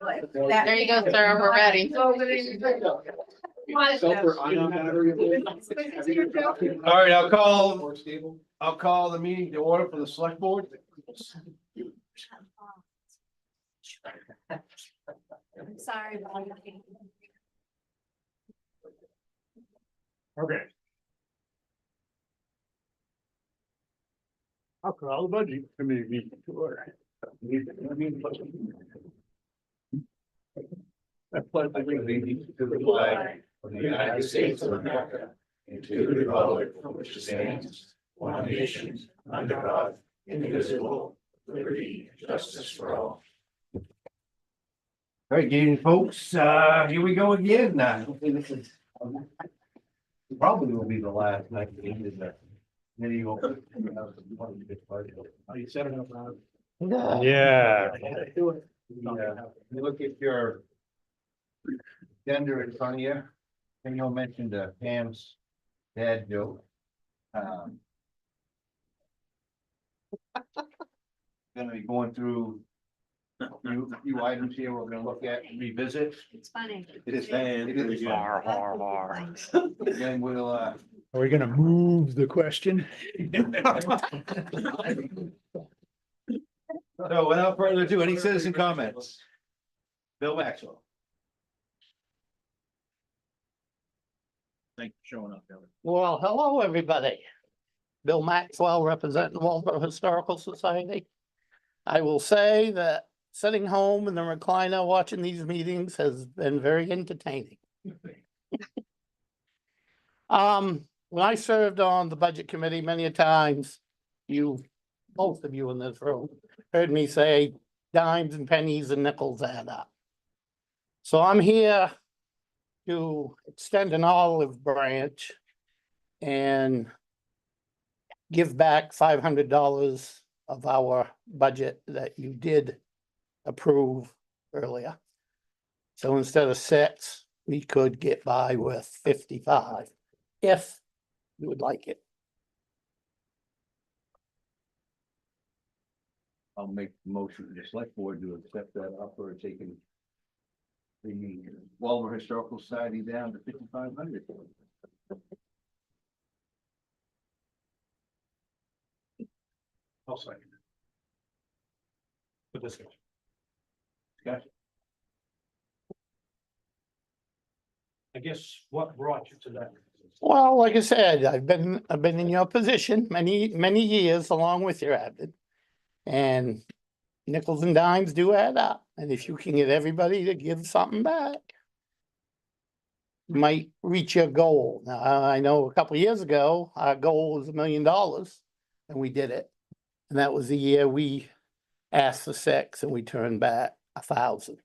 There you go, sir. We're ready. All right, I'll call the meeting to order for the select board. Sorry. Okay. I'll call the budget committee meeting to order. I pledge allegiance to the flag of the United States of America and to the republic for which it stands, one nation, under God, indivisible, liberty, and justice for all. All right, good evening, folks. Here we go again. This is probably will be the last night. Then you go. Are you setting up now? Yeah. You look at your agenda in front of you, and you'll mention Pam's dad joke. Gonna be going through few items here we're gonna look at and revisit. It's funny. It is. Then we'll Are we gonna move the question? So without further ado, any citizen comments? Bill Maxwell. Thanks for showing up, Bill. Well, hello, everybody. Bill Maxwell, representing Waldoboro Historical Society. I will say that sitting home in the recliner watching these meetings has been very entertaining. When I served on the budget committee many a times, most of you in this room, heard me say dimes and pennies and nickels add up. So I'm here to extend an olive branch and give back $500 of our budget that you did approve earlier. So instead of 6, we could get by with 55, if you would like it. I'll make the motion for the select board to accept that offer of taking the Waldoboro Historical Society down to 5,500. I'll second it. For discussion. Discussion. I guess what brought you to that? Well, like I said, I've been in your position many years along with your admin. And nickels and dimes do add up. And if you can get everybody to give something back, you might reach your goal. Now, I know a couple of years ago, our goal was $1 million and we did it. And that was the year we asked for 6 and we turned back 1,000.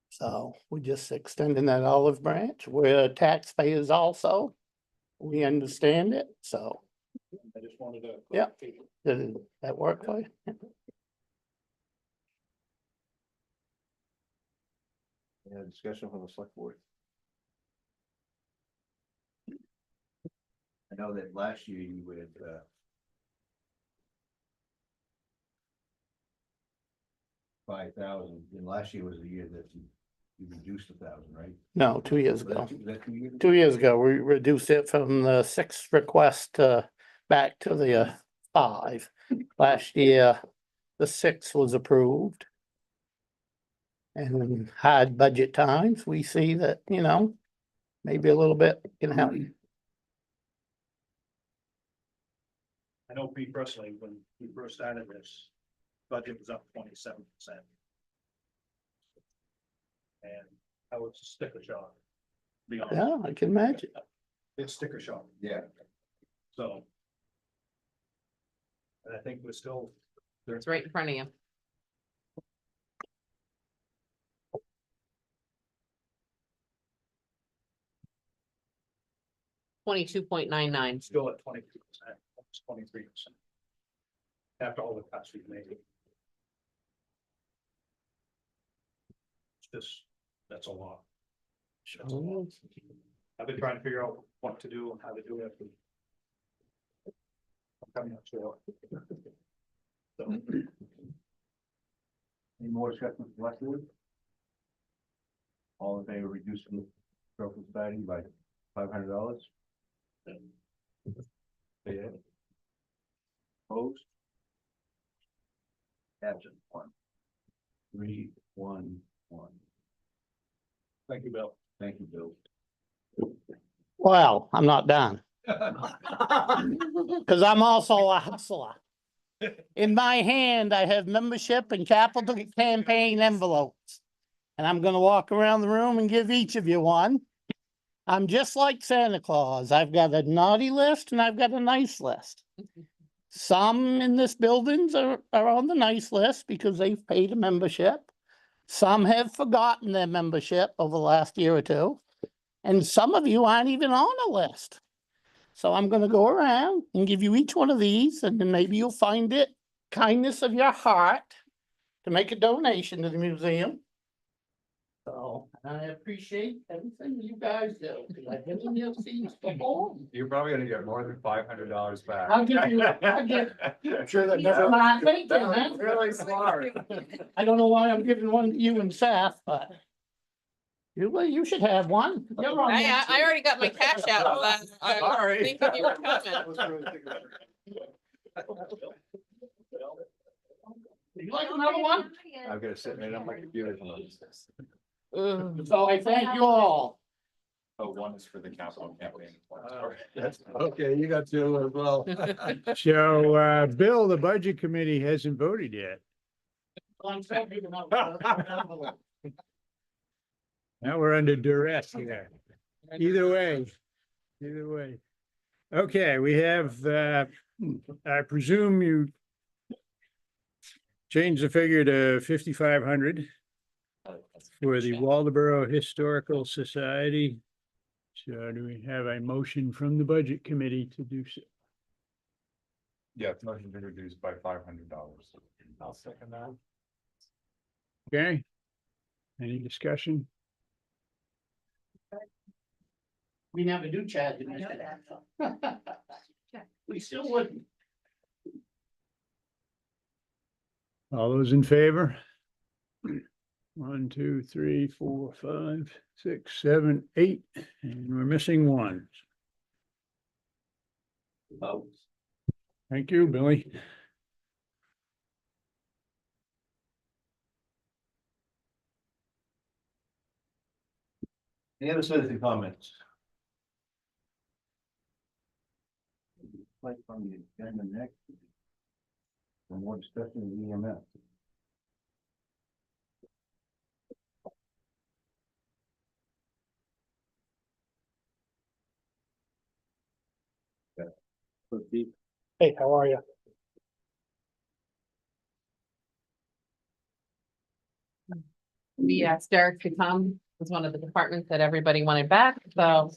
So we're just extending that olive branch. We're taxpayers also. We understand it, so. I just wanted to. Yeah. Did that work for you? Yeah, discussion from the select board. I know that last year you would, 5,000, and last year was the year that you reduced 1,000, right? No, 2 years ago. Was that 2 years? 2 years ago, we reduced it from the 6 request back to the 5. Last year, the 6 was approved. And in hard budget times, we see that, maybe a little bit can help. I know me personally, when we first started this, budget was up 27%. And that was a sticker shock. To be honest. Yeah, I can imagine. It's sticker shock, Yeah. so. And I think we're still. It's right in front of you. $22.99. Still at 22%, almost 23%. After all the cuts we've made. It's just, that's a lot. That's a lot. I've been trying to figure out what to do and how to do it. I'm coming up short. So, Any more discussion from the select board? All in favor of reducing the historical society by $500? Say it. Opposed? Absent 1. 3, 1, 1. Thank you, Bill. Thank you, Bill. Well, I'm not done, because I'm also a hustler. In my hand, I have membership and capital campaign envelopes. And I'm gonna walk around the room and give each of you one. I'm just like Santa Claus. I've got a naughty list and I've got a nice list. Some in this buildings are on the nice list because they've paid a membership. Some have forgotten their membership over the last year or two. And some of you aren't even on a list. So I'm gonna go around and give you each one of these, and then maybe you'll find it kindness of your heart to make a donation to the museum. So I appreciate everything you guys do, because I've been in your seats before. You're probably gonna get more than $500 back. I'll give you, I'm sure that You're never, smart thinking, That huh? was really smart. I don't know why I'm giving one to you and Seth, but you should have one. You're on I, that. I already got my cash out. So I was Sorry. thinking you were coming. You like another one? I've got to sit right on my computer. So I thank you all. Oh, one is for the capital campaign. okay, you got two as well. So, Bill, the budget committee hasn't voted yet. I'm so big enough. Now we're under duress here. Either way. Okay, we have, I presume you changed the figure to 5,500 for the Waldoboro Historical Society. So do we have a motion from the budget committee to do so? Yeah, motion to reduce by $500. I'll second that. Okay? Any discussion? We never do charge it. We still wouldn't. All those in favor? 1, 2, 3, 4, 5, 6, 7, 8, and we're missing one. Thank you, Billy. Any other citizen comments? Like from the agenda next. For more discussion of EMS. Hey, how are you? We asked Derek to come. It was one of the departments that everybody wanted back, so.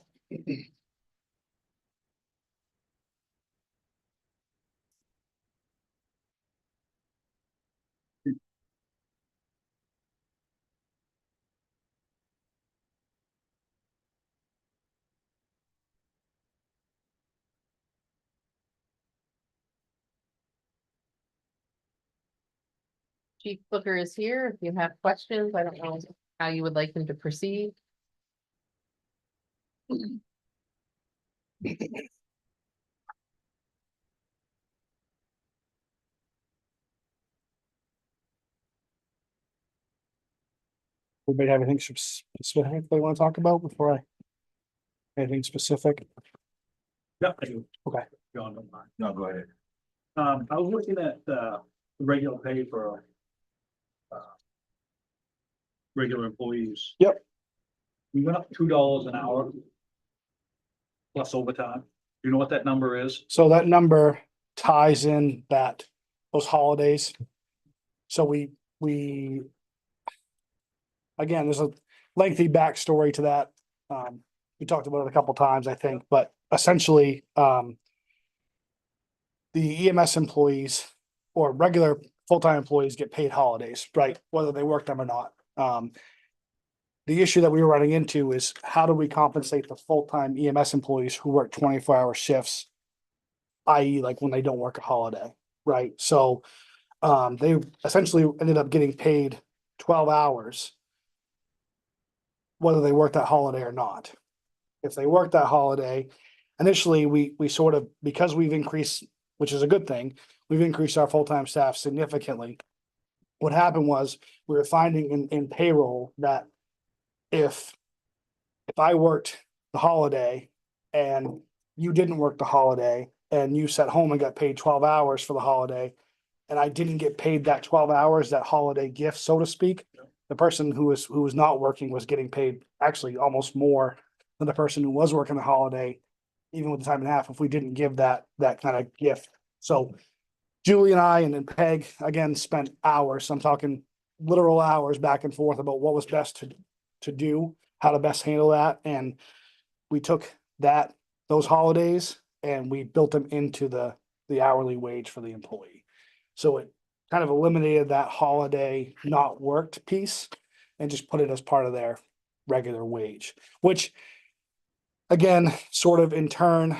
Chief Booker is here. If you have questions, I don't know how you would like him to proceed. Anybody have anything specific they want to talk about before I? Anything specific? Yeah, I do. Okay. John, don't mind. No, go ahead. I was looking at, the regular pay for. Regular employees. Yep. We went up $2 an hour. Plus overtime. You know what that number is? So that number ties in those holidays. So we. Again, there's a lengthy backstory to that. We talked about it a couple times, I think, but essentially, the EMS employees or regular full-time employees get paid holidays, right? Whether they work them or not. The issue that we were running into is how do we compensate the full-time EMS employees who work 24-hour shifts? i.e. like when they don't work a holiday, right? So they essentially ended up getting paid 12 hours whether they worked that holiday or not. If they worked that holiday, initially, we sort of, because we've increased, which is a good thing, we've increased our full-time staff significantly. What happened was, we were finding in payroll that if I worked the holiday and you didn't work the holiday and you sat home and got paid 12 hours for the holiday, and I didn't get paid that 12 hours, that holiday gift, so to speak, the person who was not working was getting paid actually almost more than the person who was working the holiday, even with the time and a half, if we didn't give that kind of gift. So Julie and I and then Peg, again, spent hours, I'm talking literal hours back and forth about what was best to do, how to best handle that. And we took those holidays and we built them into the hourly wage for the employee. So it kind of eliminated that holiday not worked piece and just put it as part of their regular wage, which again, sort of in turn,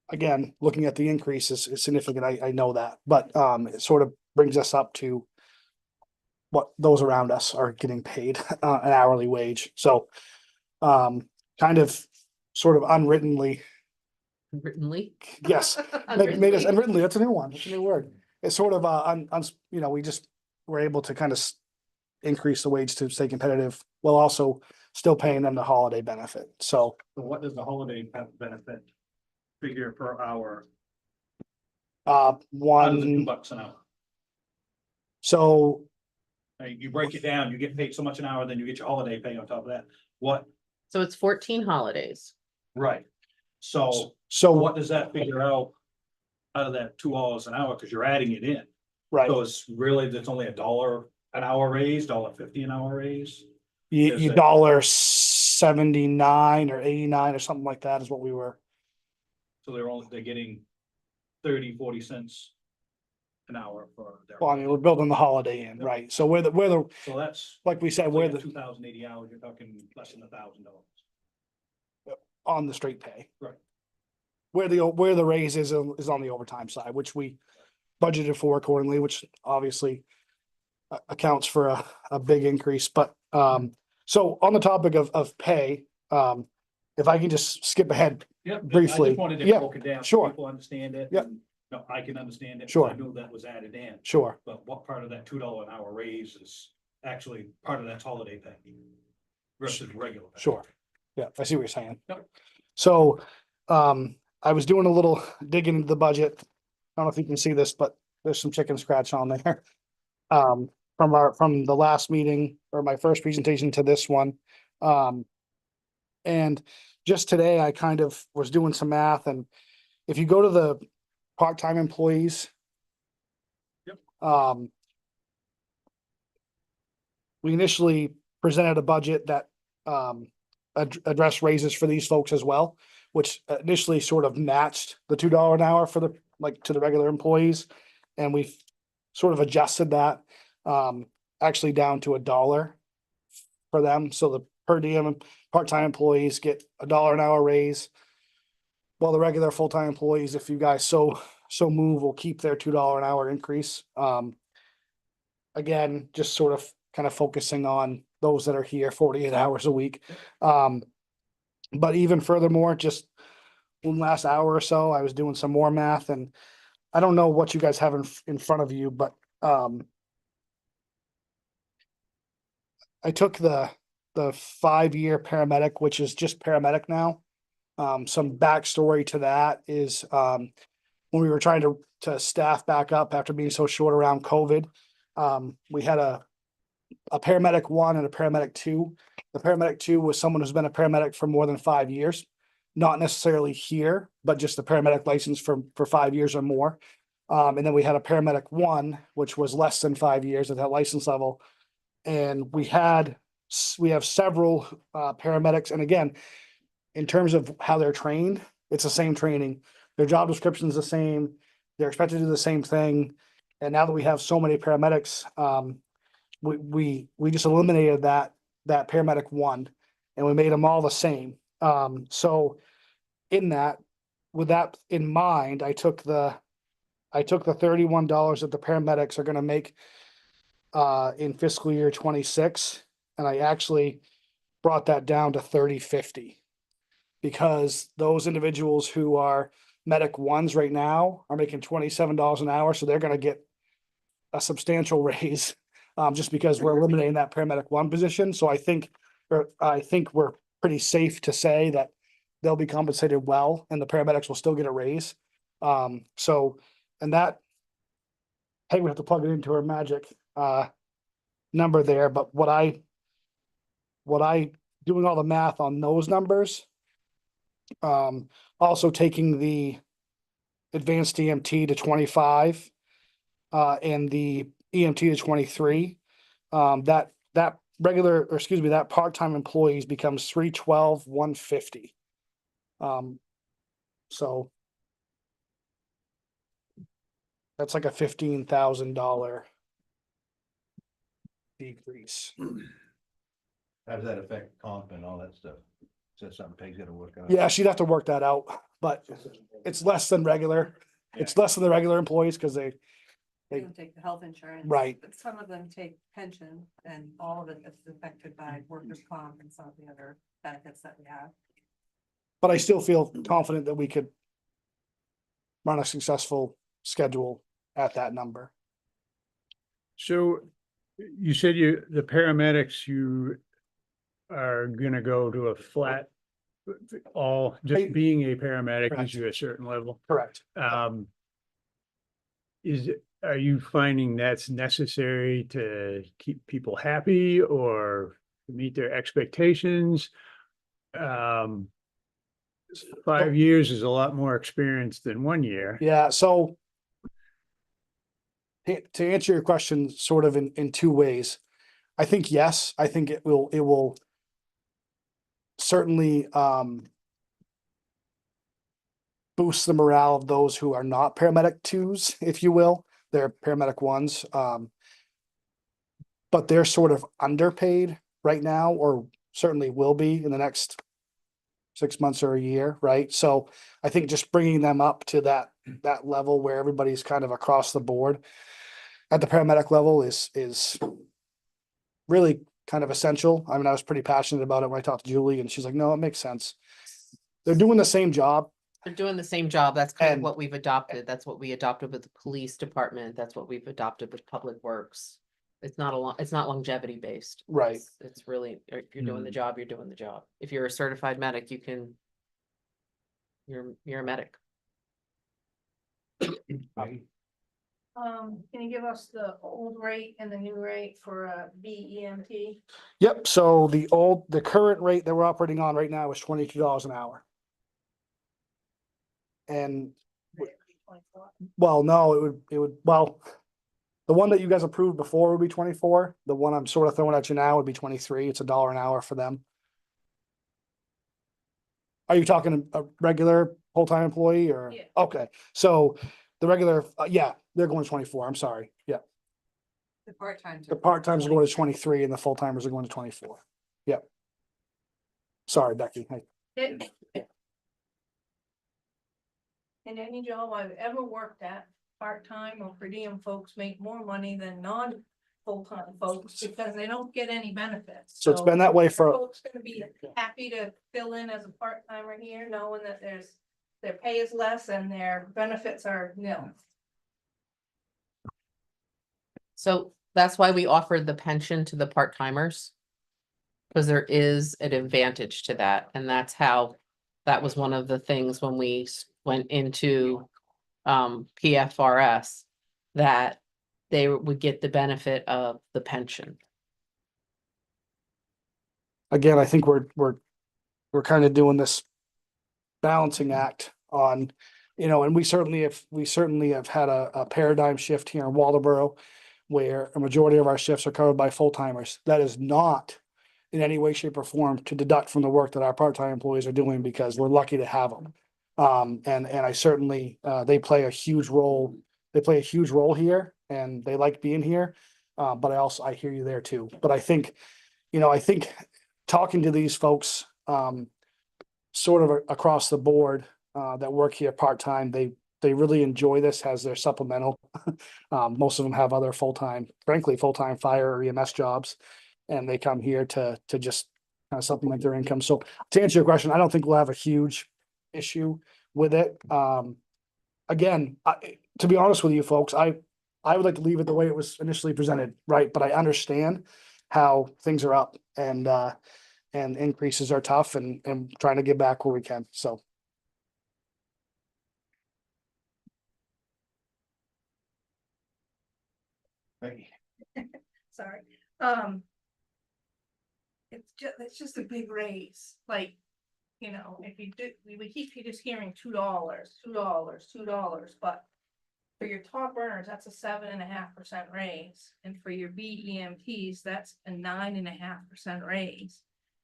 again, looking at the increase is significant. I know that, but it sort of brings us up to what those around us are getting paid an hourly wage. So kind of sort of unwrittenly, Writtenly. yes, made us unwrittenly. That's a new one. That's a new word. It's sort of we just were able to kind of increase the wage to stay competitive while also still paying them the holiday benefit. So So what does the holiday benefit figure per hour? Out of the one, $2 an hour. so You break it down, you get paid so much an hour, then you get your holiday pay on top of that. What, So it's 14 holidays. right? So so what does that figure out of that $2 an hour? Cause you're adding it in. right, So it's really, that's only $1 an hour raise, $1.50 an hour raise. you is it- $1.79 or 89 or something like that is what we were. So they're getting 30, 40 cents an hour for their. Well, I mean, we're building the holiday in, right? So we're the, So that's. like we said, we're the 2,080 hours, you're talking less than $1,000. on the straight pay. Right. Where the raise is on the overtime side, which we budgeted for accordingly, which obviously accounts for a big increase. But so on the topic of pay, if I can just skip ahead. Yeah. I Briefly, just wanted to yeah, broke it down. So sure. People understand it. Yeah. and, No, I can understand it. Sure. I knew that was added in, Sure, but what part of that $2 an hour raise is actually part of that holiday pay? Versus regular. pay? sure. Yeah, I see what you're saying. Yep. So I was doing a little digging into the budget. I don't know if you can see this, but there's some chicken scratch on there. From the last meeting or my first presentation to this one. And just today, I kind of was doing some math, and if you go to the part-time employees. Yep. We initially presented a budget that addressed raises for these folks as well, which initially sort of matched the $2 an hour for to the regular employees. And we've sort of adjusted that actually down to $1 for them. So the per diem part-time employees get $1 an hour raise. While the regular full-time employees, if you guys so move, will keep their $2 an hour increase. Again, just sort of kind of focusing on those that are here 48 hours a week. But even furthermore, just one last hour or so, I was doing some more math, and I don't know what you guys have in front of you, but I took the 5-year paramedic, which is just paramedic now. Some backstory to that is when we were trying to staff back up after being so short around COVID, we had a paramedic 1 and a paramedic 2. The paramedic 2 was someone who's been a paramedic for more than 5 years, not necessarily here, but just a paramedic license for 5 years or more. And then we had a paramedic 1, which was less than 5 years at that license level. And we have several paramedics. And again, in terms of how they're trained, it's the same training. Their job description is the same. They're expected to do the same thing. And now that we have so many paramedics, we just eliminated that paramedic 1, and we made them all the same. So with that in mind, I took the $31 that the paramedics are gonna make in fiscal year 26, and I actually brought that down to 30/50. Because those individuals who are medic ones right now are making $27 an hour, so they're gonna get a substantial raise. Just because we're eliminating that paramedic one position, so I think we're pretty safe to say that they'll be compensated well, and the paramedics will still get a raise. So, and that, hey, we have to plug it into our magic, number there, but what I doing all the math on those numbers, also taking the advanced EMT to 25, and the EMT to 23, that regular, or excuse me, that part-time employees becomes 312, 150. So that's like a $15,000 decrease. How does that affect comp and all that stuff? Is that something Peg's gotta work out? Yeah, she'd have to work that out, but it's less than regular. It's less than the regular employees because they, They don't take the health insurance. Right. But some of them take pension and all of it is affected by workers' comp and some of the other benefits that we have. but I still feel confident that we could run a successful schedule at that number. So you said the paramedics, you are gonna go to a flat, just Right. being a paramedic Correct. gives you a certain level. Correct. Are you finding that's necessary to keep people happy or to meet their expectations? 5 years is a lot more experience than 1 year. Yeah, so to answer your question sort of in two ways. I think, yes, I think it will certainly boost the morale of those who are not paramedic twos, if you will. They're paramedic ones. But they're sort of underpaid right now, or certainly will be in the next 6 months or a year, right? So I think just bringing them up to that level where everybody's kind of across the board at the paramedic level is really kind of essential. I mean, I was pretty passionate about it when I talked to Julie, and she's like, no, it makes sense. They're doing the same job. They're doing the same job. That's kind of And- what we've adopted. That's what we adopted with the police department. That's what we've adopted with public works. It's not it's not longevity based. Right. It's really, if you're doing the job, you're doing the job. If you're a certified medic, you're a medic. Can you give us the old rate and the new rate for BEMT? Yep, so the current rate that we're operating on right now is $22 an hour. And, well, no, the one that you guys approved before would be 24. The one I'm sort of throwing at you now would be 23. It's $1 an hour for them. Are you talking a regular full-time employee or? Yeah. Okay, so the regular, yeah, they're going to 24. I'm sorry. Yeah. The part-time. The part-timers are going to 23 and the full-timers are going to 24. Yep. Sorry, Becky. In any job I've ever worked at, part-time or per diem folks make more money than non-full-time folks because they don't get any benefits. So it's been that way for, Folks gonna be happy to fill in as a part-timer here, knowing that their pay is less and their benefits are nil. So that's why we offered the pension to the part-timers. Because there is an advantage to that, and that's how, that was one of the things when we went into PFRS, that they would get the benefit of the pension. again, I think we're kind of doing this balancing act on, and we certainly have had a paradigm shift here in Waldoboro where a majority of our shifts are covered by full-timers. That is not in any way, shape or form to deduct from the work that our part-time employees are doing because we're lucky to have them. And I certainly, they play a huge role. They play a huge role here and they like being here. But I hear you there too. But I think talking to these folks, sort of across the board, that work here part-time, they really enjoy this as their supplemental. Most of them have other frankly, full-time fire or EMS jobs. And they come here to just kind of supplement their income. So to answer your question, I don't think we'll have a huge issue with it. Again, to be honest with you folks, I would like to leave it the way it was initially presented, right? But I understand how things are up and increases are tough and trying to give back where we can. So. Sorry. It's just a big raise, like, you know, if you do, we keep just hearing $2, but for your top earners, that's a 7.5% raise, and for your BEMPs, that's a 9.5% raise.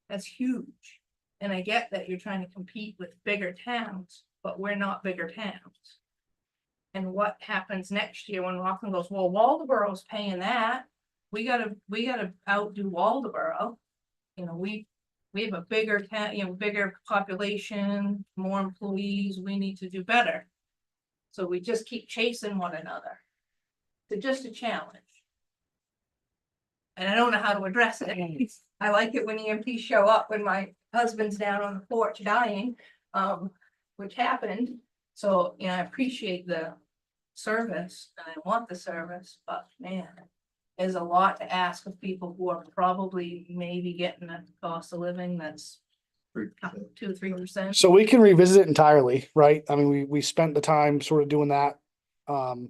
That's huge, and I get that you're trying to compete with bigger towns, but we're not bigger towns. And what happens next year when Rockland goes, well, Waldoboro's paying that, we gotta outdo Waldoboro. You know, we have a bigger town, you know, bigger population, more employees, we need to do better. So we just keep chasing one another. It's just a challenge. And I don't know how to address it. I like it when EMTs show up when my husband's down on the porch dying, which happened. So, you know, I appreciate the service and I want the service, but man, there's a lot to ask of people who are probably maybe getting a cost of living that's 2-3%. So we can revisit it entirely, right? I mean, we spent the time sort of doing that over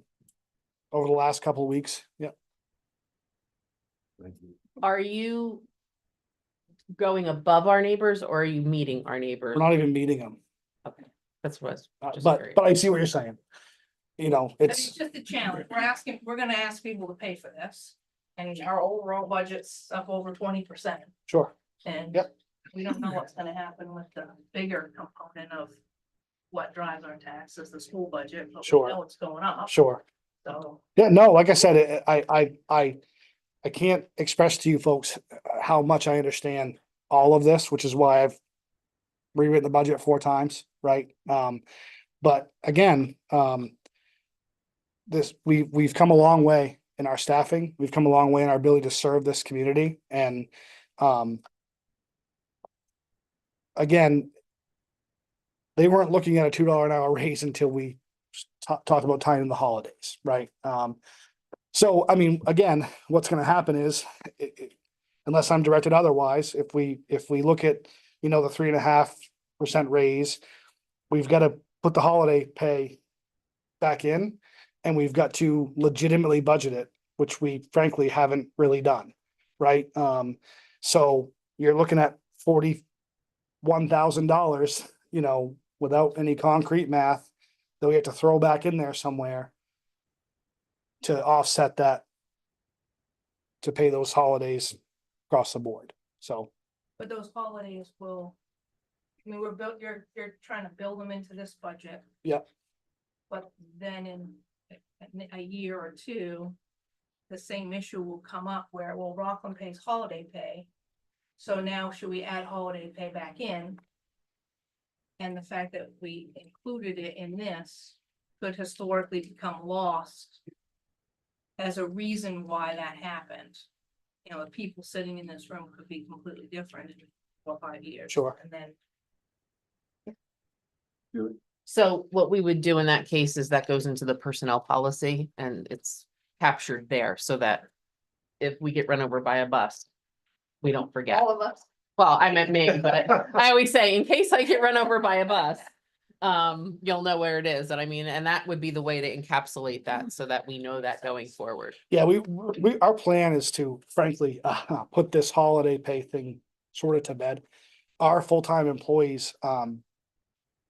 the last couple of weeks. Yeah. Are you going above our neighbors or are you meeting our neighbors? We're not even meeting them. Okay, that's what I was just But curious. I see what you're saying. You know, I mean, it's it's just a challenge. We're gonna ask people to pay for this. And our overall budget's up over 20%. sure. And Yep. we don't know what's gonna happen with the bigger component of what drives our taxes, the school budget, but we Sure. know it's going up. Sure. So, Yeah, no, like I said, I can't express to you folks how much I understand all of this, which is why I've rewritten the budget 4 times, right? But again, we've come a long way in our staffing. We've come a long way in our ability to serve this community. And again, they weren't looking at a $2 an hour raise until we talked about tying in the holidays, right? So, I mean, again, what's going to happen is, unless I'm directed otherwise, if we look at, you know, the 3.5% raise, we've got to put the holiday pay back in, and we've got to legitimately budget it, which we frankly haven't really done, right? So you're looking at $41,000, you know, without any concrete math that we have to throw back in there somewhere to offset that, to pay those holidays across the board. So, but those holidays will, I mean, you're trying to build them into this budget. Yep. But then in a year or two, the same issue will come up where, well, Rockland pays holiday pay. So now should we add holiday pay back in? And the fact that we included it in this could historically become lost as a reason why that happened. You know, the people sitting in this room could be completely different in 4 or 5 years. Sure. And then So what we would do in that case is that goes into the personnel policy and it's captured there so that if we get run over by a bus, we don't forget. all of us, Well, I meant me, but I always say, in case I get run over by a bus, you'll know where it is. And I mean, and that would be the way to encapsulate that so that we know that going forward. yeah, our plan is to frankly, put this holiday pay thing sort of to bed. Our full-time employees,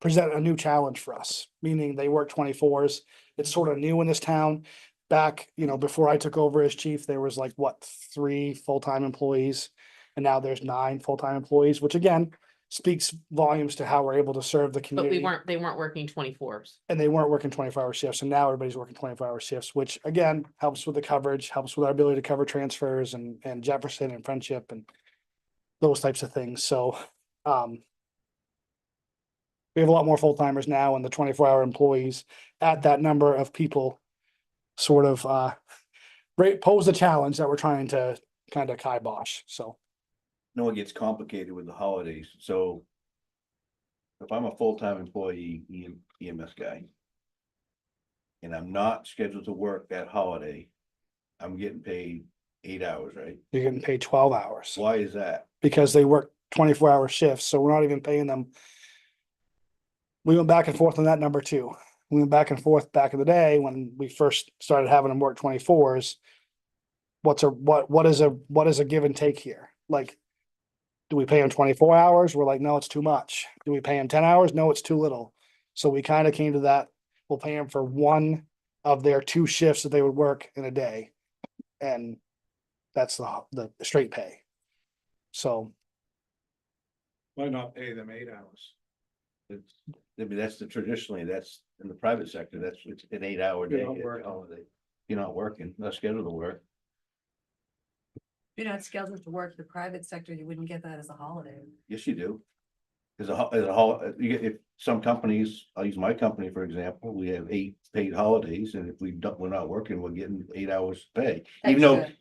present a new challenge for us, meaning they work 24s. It's sort of new in this town. Back, you know, before I took over as chief, there was like, what, 3 full-time employees? And now there's 9 full-time employees, which again, speaks volumes to how we're able to serve the But community. they weren't working 24s. And they weren't working 24-hour shifts. And now everybody's working 24-hour shifts, which again, helps with the coverage, helps with our ability to cover transfers and Jefferson and Friendship and those types of things. So, we have a lot more full timers now, and the 24-hour employees at that number of people sort of pose a challenge that we're trying to kind of kibosh. So No, it gets complicated with the holidays, so. If I'm a full-time employee, EMS guy. And I'm not scheduled to work that holiday. I'm getting paid 8 hours, right? you're getting paid 12 hours Why is that? because they work 24-hour shifts. So we're not even paying them. We went back and forth on that number too. We went back and forth back in the day when we first started having them work 24s. What is a give and take here? Like, do we pay them 24 hours? We're like, no, it's too much. Do we pay them 10 hours? No, it's too little. So we kind of came to that. We'll pay them for one of their 2 shifts that they would work in a day. And that's the straight pay. So Why not pay them 8 hours? It's, I mean, that's traditionally, that's in the private sector, it's an 8 hour day. You're not it's a working. holiday. You're not working, not scheduled to work. If you're not scheduled to work the private sector, you wouldn't get that as a holiday. Yes, you do. You get, if some companies, I'll use my company, for example, we have 8 paid holidays, and if we're not working, we're getting 8 hours pay. Extra.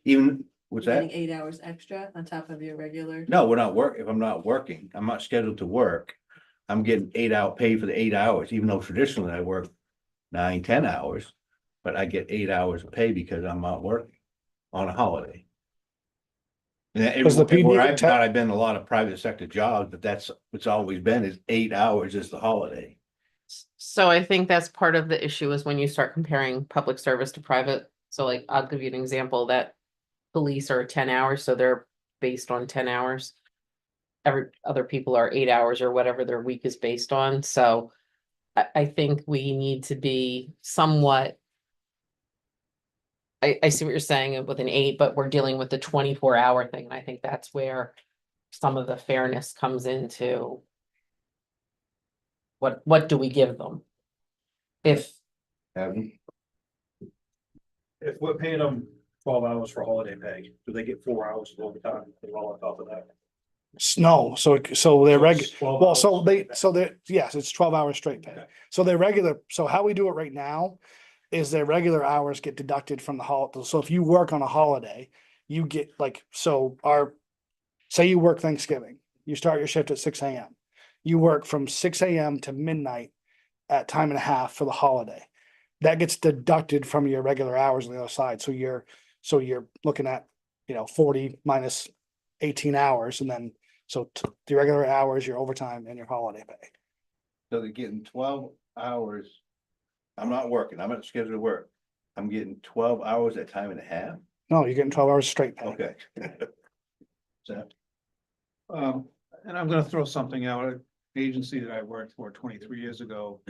What's You're that? getting 8 hours extra on top of your regular. No, we're not if I'm not working, I'm not scheduled to work. I'm getting 8 hour pay for the 8 hours, even though traditionally I work 9, 10 hours. But I get 8 hours of pay because I'm not working on a holiday. And Does the where PD I've been in a lot of private sector jobs, but that's what's always been is 8 hours is the holiday. So I think that's part of the issue is when you start comparing public service to private. So like, I'll give you an example that police are 10 hours, so they're based on 10 hours. Every other people are 8 hours or whatever their week is based on. So I think we need to be somewhat. I see what you're saying with an 8, but we're dealing with the 24-hour thing. And I think that's where some of the fairness comes into. What do we give them? If, Haven't, If we're paying them 12 hours for holiday pay, do they get 4 hours of overtime all on top of that? no, so they're So regular. it's 12 Well, so hours. they're, yes, it's 12 hours straight pay. Okay. So they're regular, so how we do it right now is their regular hours get deducted from the holiday. So if you work on a holiday, you get like, say you work Thanksgiving, you start your shift at 6 AM. You work from 6 AM to midnight at time and a half for the holiday. That gets deducted from your regular hours on the other side. So you're looking at, 40 minus 18 hours, and then the regular hours, your overtime and your holiday pay. so they're getting 12 hours. I'm not working, I'm not scheduled to work. I'm getting 12 hours at time and a half. No, you're getting 12 hours straight pay. Okay. So, And I'm gonna throw something out, an agency that I worked for 23 years ago.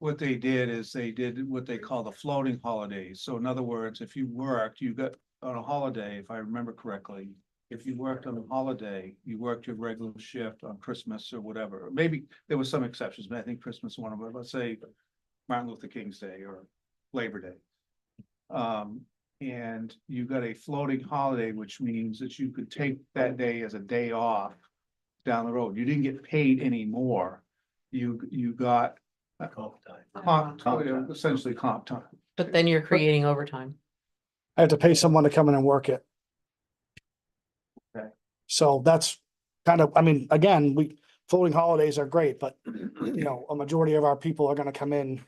What they did is they did what they call the floating holidays. So in other words, if you worked, you got on a holiday, if I remember correctly. If you worked on a holiday, you worked your regular shift on Christmas or whatever. Maybe there was some exceptions, but I think Christmas one of them, let's say Martin Luther King's Day or Labor Day. And you got a floating holiday, which means that you could take that day as a day off down the road. You didn't get paid anymore. You got essentially comp time. but then you're creating overtime. I have to pay someone to come in and work it. Okay. So that's kind of, again, floating holidays are great, but a majority of our people are gonna come in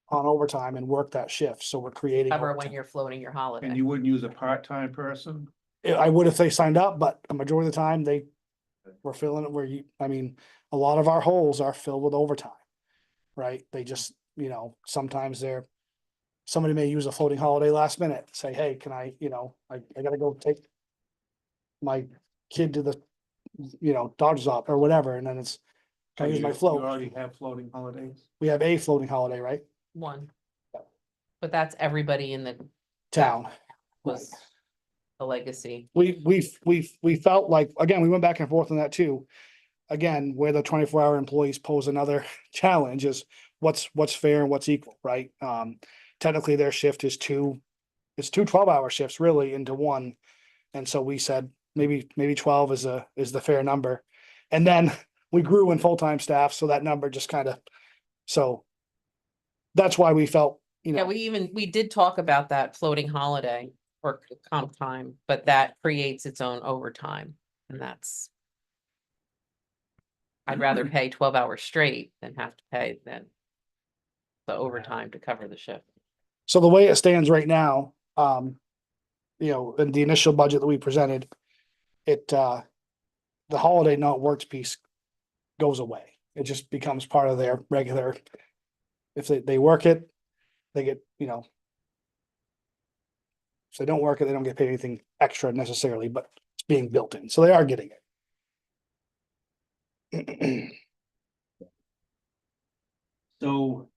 on overtime and work that shift. So we're creating. Cover when overtime. you're floating your And holiday. you wouldn't use a part-time person? I would if they signed up, but a majority of the time we're filling it a lot of our holes are filled with overtime. Right? They just, sometimes somebody may use a floating holiday last minute, say, hey, can I gotta go take my kid to the, Dodgers off or whatever, and then can I use my You float? already have floating holidays? We have a floating holiday, right? One. But that's everybody in the Town. was the legacy. We felt like, again, we went back and forth on that too. Again, where the 24-hour employees pose another challenge is what's fair and what's equal, right? Technically their shift is two 12-hour shifts really into one. And so we said maybe 12 is the fair number. And then we grew in full-time staff, so that number just kind of, so. That's why we felt, Yeah, we did talk about that floating holiday or comp time, but that creates its own overtime and that's. I'd rather pay 12 hours straight than have to pay then. The overtime to cover the shift. so the way it stands right now, in the initial budget that we presented, the holiday not works piece goes away. It just becomes part of their regular. If they work it, they get, if they don't work it, they don't get paid anything extra necessarily, but it's being built in, so they are getting it. So,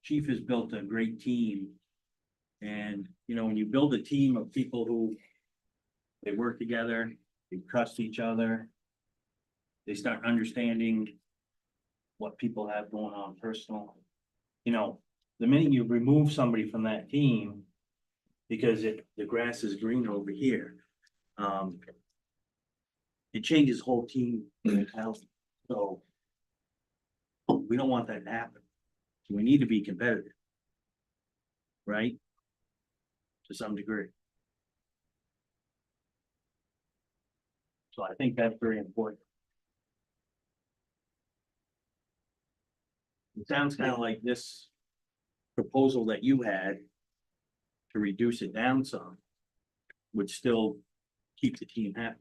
Chief has built a great team. And, when you build a team of people who they work together, they trust each other, they start understanding what people have going on personal. The minute you remove somebody from that team, because the grass is green over here, it changes whole team mentality. So we don't want that to happen. So we need to be competitive. Right? To some degree. So I think that's very important. It sounds kind of like this proposal that you had to reduce it down some would still keep the team happy.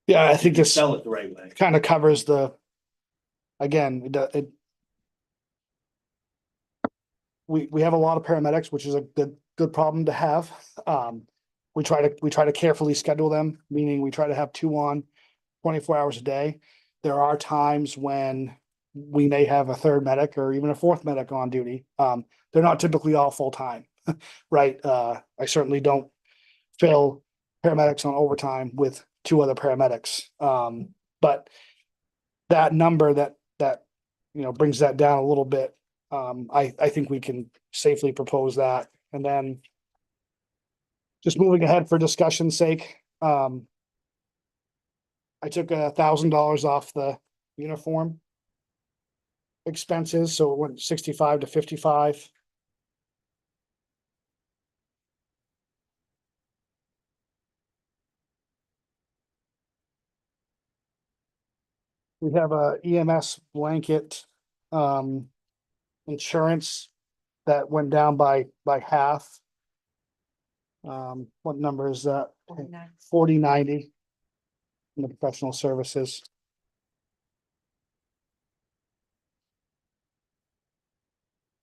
Yeah, I think You this sell it the right way. kind of covers again, we have a lot of paramedics, which is a good problem to have. We try to carefully schedule them, meaning we try to have 2 on 24 hours a day. There are times when we may have a 3rd medic or even a 4th medic on duty. They're not typically all full-time, right? I certainly don't fill paramedics on overtime with 2 other paramedics. But that number that brings that down a little bit. I think we can safely propose that. And then just moving ahead for discussion's sake, I took $1,000 off the uniform expenses, so it went 65 to 55. We have a EMS blanket insurance that went down by half. What number is that? 4090 in the professional services.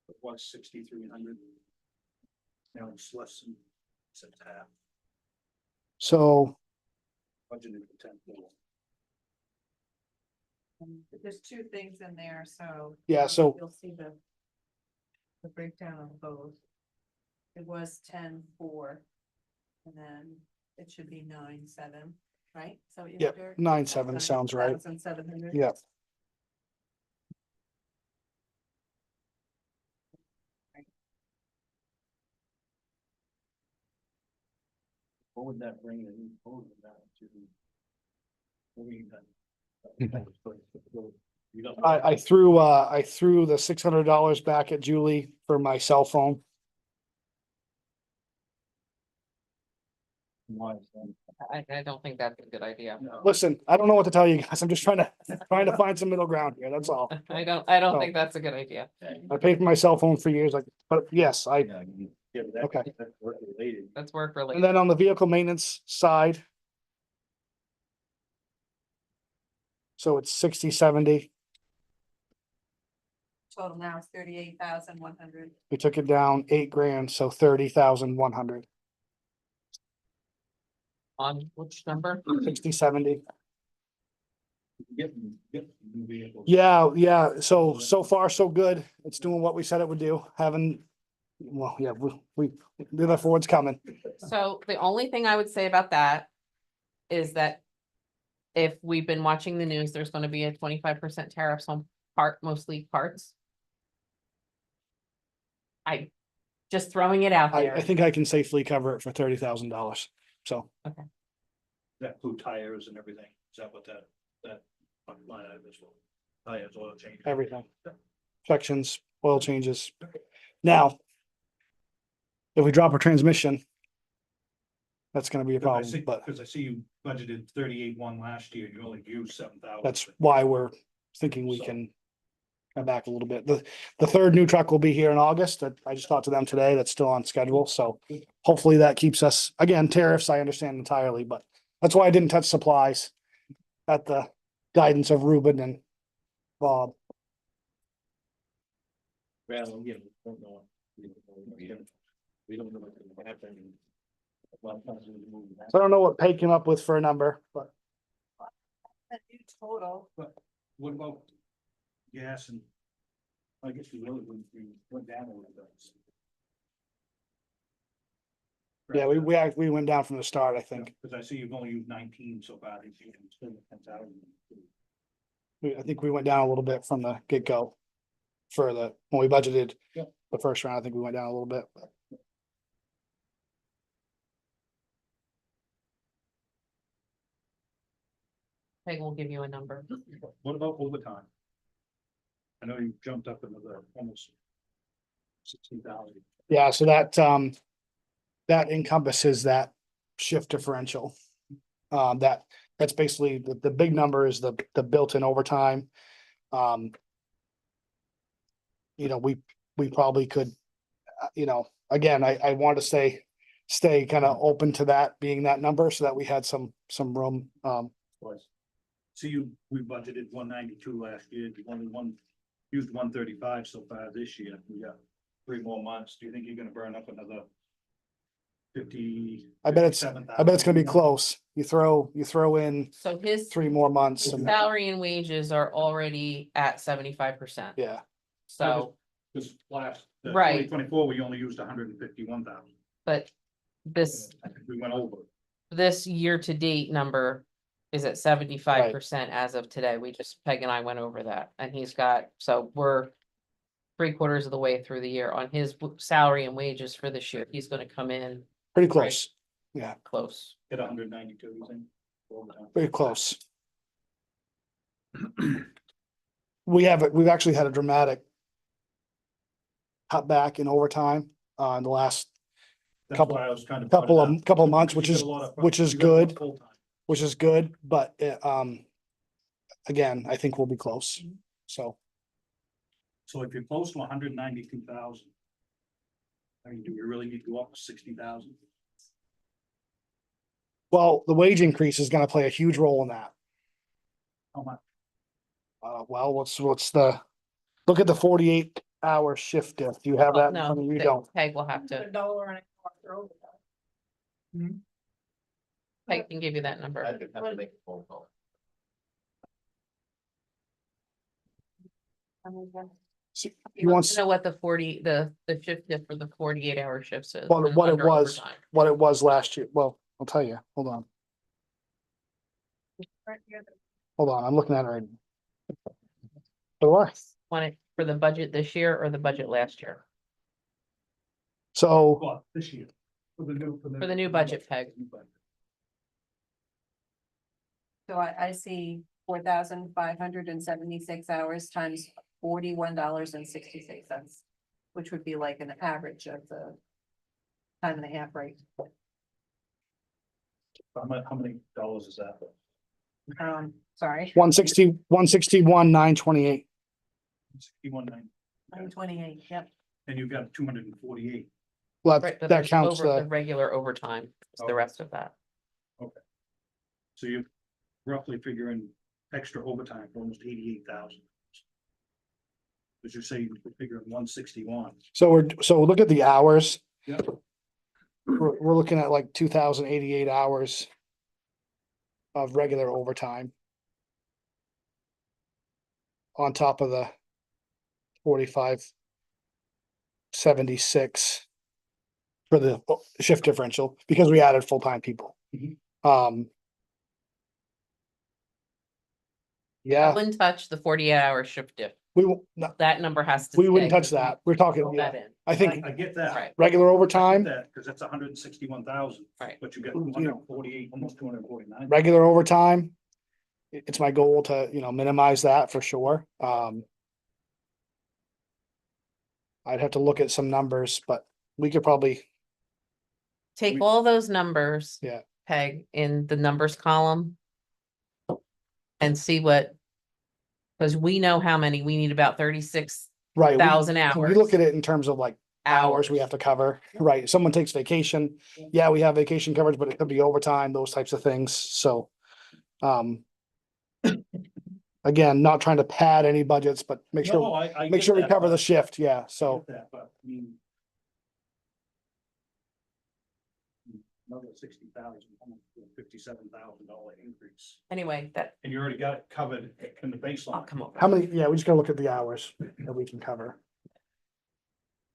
It was 6,300. Now it's less than half. So Budgeted for 10 people. There's 2 things in there, so. Yeah, so- You'll see the breakdown of both. It was 10,4. And then it should be 9,7, right? So. Yep, 9,7 sounds right. 9,700. Yeah. What would that bring the new total down to? What were you done? You don't- I threw the $600 back at Julie for my cell phone. Why is that? I don't think that's a good idea. No. Listen, I don't know what to tell you guys. I'm just trying to find some middle ground here. That's all. I don't Oh. think that's a good idea. I paid for my cell phone for years, but yes, Yeah, but that- Okay. That's work related. That's work and related. then on the vehicle maintenance side. So it's 60, 70. Total now is 38,100. We took it down $8,000, so 30,100, On which number? 60, 70. Get new vehicles. Yeah. So far, so good. It's doing what we said it would do. We the other Ford's coming. So the only thing I would say about that is that if we've been watching the news, there's gonna be a 25% tariffs on mostly parts. Just throwing it out I there. think I can safely cover it for $30,000. So That include tires and everything. Is that what that line item is for? Oh, yeah, it's oil change. everything. Sections, oil changes. Now, if we drop a transmission, that's gonna be a problem, but Cause I see you budgeted 38.1 last year, you only used 7,000. that's why we're thinking we can come back a little bit. The third new truck will be here in August. I just talked to them today. That's still on schedule, so hopefully that keeps us, again, tariffs, I understand entirely, but that's why I didn't touch supplies at the guidance of Ruben and Bob. Well, you know, don't know. We don't know what's gonna happen. Well, possibly move that. So I don't know what Pay came up with for a number, but The new total, What about gas and? I guess we really went down a little bit. yeah, we went down from the start, I think. Cause I see you've only used 19 so far this year, and still 10,000. I think we went down a little bit from the get-go for when we budgeted Yeah. the first round, I think we went down a little bit. Peg will give you a number. What about overtime? I know you jumped up another almost 16,000. Yeah, so that encompasses that shift differential. That's basically the big number is the built-in overtime. You know, we probably could, you know, again, I want to stay kind of open to that being that number so that we had some room. Was. See, we budgeted 192 last year, you only used 135 so far this year, we got 3 more months, do you think you're gonna burn up another 50? I bet it's gonna be close. You throw in So his 3 more months his and, salary and wages are already at 75%. yeah. So, This last, Right. 2024, we only used 151,000. but this, I think we went over. this year-to-date number is at 75% as of today. Peg and I went over that, and so we're 3/4 of the way through the year on his salary and wages for this year. He's gonna come in Pretty close. Yeah, close. Hit 192, you think? Overtime. pretty close. We've actually had a dramatic cut back in overtime in the last That's Couple- why I was kind of. couple of months, which is good, Full-time. which is good, but again, I think we'll be close. So So if you're close to 192,000. I mean, do we really need to go up to 60,000? well, the wage increase is gonna play a huge role in that. How much? Well, what's look at the 48-hour shift diff. Do you have that? in No, front of you? You that don't. Peg will have to, $1 and a half for overtime. Peg can give you that number. I could have to make a phone call. He He wants wants to know what the shift diff for the 48-hour shifts is. what and it under was, overtime. what it was last year. Well, I'll tell you. Hold on. I'm looking at it right now. What? Want it for the budget this year or the budget last year? So Well, this year. For the new budget, Peg. so I see 4,576 hours times $41.66, which would be like an average of the time and a half rate. How many dollars is that? Sorry, 161, 928. 61.9, 928, yep. and you've got 248. Well, Right, but that there's counts the the, regular overtime, is the Okay. rest of that. So you're roughly figuring extra overtime for almost 88,000. As you say, you're figuring 161. so look at the hours. Yep. We're looking at like 2,088 hours of regular overtime. On top of the 45.76 for the shift differential, because we added full-time people. Mhm. I Yeah, wouldn't touch the 48-hour shift diff. we won't, no, That number has to. we wouldn't stay. touch that. We're talking, Put yeah, that in, I think I get that. right, regular overtime, Because that's 161,000. Right. But you got You know. 248, almost 249. regular overtime. it's my goal to, minimize that for sure. I'd have to look at some numbers, but we could probably, Take all those numbers. Yeah. Peg in the numbers column. And see what. Cause we know how many, we need about 36,000 right. hours. We look at it in terms of like hours we have to cover, right? If someone takes vacation, yeah, we have vacation coverage, but it could be overtime, those types of things, so. Again, not trying to pad any budgets, but make No, sure, I make get sure we that, cover the but- shift, yeah, I so. get that, but I mean. Another 60,000, $57,000 increase, Anyway, that, and you already got it covered in the I'll baseline. come over. How many, yeah, we just gotta look at the hours that we can cover.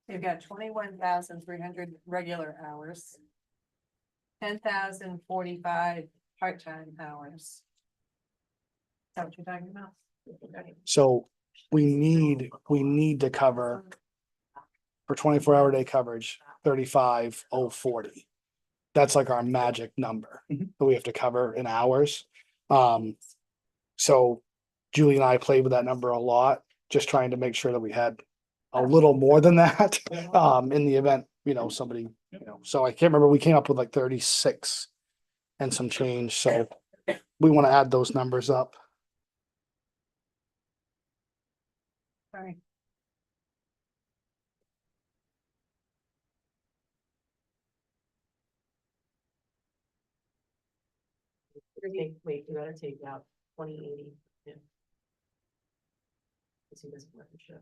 You've got 21,300 regular hours. 10,045 part-time hours. Is that what you're talking about? So we need to cover for 24-hour day coverage, 35,040. That's like our magic number that we have to cover in hours. So Julie and I played with that number a lot, just trying to make sure that we had a little more than that, in the event, somebody, so I can't remember, we came up with like 36 and some change, so we want to add those numbers up. Sorry. Wait, you gotta take out 2080. Yeah. See this work and show.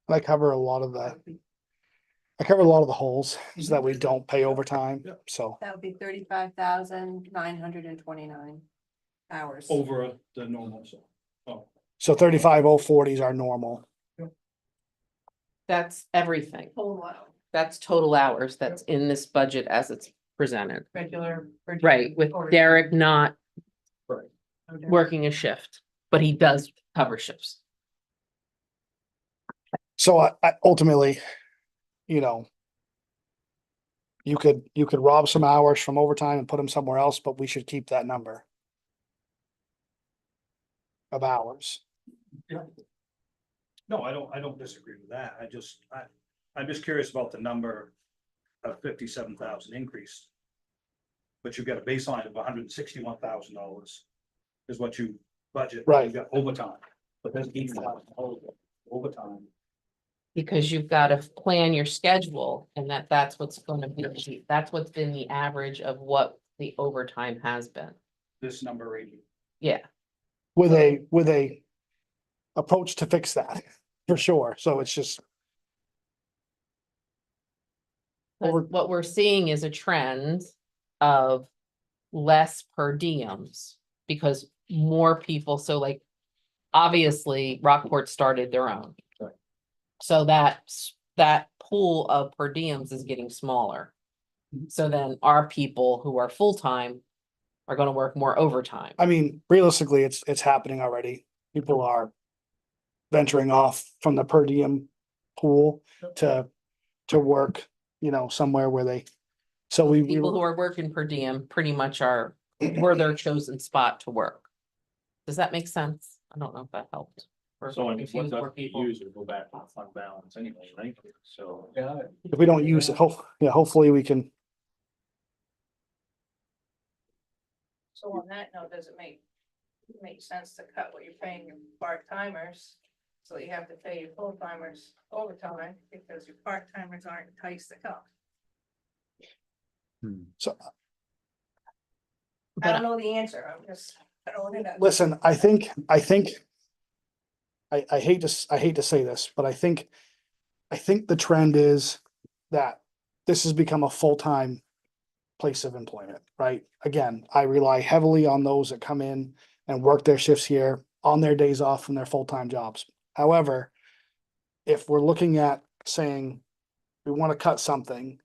I cover a lot of the holes so that we don't pay overtime, so. That would be 35,929 hours. Over the normal, so. Oh, So 35,040 is our normal. That's everything. Total hour. That's total hours that's in this budget as it's presented. Regular. Right, with Derek not right. working a shift, but he does cover shifts. So I ultimately, you could rob some hours from overtime and put them somewhere else, but we should keep that number of hours. No, I don't disagree with that. I'm just curious about the number of 57,000 increase. But you've got a baseline of $161,000 is what you budget. Right. You got overtime, but there's $80,000 overtime. Because you've got to plan your schedule and that's what's gonna be, that's what's been the average of what the overtime has been. This number 80. Yeah, With a approach to fix that, for sure, so it's just. but what we're seeing is a trend of less per diems. Because more people, so like, obviously Rockport started their own. Right. So that pool of per diems is getting smaller. So then our people who are full-time are gonna work more overtime. I mean, realistically, it's happening already. People are venturing off from the per diem pool to work, somewhere where they, so we. People who are working per diem pretty much were their chosen spot to work. Does that make sense? I don't know if that helped. or So I mean, confused what's more up people. use it, go back to fund balance anyway, right? So. Yeah. If we don't use it, hopefully we can, So on that note, does it make sense to cut what you're paying your part-timers? So you have to pay your full-timers overtime because your part-timers aren't enticed to come. so, I don't know the answer, I don't know that. listen, I think. I hate to say this, but I think the trend is that this has become a full-time place of employment, right? Again, I rely heavily on those that come in and work their shifts here on their days off from their full-time jobs. However, if we're looking at saying we want to cut something,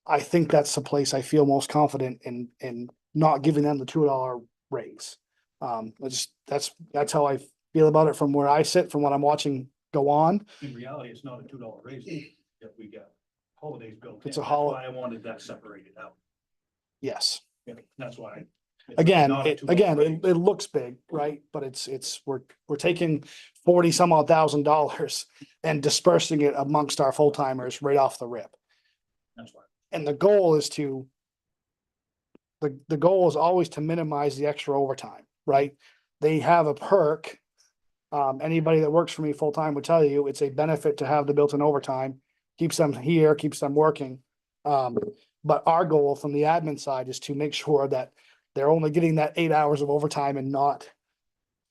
I think that's the place I feel most confident in not giving them the $2 raise. That's how I feel about it from where I sit, from what I'm watching go on. In reality, it's not a $2 raise if we got holidays built in. It's a That's hol- why I wanted that separated out. Yes, Yeah, that's why. Again, it looks big, right? But we're taking 40 some odd $1,000 and dispersing it amongst our full timers right off the rip. That's why. And the goal is the goal is always to minimize the extra overtime, right? They have a perk. Anybody that works for me full time would tell you it's a benefit to have the built-in overtime, keeps them here, keeps them working. But our goal from the admin side is to make sure that they're only getting that 8 hours of overtime and not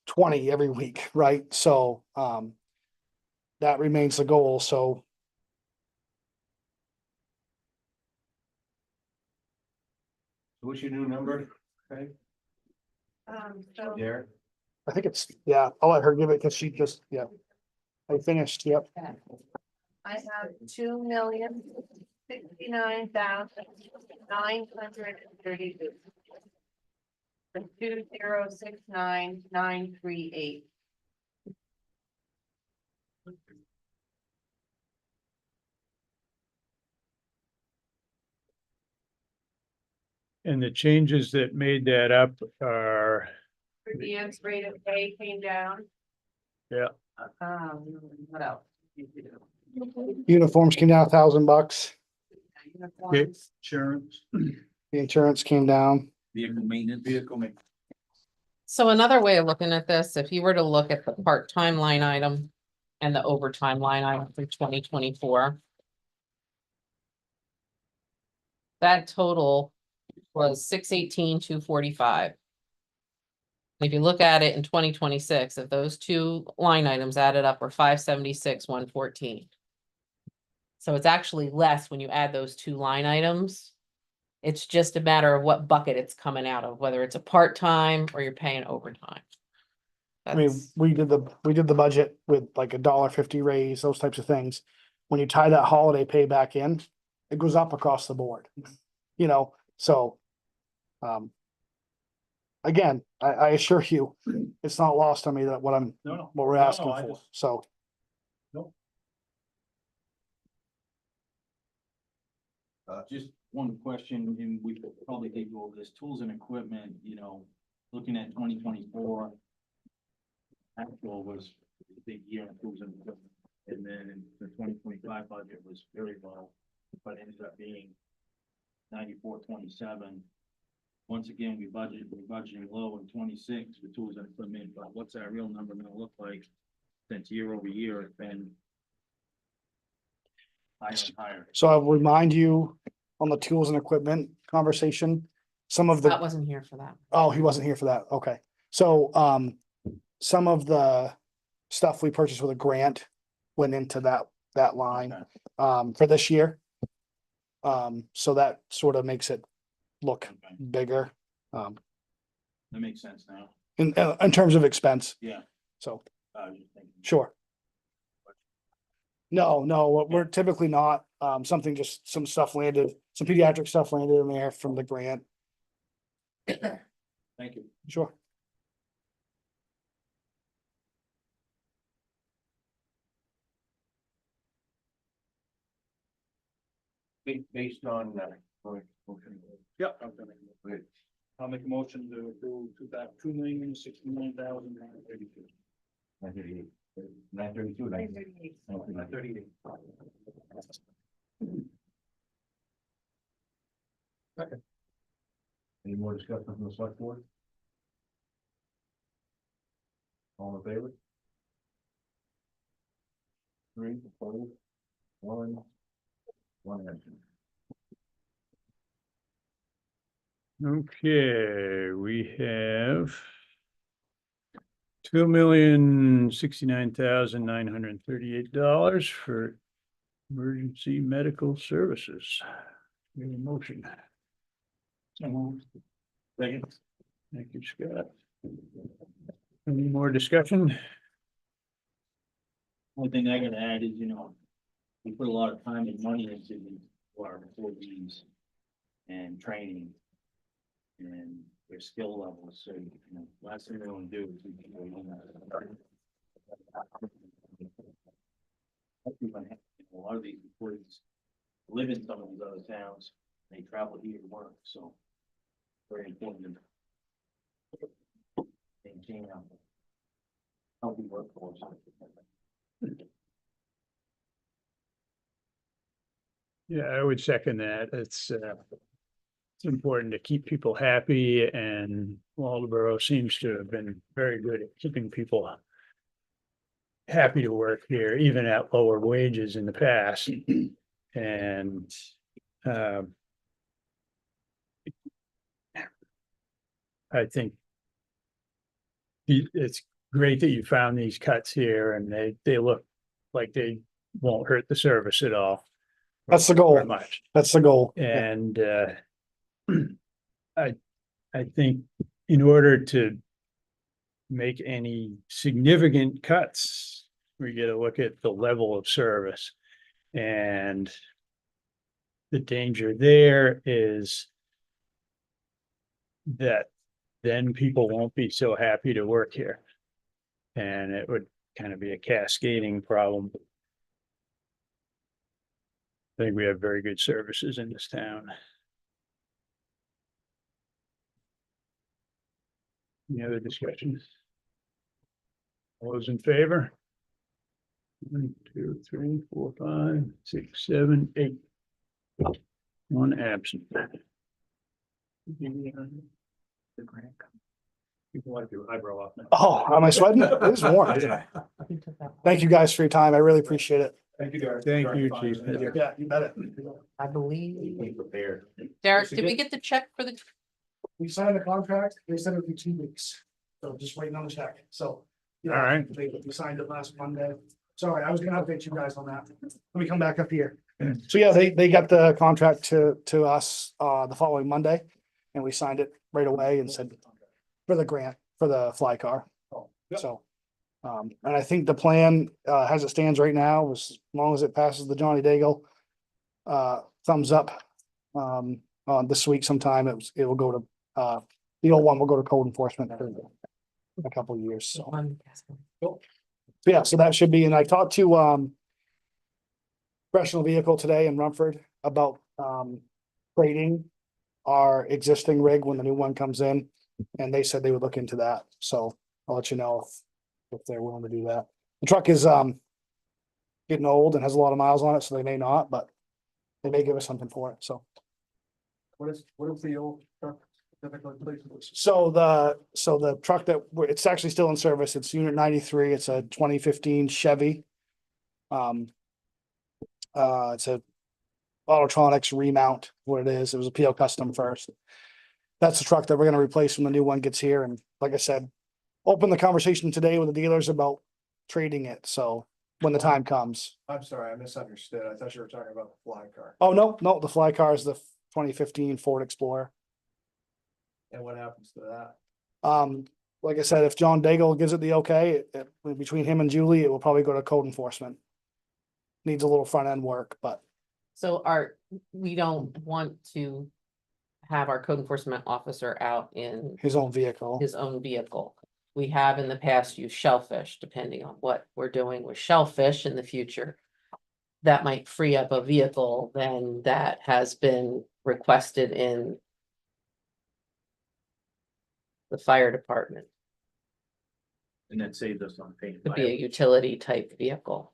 20 every week, right? So, that remains the goal. So What's your new number? Okay, So there. I think yeah, I'll let her give it because she just, yeah. I finished, yep. I have 2,069,932. 2069938. And the changes that made that up are, Per diems rate of pay came down. Yeah. What else? Uniforms came down $1,000. Uniforms. Insurance, The insurance came down. vehicle maintenance. So another way of looking at this, if you were to look at the part-time line item and the overtime line item for 2024. That total was 618,245. If you look at it in 2026, if those two line items added up were 576,114. So it's actually less when you add those two line items. It's just a matter of what bucket it's coming out of, whether it's a part-time or you're paying overtime. I mean, That's, we did the budget with like $1.50 raise, those types of things. When you tie that holiday pay back in, it goes up across the board. So, again, I assure you, it's not lost on me that what we're asking for, so. Just one question, and we could probably take over this, tools and equipment, looking at 2024. Actual was a big year in tools and equipment, and then the 2025 budget was very low, but ended up being 94,27. Once again, we're budgeting low in 26 for tools and equipment, but what's our real number gonna look like? Since year over year, it's been higher and higher. So I'll remind you on the tools and equipment conversation, some of Scott the, wasn't here for that. oh, he wasn't here for that. Okay. So, some of the stuff we purchased with a grant went into that line, Okay. for this year. So that sort of makes it look Okay. bigger, That makes sense now. in terms of expense. Yeah. So, I was just thinking. sure. No, we're typically not, some stuff landed, some pediatric stuff landed in there from the grant. Thank you. Sure. Based on, Yep. Wait. I'll make a motion to approve $2,069,932. 932, 938. Any more discussion from the select board? All in favor? 3, opposed, 1 absent. okay, we have $2,069,938 for emergency medical services. We have a motion. Second. Thank you, Scott. Any more discussion? One thing I gotta add is, we put a lot of time and money into our employees and training and their skill levels, so, last thing we wanna do is. A lot of these employees live in some of these other towns, they travel here to work, so Very important. Maintain a healthy workforce. Yeah, I would second that. It's important to keep people happy, and Waldoboro seems to have been very good at keeping people happy to work here, even at lower wages in the past. And I think it's great that you found these cuts here, and they look like they won't hurt the service at all. That's the or goal. Much. That's the goal. And I think in order to make any significant cuts, we gotta look at the level of service. And the danger there is that then people won't be so happy to work here. And it would kind of be a cascading problem. I think we have very good services in this town. Any other discussions? All those in favor? 1, 2, 3, 4, 5, 6, 7, 8. One absent. People want to do eyebrow off now. Oh, am I sweating? It is warm. Isn't it? Thank you guys for your time. I really appreciate it. Thank you, Derek. Thank you, Chief. Yeah, you bet it. I believe. Be prepared. Derek, did we get the check for the, We signed the contract. They said it would be 2 weeks. So just waiting on the check. So. yeah, All right. We signed it last Monday. Sorry, I was gonna update you guys on that. Let me come back up here. So yeah, they got the contract to us the following Monday. And we signed it right away and said for the grant, for the fly car. So. And I think the plan as it stands right now, as long as it passes the Johnny Daigle thumbs up. On this week sometime, it will go to the old one will go to code enforcement for a couple of years. So. Yeah, so that should be, and I talked to professional vehicle today in Rumford about trading our existing rig when the new one comes in, and they said they would look into that. So I'll let you know if they're willing to do that. The truck is getting old and has a lot of miles on it, so they may not, but they may give us something for it. So. What is the old truck typically, please? So the truck it's actually still in service. It's unit 93. It's a 2015 Chevy. It's a Autotronics remount, what it is. It was a PO custom first. That's the truck that we're gonna replace when the new one gets here. And like I said, open the conversation today with the dealers about trading it. So when the time comes. I'm sorry, I misunderstood. I thought you were talking about the fly car. Oh, no, the fly car is the 2015 Ford Explorer. And what happens to that? Like I said, if John Daigle gives it the okay, between him and Julie, it will probably go to code enforcement. Needs a little front end work, but so we don't want to have our code enforcement officer out in his own vehicle. his own vehicle. We have in the past used shellfish, depending on what we're doing with shellfish in the future. That might free up a vehicle then that has been requested in the fire department And that saved us on paying. to be a utility type vehicle.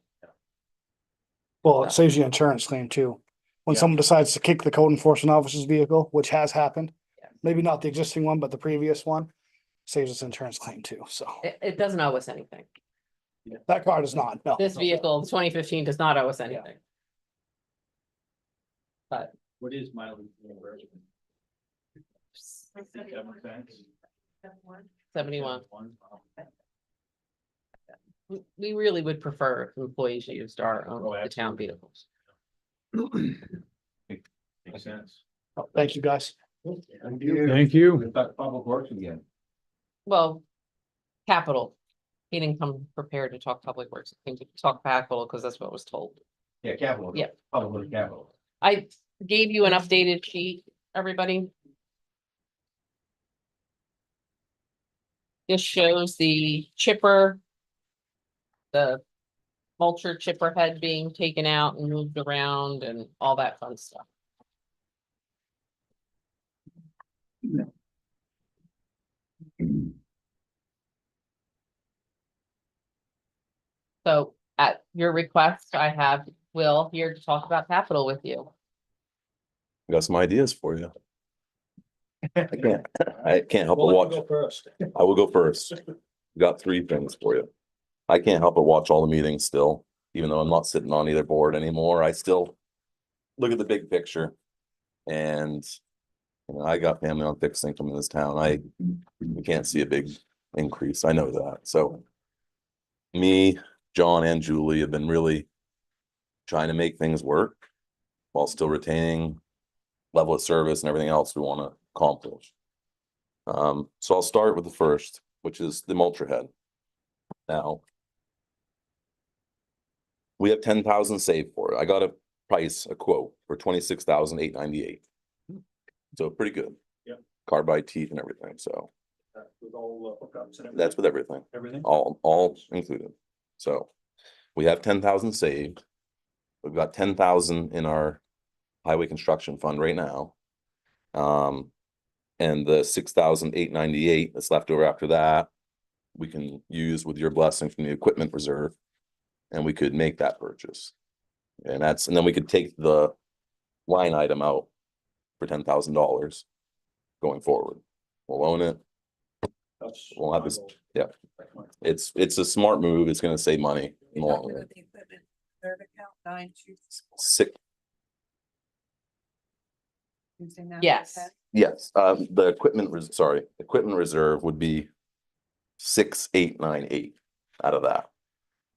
Well, it saves you insurance claim too. When Yeah. someone decides to kick the code enforcement officer's vehicle, which has happened. Yeah. Maybe not the existing one, but the previous one, saves us insurance claim too. So It doesn't owe us anything. that car does not, no. This vehicle, 2015, does not owe us anything. But What is mileage reimbursement? 7 cents? 71. Wow. We really would prefer if employees used our own, Oh, the town vehicles. Makes sense. Thank you, guys. Thank you. Thank you. We've got public works again. Well, capital. He didn't come prepared to talk public works. I think to talk capital because that's what was told. Yeah, capital. Yeah. Public capital. I gave you an updated sheet, everybody. This shows the chipper. The mulcher chipper head being taken out and moved around and all that fun stuff. So at your request, I have Will here to talk about capital with you. Got some ideas for you. I can't help but watch. First. I will go first. Got three things for you. I can't help but watch all the meetings still, even though I'm not sitting on either board anymore. I still look at the big picture. And I got family on fixed income in this town. We can't see a big increase. I know that. So me, John and Julie have been really trying to make things work while still retaining level of service and everything else we want to accomplish. So I'll start with the first, which is the mulcher head. Now, we have 10,000 saved for it. I got a quote for 26,898. So pretty good. Yep. Carbide teeth and everything. So With all hookups and that's with everything, everything. all included. So we have 10,000 saved. We've got 10,000 in our highway construction fund right now. And the 6,898 that's left over after that, we can use with your blessing from the equipment reserve. And we could make that purchase. And then we could take the line item out for $10,000 going forward. We'll own it. We'll have this, yeah. It's a smart move. It's gonna save money in the long run. Six, Yes. yes, the equipment reserve would be 6,898 out of that.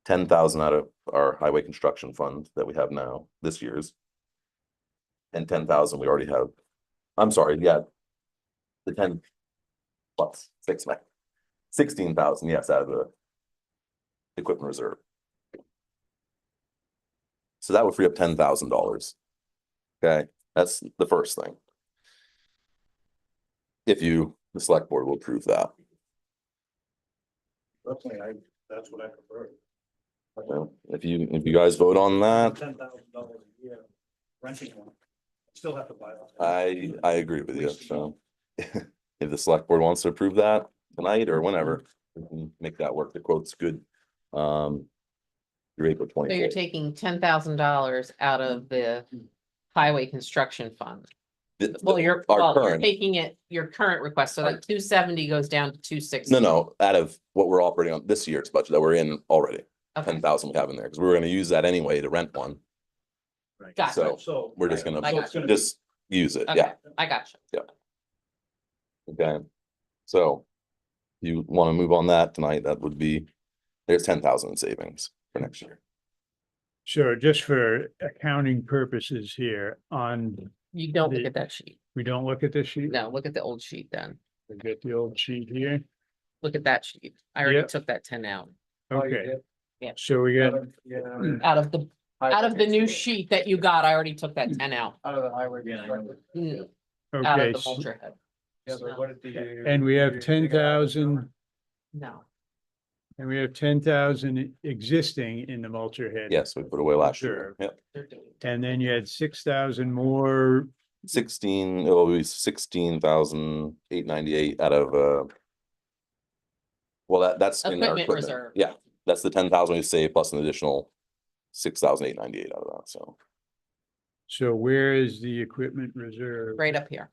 10,000 out of our highway construction fund that we have now, this year's. And 10,000 we already have. I'm sorry, yeah. The 10 plus 16,000, yes, out of the equipment reserve. So that would free up $10,000. Okay, that's the first thing. If the select board will approve that. Personally, that's what I prefer. If you guys vote on that, $10,000 a year renting one. Still have to buy it. I agree with you. So if the select board wants to approve that tonight or whenever, we can make that work. The quote's good. You're April So you're 24th. taking $10,000 out of the highway construction fund. Well, you're current, taking your current request, so that 270 goes down to 260. no, out of what we're operating on this year's budget that we're in already. Okay. 10,000 we have in there because we were going to use that anyway to rent one. Gotcha. So we're just gonna I got you. just use it. Okay, Yeah. I got you. Okay. So you want to move on that tonight? That would be, there's 10,000 in savings for next year. So just for accounting purposes here You don't look The- at that sheet. we don't look at this sheet? No, look at the old sheet then. We get the old sheet here. Look at that sheet. I already Yep. took that 10 out. Okay. Yeah. So we got, Out of the new sheet that you got, I already took that 10 out. Out of the highway. Mm, Out okay, of the mulcher head. and we have 10,000, No, and we have 10,000 existing in the mulcher head. Yes, we put away last year. Sure. Yep. they're doing. And then you had 6,000 more, 16, it'll be 16,898 out of well, that's in our Equipment equipment. reserve. Yeah, that's the 10,000 we saved plus an additional 6,898 out of that. so where is the equipment reserve? Right up here.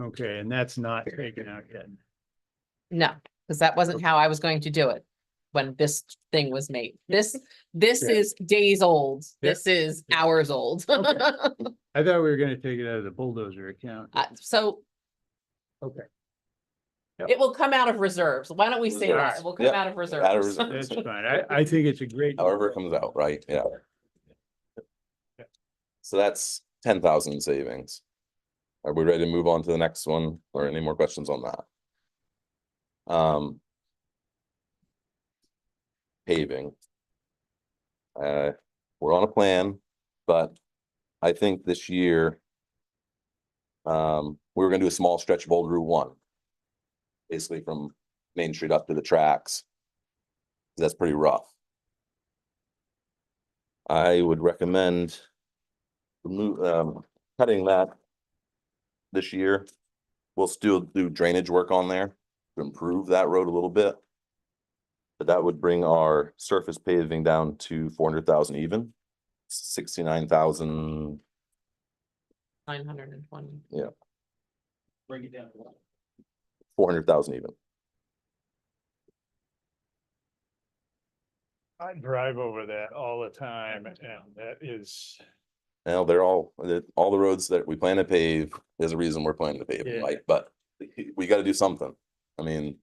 Okay, and that's not taken out yet. No, because that wasn't how I was going to do it when this thing was made. This is days old. Yeah. This is hours old. I thought we were gonna take it out of the bulldozer account. So Okay, it will come out of reserves. Why don't we say that? Reserves. It will come Yep. out of Out of reserves. reserves. that's fine. I think it's a great. However it comes out, right? Yeah. So that's 10,000 in savings. Are we ready to move on to the next one or any more questions on that? Paving. We're on a plan, but I think this year we were gonna do a small stretch of Old Route 1. Basically from Main Street up to the tracks. That's pretty rough. I would recommend cutting that this year. We'll still do drainage work on there to improve that road a little bit. But that would bring our surface paving down to 400,000 even. 69,000, 920. Bring it down to what? 400,000 even. I drive over that all the time and that is, Now, all the roads that we plan to pave, there's a reason we're planning to pave them, Yeah. right? But we gotta do something. I mean,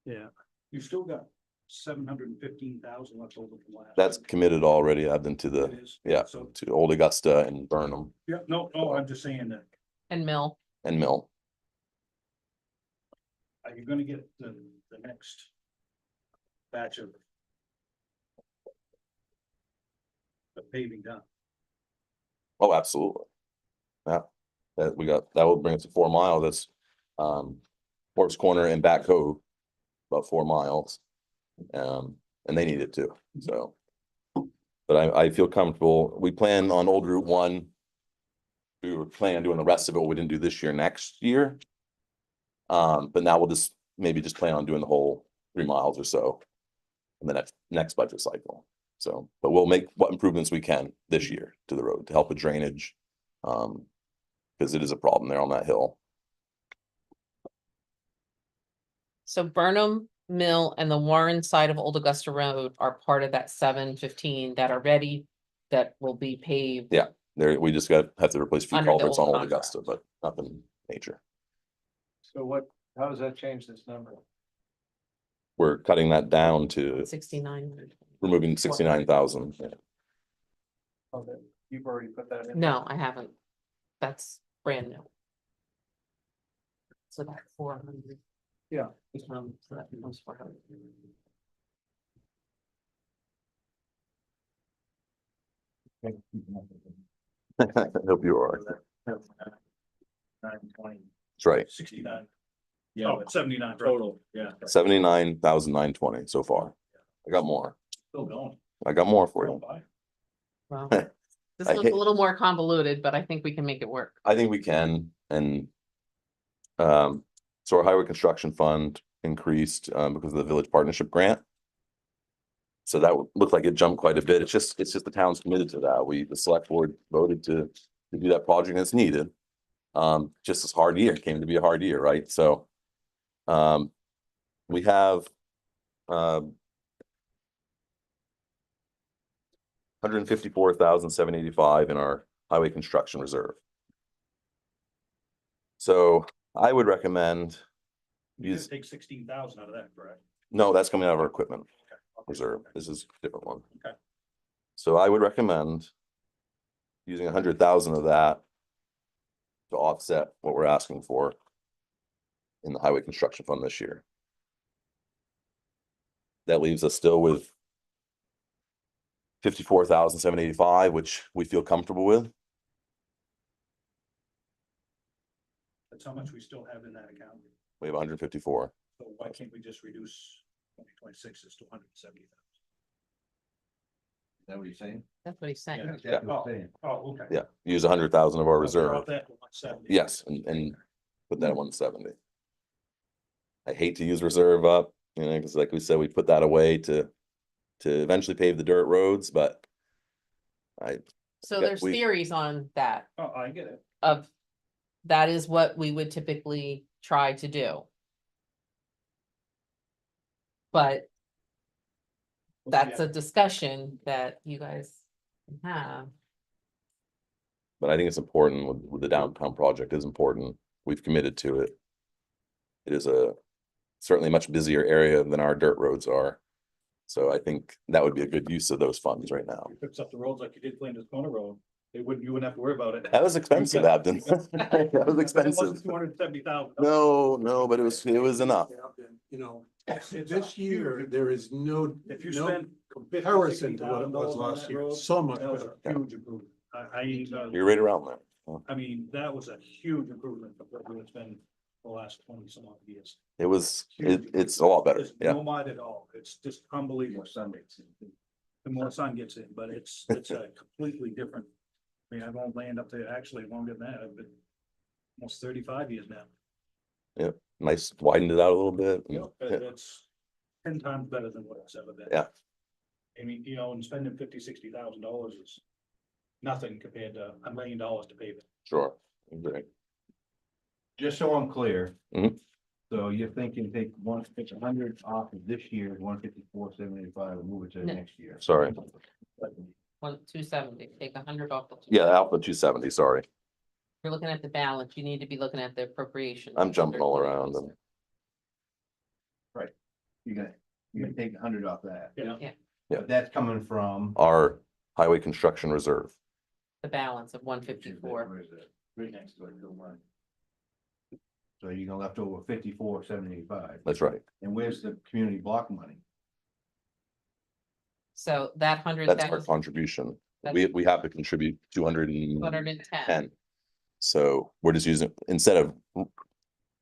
yeah, You still got 715,000 left over from last. that's committed already, I've been to It the, is. yeah, So, to Old Augusta and Burnham yeah, no, I'm just saying that, And Mill, and Mill. are you gonna get the next batch of the paving done? Oh, absolutely. Yeah, that will bring us to 4 miles. That's Morse Corner and Back Cove, about 4 miles. And they need it too, so. But I feel comfortable. We plan on Old Route 1. We were planning on doing the rest of it, what we didn't do this year, next year. But now we'll maybe just plan on doing the whole 3 miles or so in the next budget cycle. So, but we'll make what improvements we can this year to the road to help with drainage. Because it is a problem there on that hill. so Burnham, Mill and the Warren side of Old Augusta Road are part of that 715 that are ready, that will be paved. Yeah. We just have to replace a few Under the culverts on old Old Augusta, but nothing major. So how does that change this number? We're cutting that down to 69. removing 69,000. Okay, you've already put that in. No, I haven't. That's brand new. So that's 400. Yeah. So that becomes 400. I hope you are. 920, That's right. 69. Yeah, but 79 total, yeah. 79,920 so far. I got more. Still going. I got more for you. Well, I this one's a hate- little more convoluted, but I think we can make it work. I think we can, and so our highway construction fund increased because of the village partnership grant. So that looked like it jumped quite a bit. It's just the town's committed to that. The select board voted to do that project and it's needed. Just this hard year, came to be a hard year, right? So we have 154,785 in our highway construction reserve. So I would recommend You just take 16,000 out of that, correct? no, that's coming out of our equipment Okay. reserve. This is a different one. Okay. So I would recommend using 100,000 of that to offset what we're asking for in the highway construction fund this year. That leaves us still with 54,785, which we feel comfortable with. That's how much we still have in that account. We have 154. So why can't we just reduce 2026 to 270,000? Is that what you're saying? That's what he's saying. Yeah. Oh, okay. Yeah, use 100,000 of our reserve. Drop that to 170. Yes, and put that at 170. I hate to use reserve up, because like we said, we put that away to eventually pave the dirt roads, but So Yeah, there's we- theories on that, Oh, I get it. of that is what we would typically try to do. But that's a discussion that you guys can have. but I think it's important with the downtown project is important. We've committed to it. It is certainly much busier area than our dirt roads are. So I think that would be a good use of those funds right now. You fix up the roads like you did Flanders Corner Road, you wouldn't have to worry about it. That was expensive, Abden. That was expensive. 270,000. No, but it was enough. You know, this year, there is no, If you no spend comparison to what it was $50,000 on last that year. road, So much that was better. a huge improvement. You're right around there. I mean, that was a huge improvement compared to what it's been the last 20 some odd years. It's a lot better, There's yeah. no mud at all. It's just unbelievable. Sundays. The more sun gets in, but it's a completely different. I mean, I've owned land up there actually longer than that. I've been almost 35 years now. Nice, widened it out a little bit. You know, Yeah. it's 10 times better than what it's ever been. Yeah. I mean, you know, and spending $50,000-$60,000 is nothing compared to $1 million to pave it. Sure. Agree. Just so I'm clear. Mhm. So you're thinking take 100 off of this year, 154,785 and move it to No. next year. Sorry. 270, take 100 off the. Yeah, Alpha 270, sorry. You're looking at the balance, you need to be looking at the appropriation. I'm jumping all around and You're gonna take 100 off that. Yeah. Yeah. Yeah. But that's coming from. our highway construction reserve. The balance of 154. Where is it? Right next to it, don't mind. So you're gonna left over 54,785. That's right. And where's the community block money? So that That's our 100,000, contribution. That's- We have to contribute 210. 210. So we're just using, instead of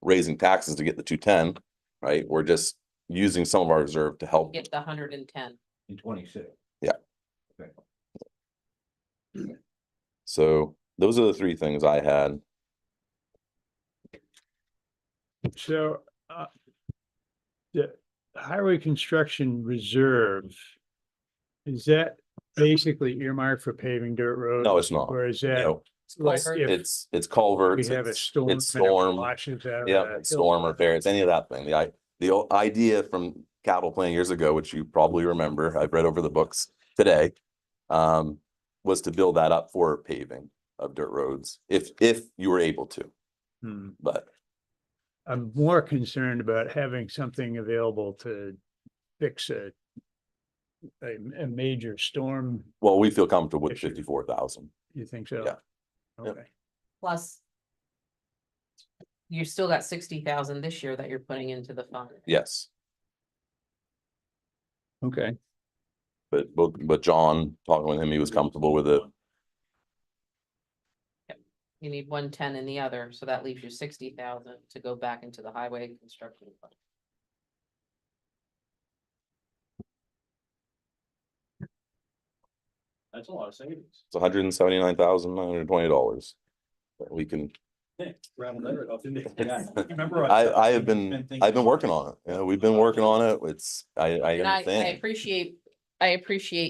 raising taxes to get the 210, right? We're just using some of our reserve to help. Get the 110. In 26. So those are the three things I had. So, the highway construction reserve, is that basically earmarked for paving dirt roads? No, it's not. Or is that No, like Culvert. if it's culverts, we have a it's storm? and it storm, washes out yeah, a it's storm hill? repairs, any of that thing. The idea from capital plan years ago, which you probably remember, I've read over the books today, was to build that up for paving of dirt roads, if you were able to, Hmm. but I'm more concerned about having something available to fix a major storm. well, we feel comfortable with Issue. 54,000. You think so? Yeah. Yep. Okay. Plus. You still got 60,000 this year that you're putting into the fund. Yes, Okay. but John, talking with him, he was comfortable with it. You need 110 in the other, so that leaves you 60,000 to go back into the highway construction fund. That's a lot of savings. It's $179,920. We can, Round letter up, didn't I have been working on it. You know, we've been working on it. It's, I And I understand. appreciate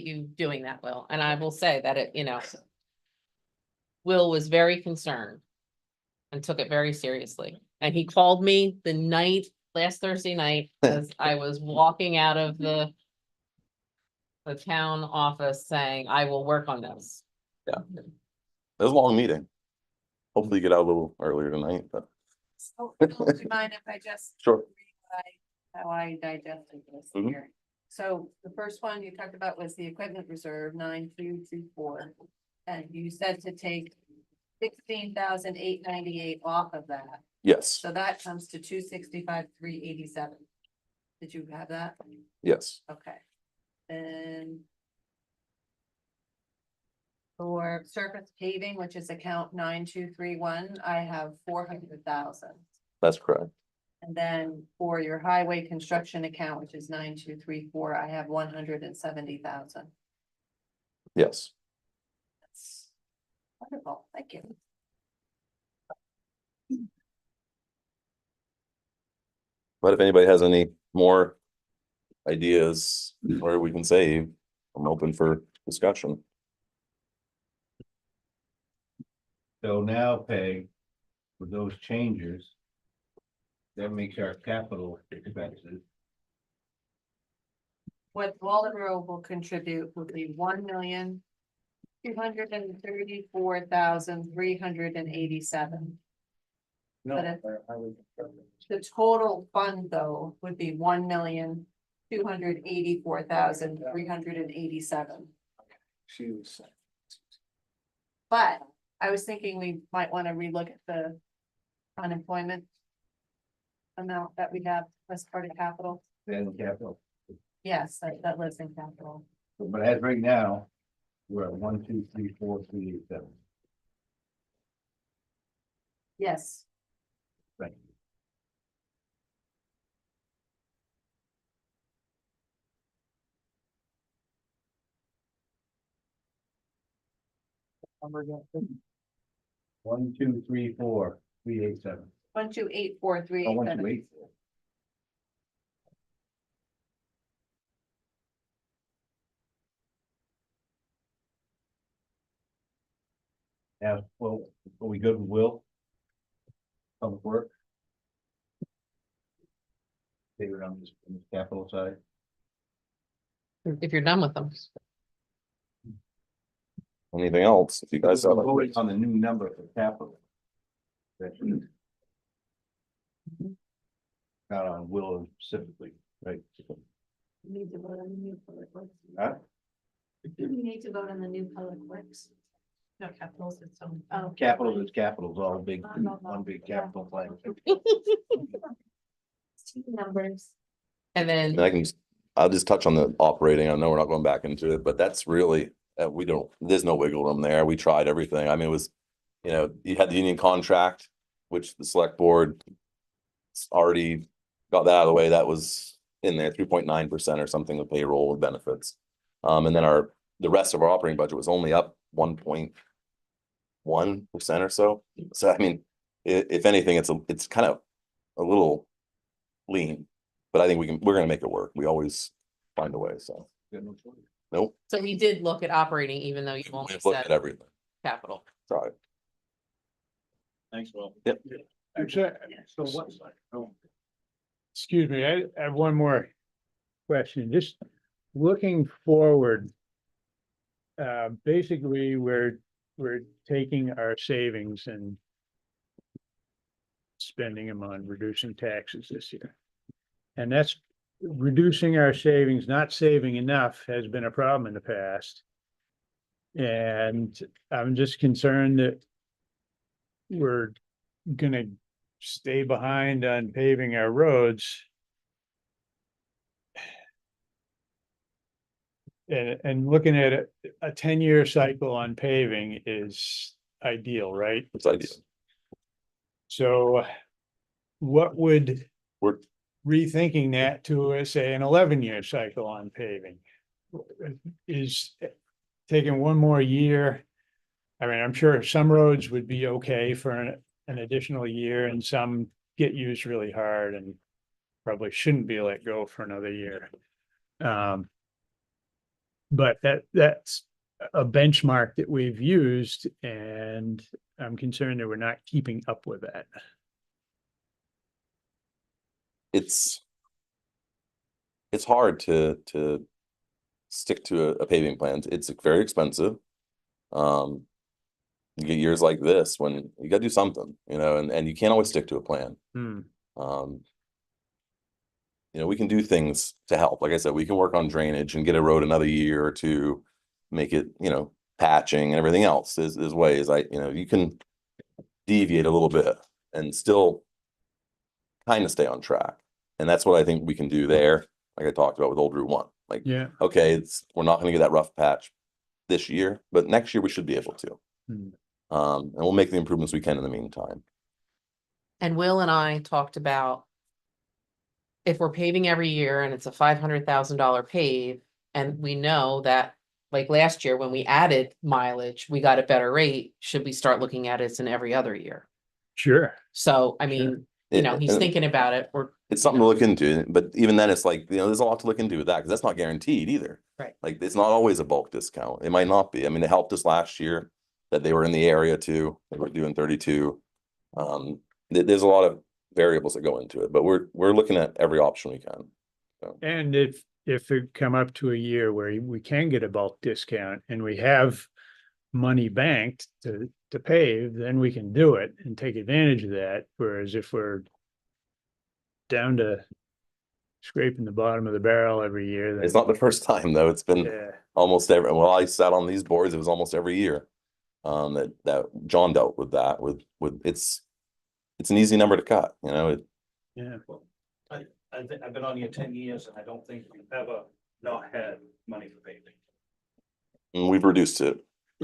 you doing that, Will, and I will say that it, Will was very concerned. And took it very seriously, and he called me last Thursday night, as I was walking out of the town office saying, I will work on this. It was a long meeting. Hopefully get out a little earlier tonight, but So, do you mind if I just? Sure. read how I digested this Mhm. here? So the first one you talked about was the equipment reserve, 9224. And you said to take 16,898 off of that. yes, So that comes to 265,387. Did you have that? yes, Okay. Then. For surface paving, which is account 9231, I have 400,000. that's correct. And then for your highway construction account, which is 9234, I have 170,000. Yes. That's wonderful, thank you. But if anybody has any more ideas where we can save, I'm open for discussion. So now, Peg, with those changes. That makes our capital expenses. What Waldoboro will contribute will be 1,234,387. But the total fund though would be 1,284,387. She was. But I was thinking we might want to relook at the unemployment amount that we have as part of capital. Then capital, Yes, that lives in capital. but as right now, we're at 1,234,387. Yes, Thank you. One, two, three, four, 387. 1,284,387. Oh, 1,284. well, are we good with Will? Public work? Figure on this capital side. If you're done with them. Anything else? If you guys have. Voting on the new number for capital. Not on Will specifically, right? Need to vote on the new public works. Huh? We need to vote on the new public works. No, capitals, it's on. Oh. Capital is capitals, all big, one big capital plan. Two numbers. And And then, I can, I'll just touch on the operating. I know we're not going back into it, but that's really, there's no wiggle room there. We tried everything. I mean, it was, you had the union contract, which the select board already got that out of the way. That was in there, 3.9% or something of payroll with benefits. And then the rest of our operating budget was only up 1.1% or so. So, I mean, if anything, it's kind of a little lean, but I think we're gonna make it work. We always find a way, so. Nope, so we did look at operating, even though you we only looked at said everything, capital. tried. Thanks, Will. Yep. Actually, So what's? excuse me, I have one more question, just looking forward. Basically, we're taking our savings and spending them on reducing taxes this year. And that's reducing our savings, not saving enough has been a problem in the past. And I'm just concerned that we're gonna stay behind on paving our roads. And looking at a 10-year cycle on paving is ideal, right? It's ideal. So what would We're, rethinking that to, say, an 11-year cycle on paving? Is taking one more year. I mean, I'm sure some roads would be okay for an additional year, and some get used really hard and probably shouldn't be let go for another year. But that's a benchmark that we've used, and I'm concerned that we're not keeping up with that. it's hard to stick to a paving plan. It's very expensive. You get years like this when you gotta do something, and you can't always stick to a plan. We can do things to help. Like I said, we can work on drainage and get a road another year or two, make it, patching and everything else. There's ways you can deviate a little bit and still kind of stay on track. And that's what I think we can do there. Like I talked about with Old Route 1, like, Yeah. okay, we're not gonna get that rough patch this year, but next year we should be able to. And we'll make the improvements we can in the meantime. And Will and I talked about if we're paving every year and it's a $500,000 pave, and we know that, like last year when we added mileage, we got a better rate, should we start looking at it in every other year? Sure. So, I mean, he's And thinking about it, or, it's something to look into, but even then it's like, there's a lot to look into with that, because that's not guaranteed either. Right. Like, it's not always a bulk discount. It might not be. I mean, it helped us last year that they were in the area too. They were doing 32. There's a lot of variables that go into it, but we're looking at every option we can. And if it come up to a year where we can get a bulk discount and we have money banked to pave, then we can do it and take advantage of that. Whereas if we're down to scraping the bottom of the barrel every year, then It's not the first time though. It's been yeah, almost well, I sat on these boards, it was almost every year. That John dealt with that with it's an easy number to cut, yeah. I've been on here 10 years and I don't think we've ever not had money for paving. and we've reduced it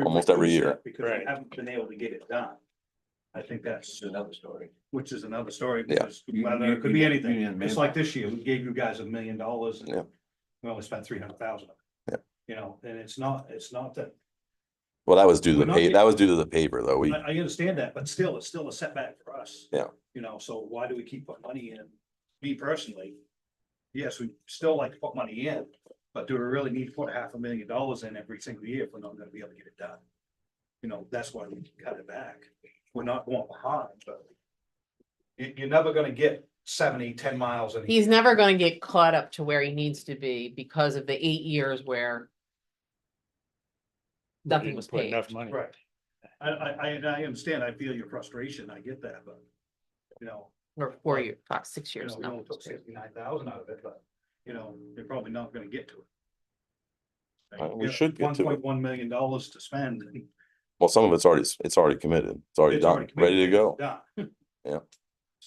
almost every year. Because we haven't been able to get it done. I think that's another story. Which is another story, Yeah. because whether it could be anything. It's like this year, we gave you guys $1 million and Yeah. we only spent 300,000. Yeah. And it's not that, Well, that was due to We're the not that was due to the paper though. I understand that, but still, it's still a setback for us. Yeah. So why do we keep putting money in? Me personally, yes, we still like to put money in, but do we really need to put $500,000 in every single year if we're not gonna be able to get it done? you know, that's why we cut it back. We're not going behind, but you're never gonna get 70, 10 miles in a He's year. never going to get caught up to where he needs to be because of the 8 years where nothing was Put paid. enough money. Right. I understand, I feel your frustration, I get that, but, you know, Or 4 years, 6 you years. know, we nothing only took was paid. 69,000 out of it, but, you know, you're probably not gonna get to it. We should get to it. $1.1 million to spend. Well, some of it's already committed. It's already It's done, already ready to committed, go. done.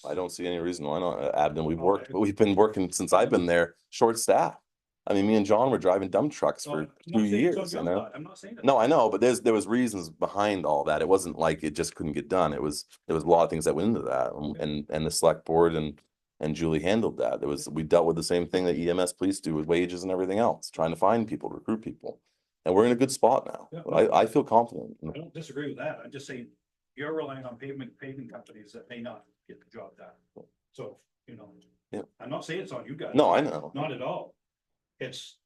I don't see any reason why not. Abden, Okay. we've been working since I've been there, short staff. I mean, me and John were driving dump trucks So, for I'm not 2 saying it's years, on you your know? part, I'm not saying that. No, I know, but there was reasons behind all that. It wasn't like it just couldn't get done. There was a lot of things that went into that, and the select board and Julie handled that. We dealt with the same thing that EMS police do with wages and everything else, trying to find people, recruit people. And we're in a good spot now. Yeah. I feel confident. I don't disagree with that, I'm just saying, you're relying on paving companies that may not get the job done. So, you know. Yeah. I'm not saying it's on you guys. No, I know. Not at all. It's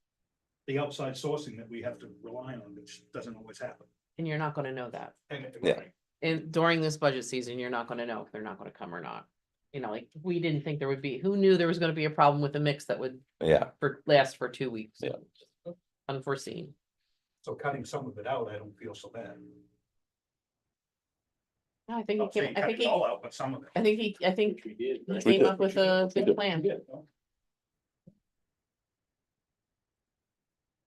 the outside sourcing that we have to rely on, which doesn't always happen. And you're not going to know that. Yeah. And during this budget season, you're not going to know if they're not going to come or not. You know, like we didn't think there would be, who knew there was going to be a problem with the mix that would Yeah, last for 2 weeks? Yeah. Unforeseen. So cutting some of it out, I don't feel so bad. No, I think Not he saying came, I cut think it he, all out, but some of it. I think he We came did. up with a good plan.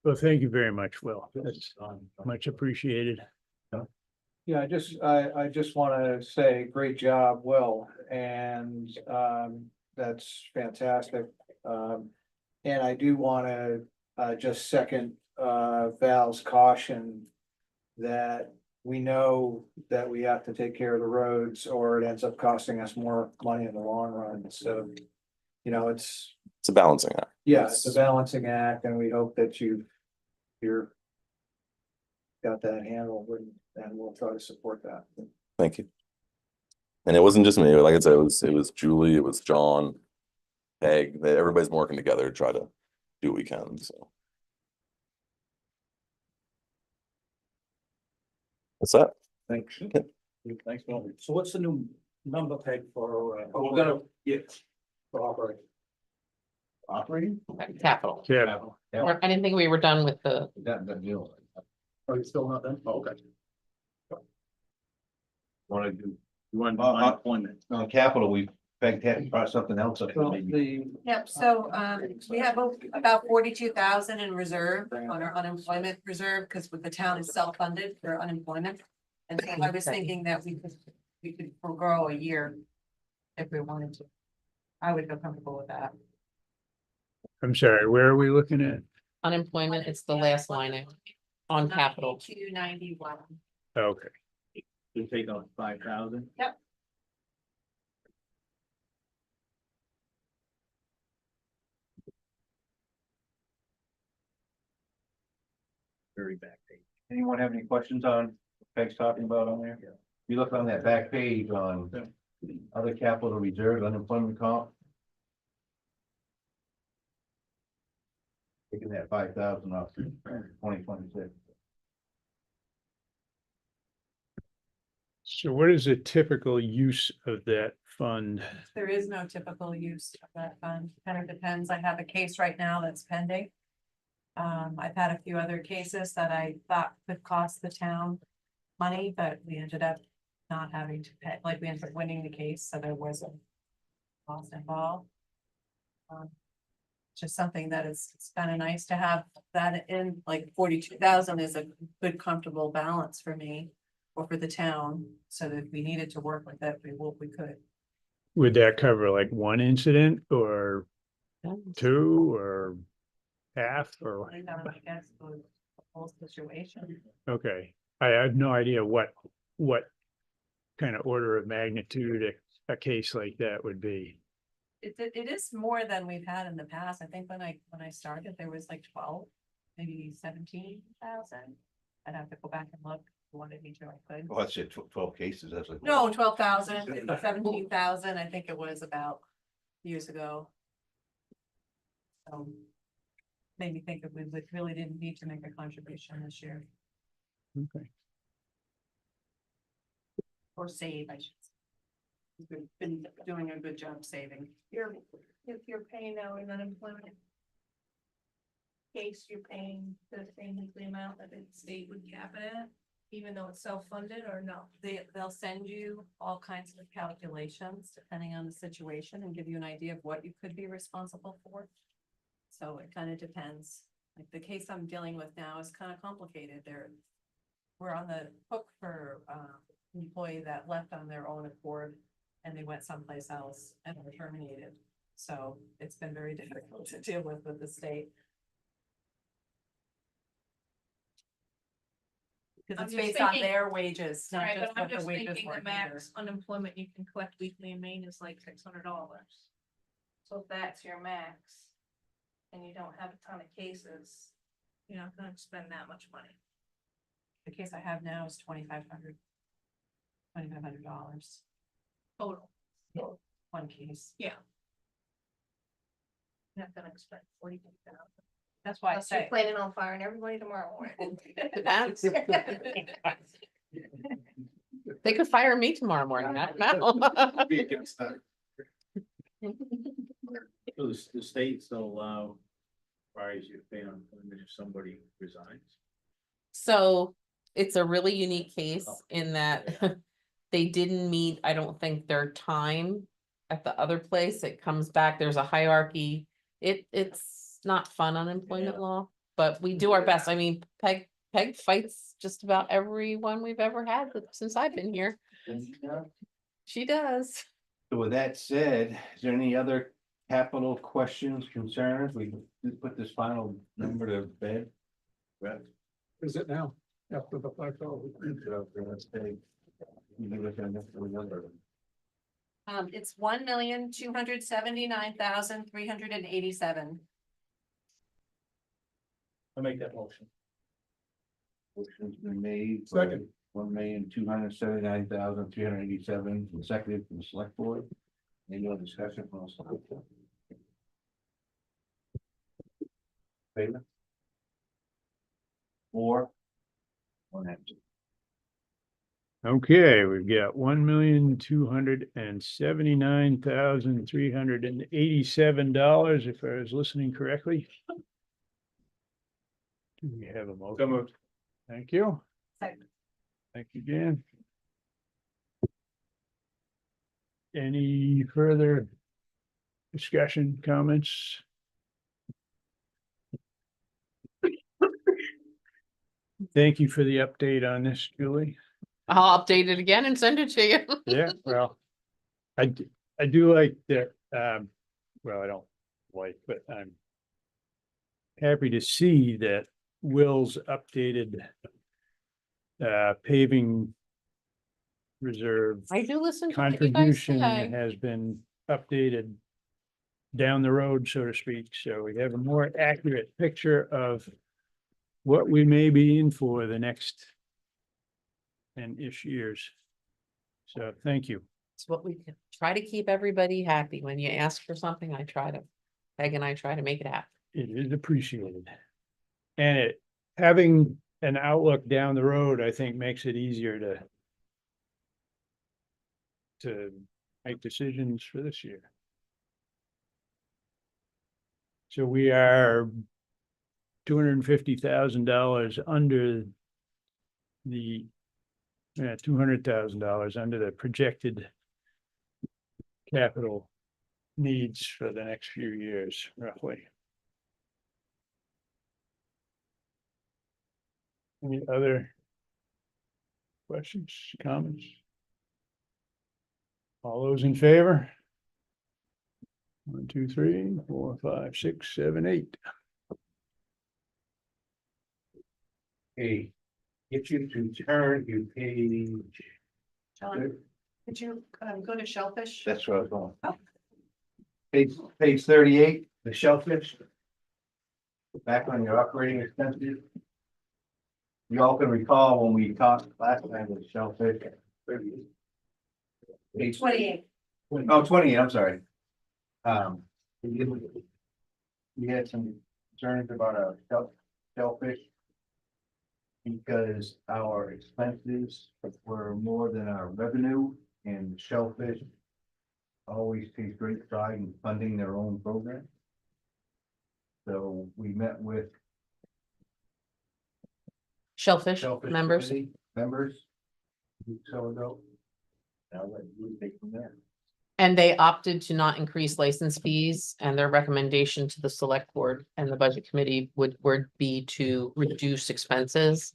Well, thank you very much, Will. That's much appreciated. Yeah, I just wanna say, great job, Will, and, that's fantastic. And I do wanna, just second, Val's caution that we know that we have to take care of the roads, or it ends up costing us more money in the long run, so, you know, it's it's a balancing act. yeah, it's a balancing act, and we hope that you're got that handled, and we'll try to support that. Thank you. And it wasn't just me, like I said, it was Julie, it was John, Peg, everybody's working together to try to do what we can, so. What's that? Thanks. Okay. Thanks, Bill. So what's the new number peg for, We're gonna, for operating? operating? Capital. Yeah, I didn't think we were done with the, That deal. Are you still not done? Oh, okay. Wanna do? You want unemployment? On capital, we pegged something else. Yep, so we have about 42,000 in reserve on our unemployment reserve, because with the town is self-funded for unemployment. And so I was thinking that we could forego a year if we wanted to. I would feel comfortable with that. I'm sorry, where are we looking at? unemployment, it's the last line on capital. 291. Okay, You take out 5,000. Yep. Very back page. Anyone have any questions on what Peg's talking about on there? You look on that back page on other capital reserve, unemployment comp. Taking that 5,000 off 2026. so what is a typical use of that fund? There is no typical use of that fund. Kind of depends. I have a case right now that's pending. I've had a few other cases that I thought could cost the town money, but we ended up not having to pay, like we ended up winning the case, so there wasn't cost involved. Just something that it's kind of nice to have that in, like 42,000 is a good comfortable balance for me or for the town, so that if we needed to work with it, we could. Would that cover like one incident or two or half or? I don't know, I guess the whole situation. Okay, I have no idea what kind of order of magnitude a case like that would be. It is more than we've had in the past. I think when I started, there was like 12, maybe 17,000. I'd have to go back and look. If you wanted me to, I could. Well, that's it, 12 cases, that's like. No, 12,000, 17,000, I think it was about years ago. So made me think that we really didn't need to make a contribution this year. Okay. or save, I should say. We've been doing a good job saving. If you're paying out an unemployment. Case you're paying the same weekly amount that the state would cap it at, even though it's self-funded or no? They'll send you all kinds of calculations depending on the situation and give you an idea of what you could be responsible for. So it kind of depends. Like the case I'm dealing with now is kind of complicated. We're on the hook for employee that left on their own accord and they went someplace else and were terminated. So it's been very difficult to deal with the state. Because I'm it's just based on thinking- their wages, not Right, just but I'm what the just wages thinking were the here. max unemployment you can collect weekly in Maine is like $600. So if that's your max. And you don't have a ton of cases, you're not gonna spend that much money. The case I have now is $2,500. $2,500, Total. one case. You're not gonna expect 42,000. That's why I Unless you're say. planning on firing everybody tomorrow morning. Depends. They could fire me tomorrow morning, I don't know. Be against that. So the state still allow, rise you pay unemployment if somebody resigns. So it's a really unique case in that they didn't meet, I don't think, their time at the other place. It comes back, there's a hierarchy. It's not fun unemployment law, but we do our best. I mean, Peg fights just about everyone we've ever had since I've been here. She does. So with that said, is there any other capital questions, concerns? We can put this final number to bed. Right. Is it now? After the fact, It's 1,279,387. I'll make that motion. Motion's been made. Second. 1,279,387, seconded from the select board. Any other discussion from the select board? Favor? 4. 1 absent. Okay, we've got $1,279,387, if I was listening correctly. Do we have a motion? So moved. Thank you. Second. Thank you, Dan. Any further discussion, comments? Thank you for the update on this, Julie. I'll update it again and send it to you. Yeah, well, I do like that, well, I don't like, but I'm happy to see that Will's updated paving reserve I do listen to what you guys contribution say. has been updated down the road, so to speak, so we have a more accurate picture of what we may be in for the next and ish years. So thank you. It's what we try to keep everybody happy. When you ask for something, Peg and I try to make it happen. It is appreciated. And having an outlook down the road, I think makes it easier to make decisions for this year. So we are $250,000 under the $200,000 under the projected capital needs for the next few years, roughly. Any other questions, comments? All those in favor? 1, 2, 3, 4, 5, 6, 7, 8. Okay, get you to turn your page. John, could you go to Shellfish? That's where I was going. Oh. Page 38, the shellfish. Back on your operating expenses. You all can recall when we talked last time with shellfish. Page 28. Oh, 28, I'm sorry. We had some concerns about a shellfish. because our expenses were more than our revenue, and Shellfish always takes great pride in funding their own program. So we met with Shellfish Shellfish members. Committee members a week or so ago. Now let you take from there. And they opted to not increase license fees, and their recommendation to the select board and the budget committee would be to reduce expenses.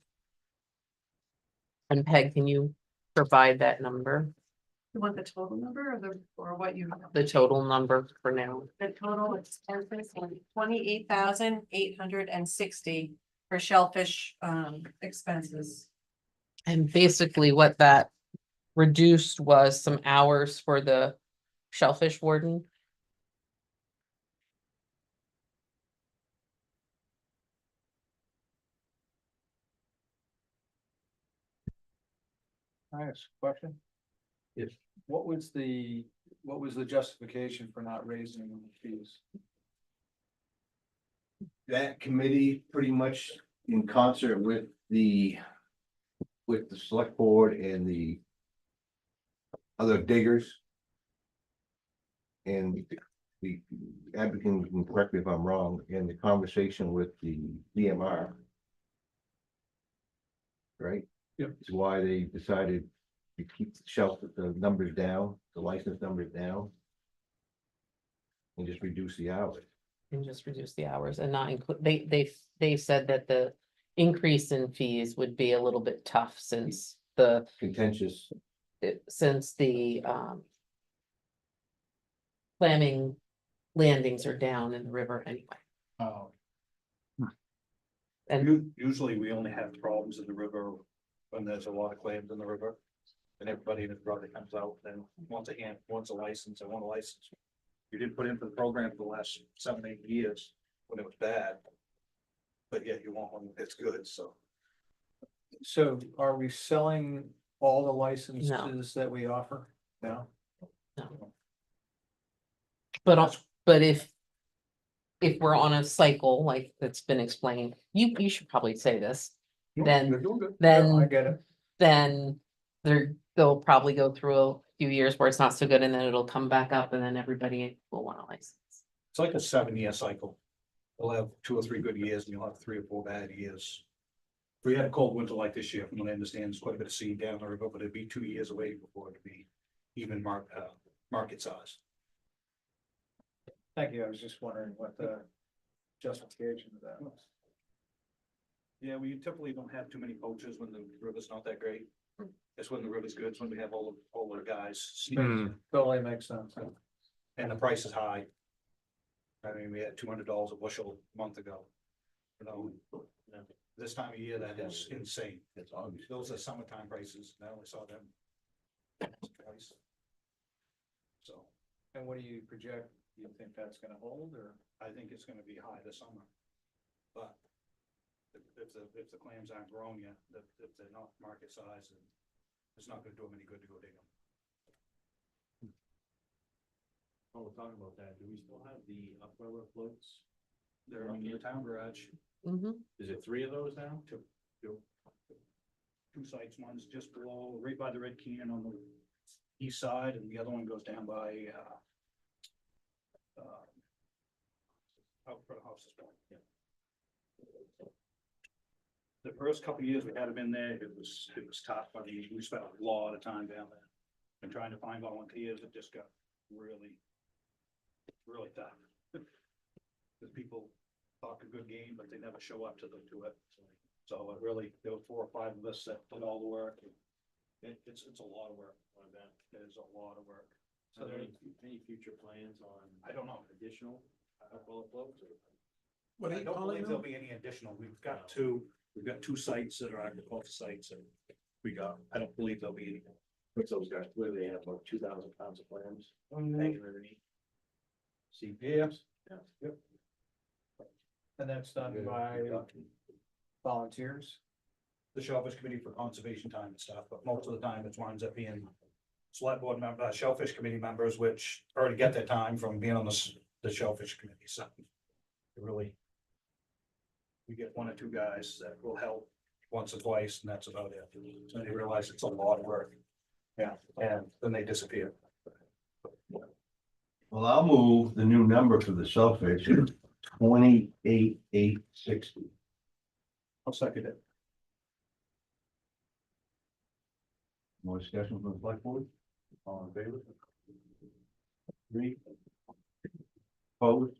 And Peg, can you provide that number, You want the total number or what you? the total number for now? The total expenses are 28,860 for Shellfish expenses. And basically what that reduced was some hours for the shellfish warden. Can I ask a question? Yes. What was the justification for not raising the fees? That committee pretty much in concert with the select board and the other diggers. And the applicant can correct me if I'm wrong, in the conversation with the DMR. Right? Yep. It's why they decided to keep the numbers down, the license numbers down. And just reduce the hours. And just reduce the hours and not include, they said that the increase in fees would be a little bit tough since the Contentious. clamming landings are down in the river anyway. Oh. And Usually we only have problems in the river when there's a lot of claims in the river. And everybody in the brother comes out and wants a license, I want a license. You didn't put in for the program for the last 7-8 years when it was bad. But yet you want one that's good, so. So are we selling all the licenses that we offer now? no. But if we're on a cycle like that's been explained, you should probably say this, then, They're doing good. then- No, I get it. then they'll probably go through a few years where it's not so good and then it'll come back up and then everybody will want a license. It's like a 7-year cycle. We'll have 2 or 3 good years and you'll have 3 or 4 bad years. If we had a cold winter like this year, from what I understand, there's quite a bit of seed down the river, but it'd be 2 years away before it'd be even market size. Thank you. I was just wondering what the justification of that was. Yeah, we typically don't have too many poachers when the river's not that great. It's when the river's good, it's when we have all the guys. Totally makes sense. And the price is high. I mean, we had $200 a bushel a month ago. This time of year, that is insane. It's obvious. Those are summertime prices. I only saw them twice. So And what do you project? Do you think that's gonna hold or? I think it's gonna be high this summer. But if the clams aren't grown yet, if they're not market size, then it's not gonna do them any good to go dig them. While we're talking about that, do we still have the upriver floats? They're in the town garage. Mhm. Is it 3 of those now? Two sites, one's just below, right by the Red Can on the east side, and the other one goes down by out for the houses. The first couple of years we had them in there, it was tough. I mean, we spent a lot of time down there. And trying to find volunteers, it just got really tough. Because people talk a good game, but they never show up to it. So it really, there were 4 or 5 of us that did all the work. It's a lot of work. It is a lot of work. So are there any future plans on? I don't know. Additional upriver floats? What I don't believe there'll be any additional. We've got 2 sites that are agricultural sites and I don't believe there'll be any. What's those guys, where they have about 2,000 pounds of clams Mm-hmm. hanging underneath? See? Yeah. Yeah. And that's done by volunteers? The Shellfish Committee for conservation time and stuff, but most of the time it winds up being select board member, Shellfish Committee members, which already get their time from being on the Shellfish Committee, so. It really. We get 1 or 2 guys that will help once or twice, and that's about it. So they realize it's a lot of work. Yeah, and then they disappear. Well, I'll move the new number for the shellfish at 28,860. I'll second it. More discussion from the select board? All in favor? 3. Opposed?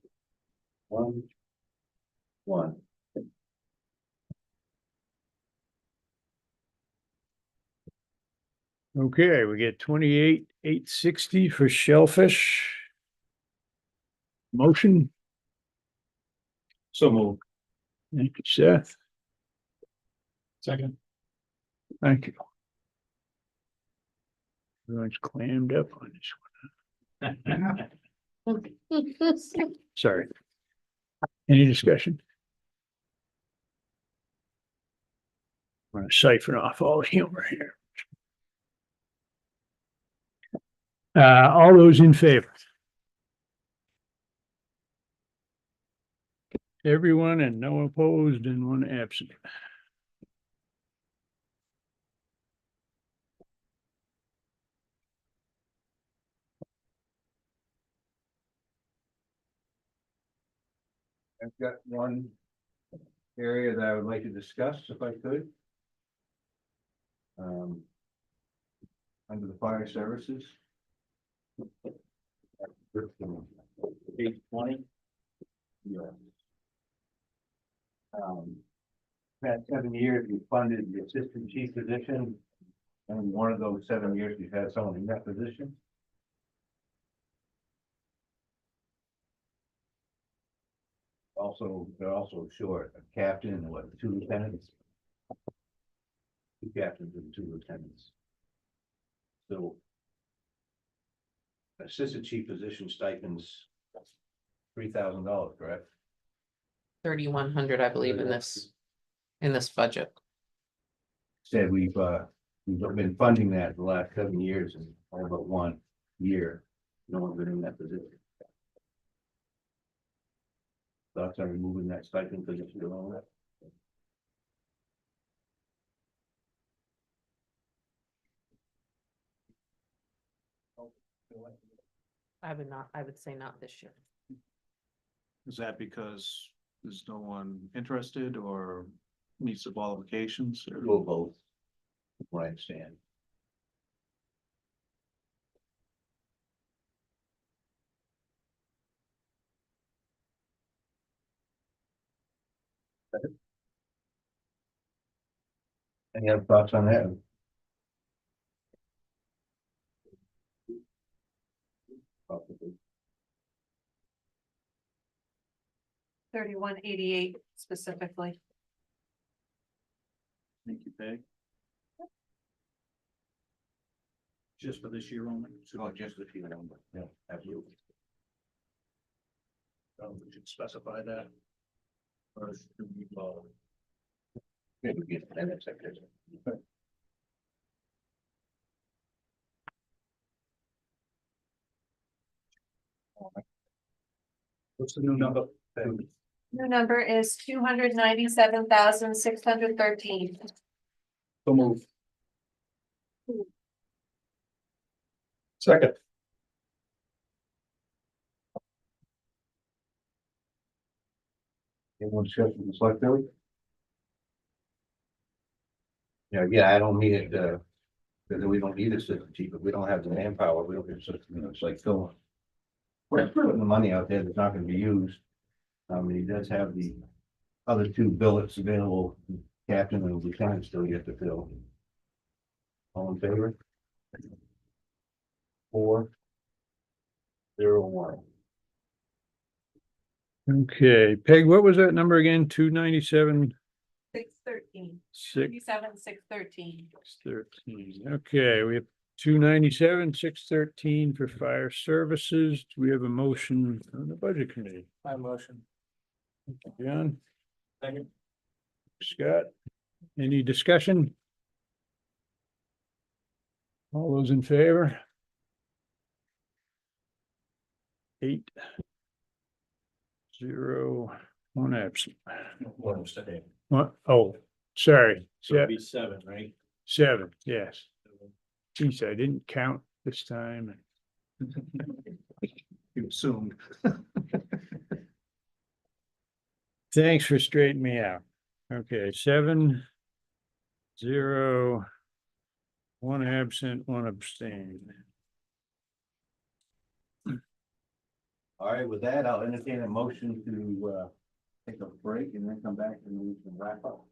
1. Okay, we get 28,860 for shellfish. Motion, So move. thank you, Seth. Second. Thank you. Everyone's clammed up on this one. Sorry. Any discussion? I'm gonna siphon off all the humor here. All those in favor? Everyone and no opposed and one absent. I've got one area that I would like to discuss, if I could. Under the fire services. Page 20. Yeah. Past 7 years, we funded the assistant chief position. And one of those 7 years, we've had someone in that position. Also, they're also short a captain and 2 lieutenants. 2 captains and 2 lieutenants. So. Assistant chief position stipends. $3,000, correct? 3,100, I believe, in this budget. Said we've been funding that the last 7 years and all but 1 year. No one's been in that position. Thoughts on removing that stipend position along that? I would say not this year. Is that because there's no one interested or meets the qualifications? Or- Well, both. What I understand. Any other thoughts on that? 3188 specifically. Thank you, Peg. Just for this year only. So just if you number, yeah, absolutely. We should specify that. Or should we, Maybe we get that secretary. What's the new number? New number is 297,613. So move. Second. Anyone discuss with the select board? Yeah, I don't need it, because we don't need a assistant chief, but we don't have the manpower, we don't, it's like filling. We're putting the money out there that's not gonna be used. He does have the other 2 billets available, captain and lieutenant still yet to fill. All in favor? 4, 0, 1. Okay, Peg, what was that number again? 297, 613. 613. 613. Okay, we have 297, 613 for fire services. Do we have a motion on the budget committee? My motion. John, Second. Scott, any discussion? All those in favor? 8, 0, 1 absent. What? Oh, Sorry, So it'd be 7, right? 7, yes. Geez, I didn't count this time. You assumed. Thanks for straightening me out. Okay, 7, 0, 1 absent, 1 abstain. All right, with that, I'll entertain a motion to take a break and then come back and we can wrap up.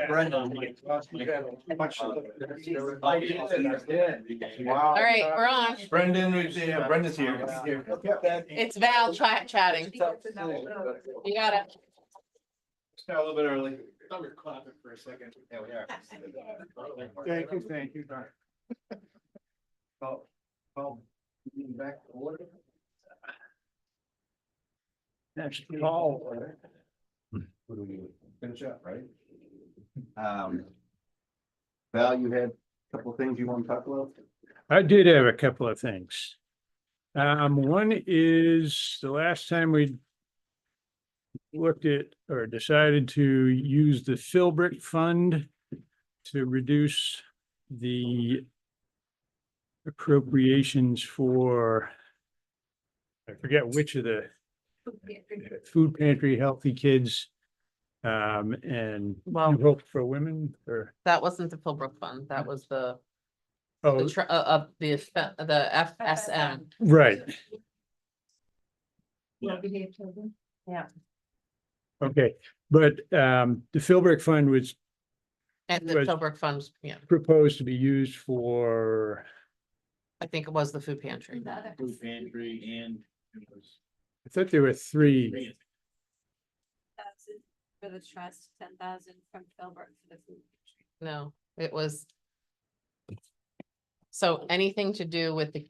Brendan. All right, we're on. Brendan's here. It's Val chatting. You got it. Start a little bit early. Thought we were clapping for a second. There we are. Thank you. Back to order. Next call. Finish up, right? Val, you had a couple of things you want to talk about? I did have a couple of things. One is the last time we looked at or decided to use the Philbrick Fund to reduce the appropriations for, I forget which of the food pantry, healthy kids, and Well- New Hope for Women, or, That wasn't the Philbrook Fund. That was the oh, the FSM. right, Yeah. okay. But the Philbrick Fund was And the Was- Philbrook Funds, yeah, proposed to be used for, I think it was the food pantry. Food pantry and it was I thought there were three. 3. For the trust, 10,000 from Philbrook for the food. No, it was. So anything to do with the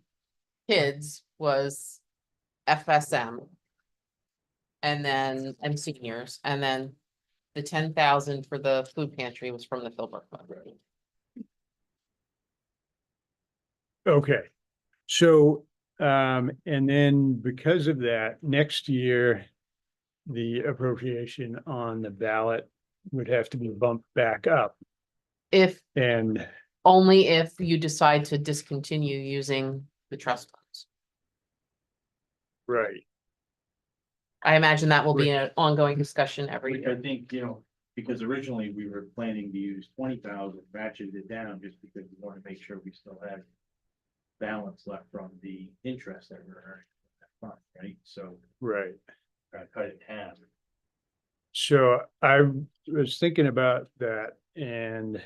kids was FSM. And then, and seniors, and then the 10,000 for the food pantry was from the Philbrook Fund. Okay, so, and then because of that, next year, the appropriation on the ballot would have to be bumped back up, If, and only if you decide to discontinue using the trust funds. right, I imagine that will be an ongoing discussion every Which I year. think, because originally we were planning to use 20,000, ratcheted it down just because we want to make sure we still have balance left from the interest that we're earning from that fund, right? So right. I cut it in half. So I was thinking about that, and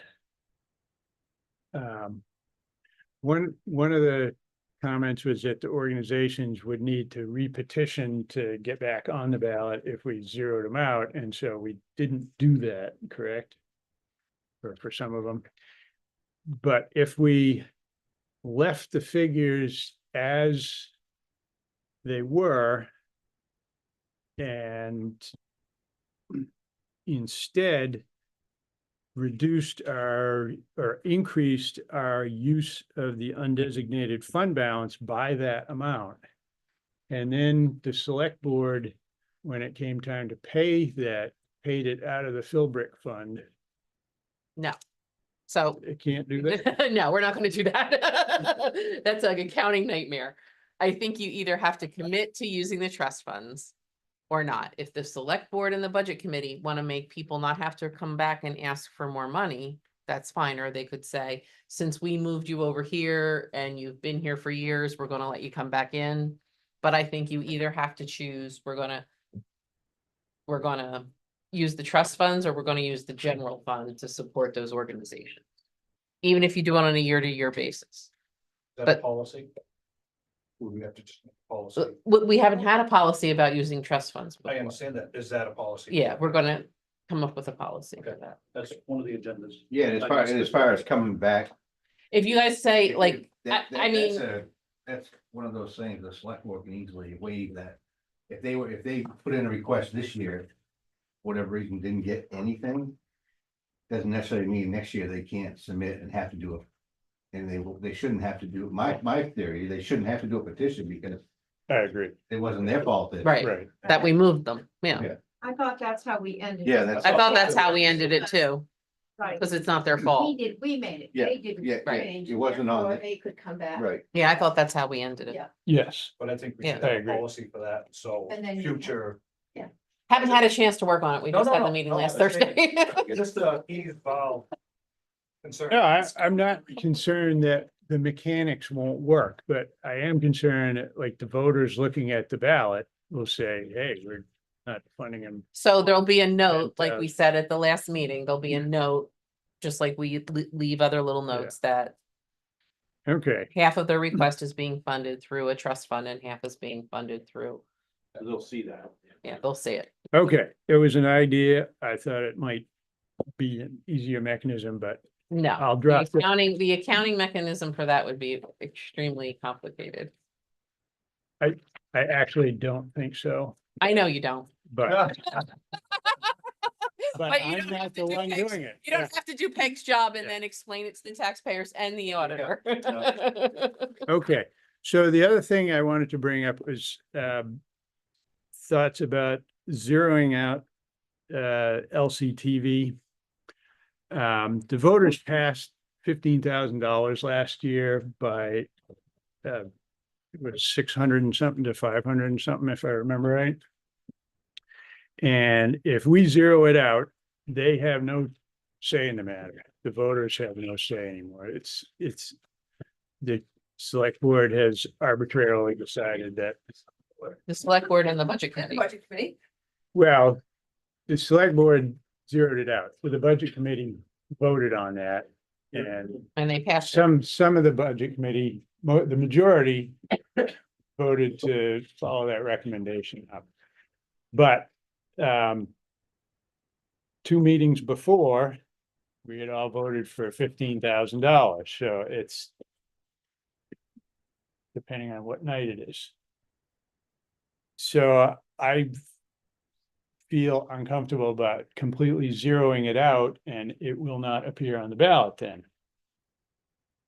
one of the comments was that the organizations would need to repetition to get back on the ballot if we zeroed them out, and so we didn't do that, correct? Or for some of them. But if we left the figures as they were and instead reduced our, or increased our use of the undesignated fund balance by that amount. And then the select board, when it came time to pay that, paid it out of the Philbrick Fund. No. So, It can't do that. no, we're not gonna do that. That's like an accounting nightmare. I think you either have to commit to using the trust funds or not. If the select board and the budget committee want to make people not have to come back and ask for more money, that's fine. Or they could say, since we moved you over here and you've been here for years, we're gonna let you come back in. But I think you either have to choose, we're gonna use the trust funds, or we're gonna use the general fund to support those organizations. Even if you do it on a year-to-year basis. Is that a But- policy? Would we have to just make a policy? We haven't had a policy about using trust funds I before. understand that. Is that a policy? Yeah, we're gonna come up with a policy for that. That's one of the agendas. Yeah, and as far as coming back. If you guys say, like, I mean, That's one of those things, the select board can easily waive that. If they put in a request this year, whatever reason didn't get anything. Doesn't necessarily mean next year they can't submit and have to do it. And they shouldn't have to do, my theory, they shouldn't have to do a petition because I agree, it wasn't their fault that. right, right. that we moved them, yeah. Yeah. I thought that's how we ended. Yeah, it. that's- I thought that's how we ended it too, Right. because it's not their We fault. did, we made it. Yeah, They didn't yeah, yeah. change. It wasn't on therefore the- They could come back. Right. Yeah, I thought that's how we ended it. Yeah. Yes, But I think we Yeah. should I have a agree. policy for that, so And then you- future. Haven't had a chance to work on it. We No, just no, had the no, meeting no, last that's Thursday. Just ease Val concern. no, I'm not concerned that the mechanics won't work, but I am concerned that, like, the voters looking at the ballot will say, hey, not funding them. So there'll be a note, like we 10,000. said at the last meeting, there'll be a note, just like we leave other little Yeah. notes that Okay, half of the request is being funded through a trust fund and half is being funded through, They'll see that. yeah, they'll see it. okay. It was an idea. I thought it might be an easier mechanism, but No, I'll the drop the- accounting mechanism for that would be extremely complicated. I actually don't think so, I know you don't. but. But But you I'm don't have not to the do one Peg's- doing it. You don't have to do Peg's job and Yeah. then explain it to the taxpayers and the auditor. Okay, so the other thing I wanted to bring up was thoughts about zeroing out LCTV. The voters passed $15,000 last year by it was 600 and something to 500 and something, if I remember right. And if we zero it out, they have no say in the matter. The voters have no say anymore. It's the select board has arbitrarily decided that, The select board and the budget committee. Budget committee. well, the select board zeroed it out. So the budget committee voted on that. And And they passed it. some of the budget committee, the majority voted to follow that recommendation up. But 2 meetings before, we had all voted for $15,000, so it's depending on what night it is. So I feel uncomfortable about completely zeroing it out, and it will not appear on the ballot then.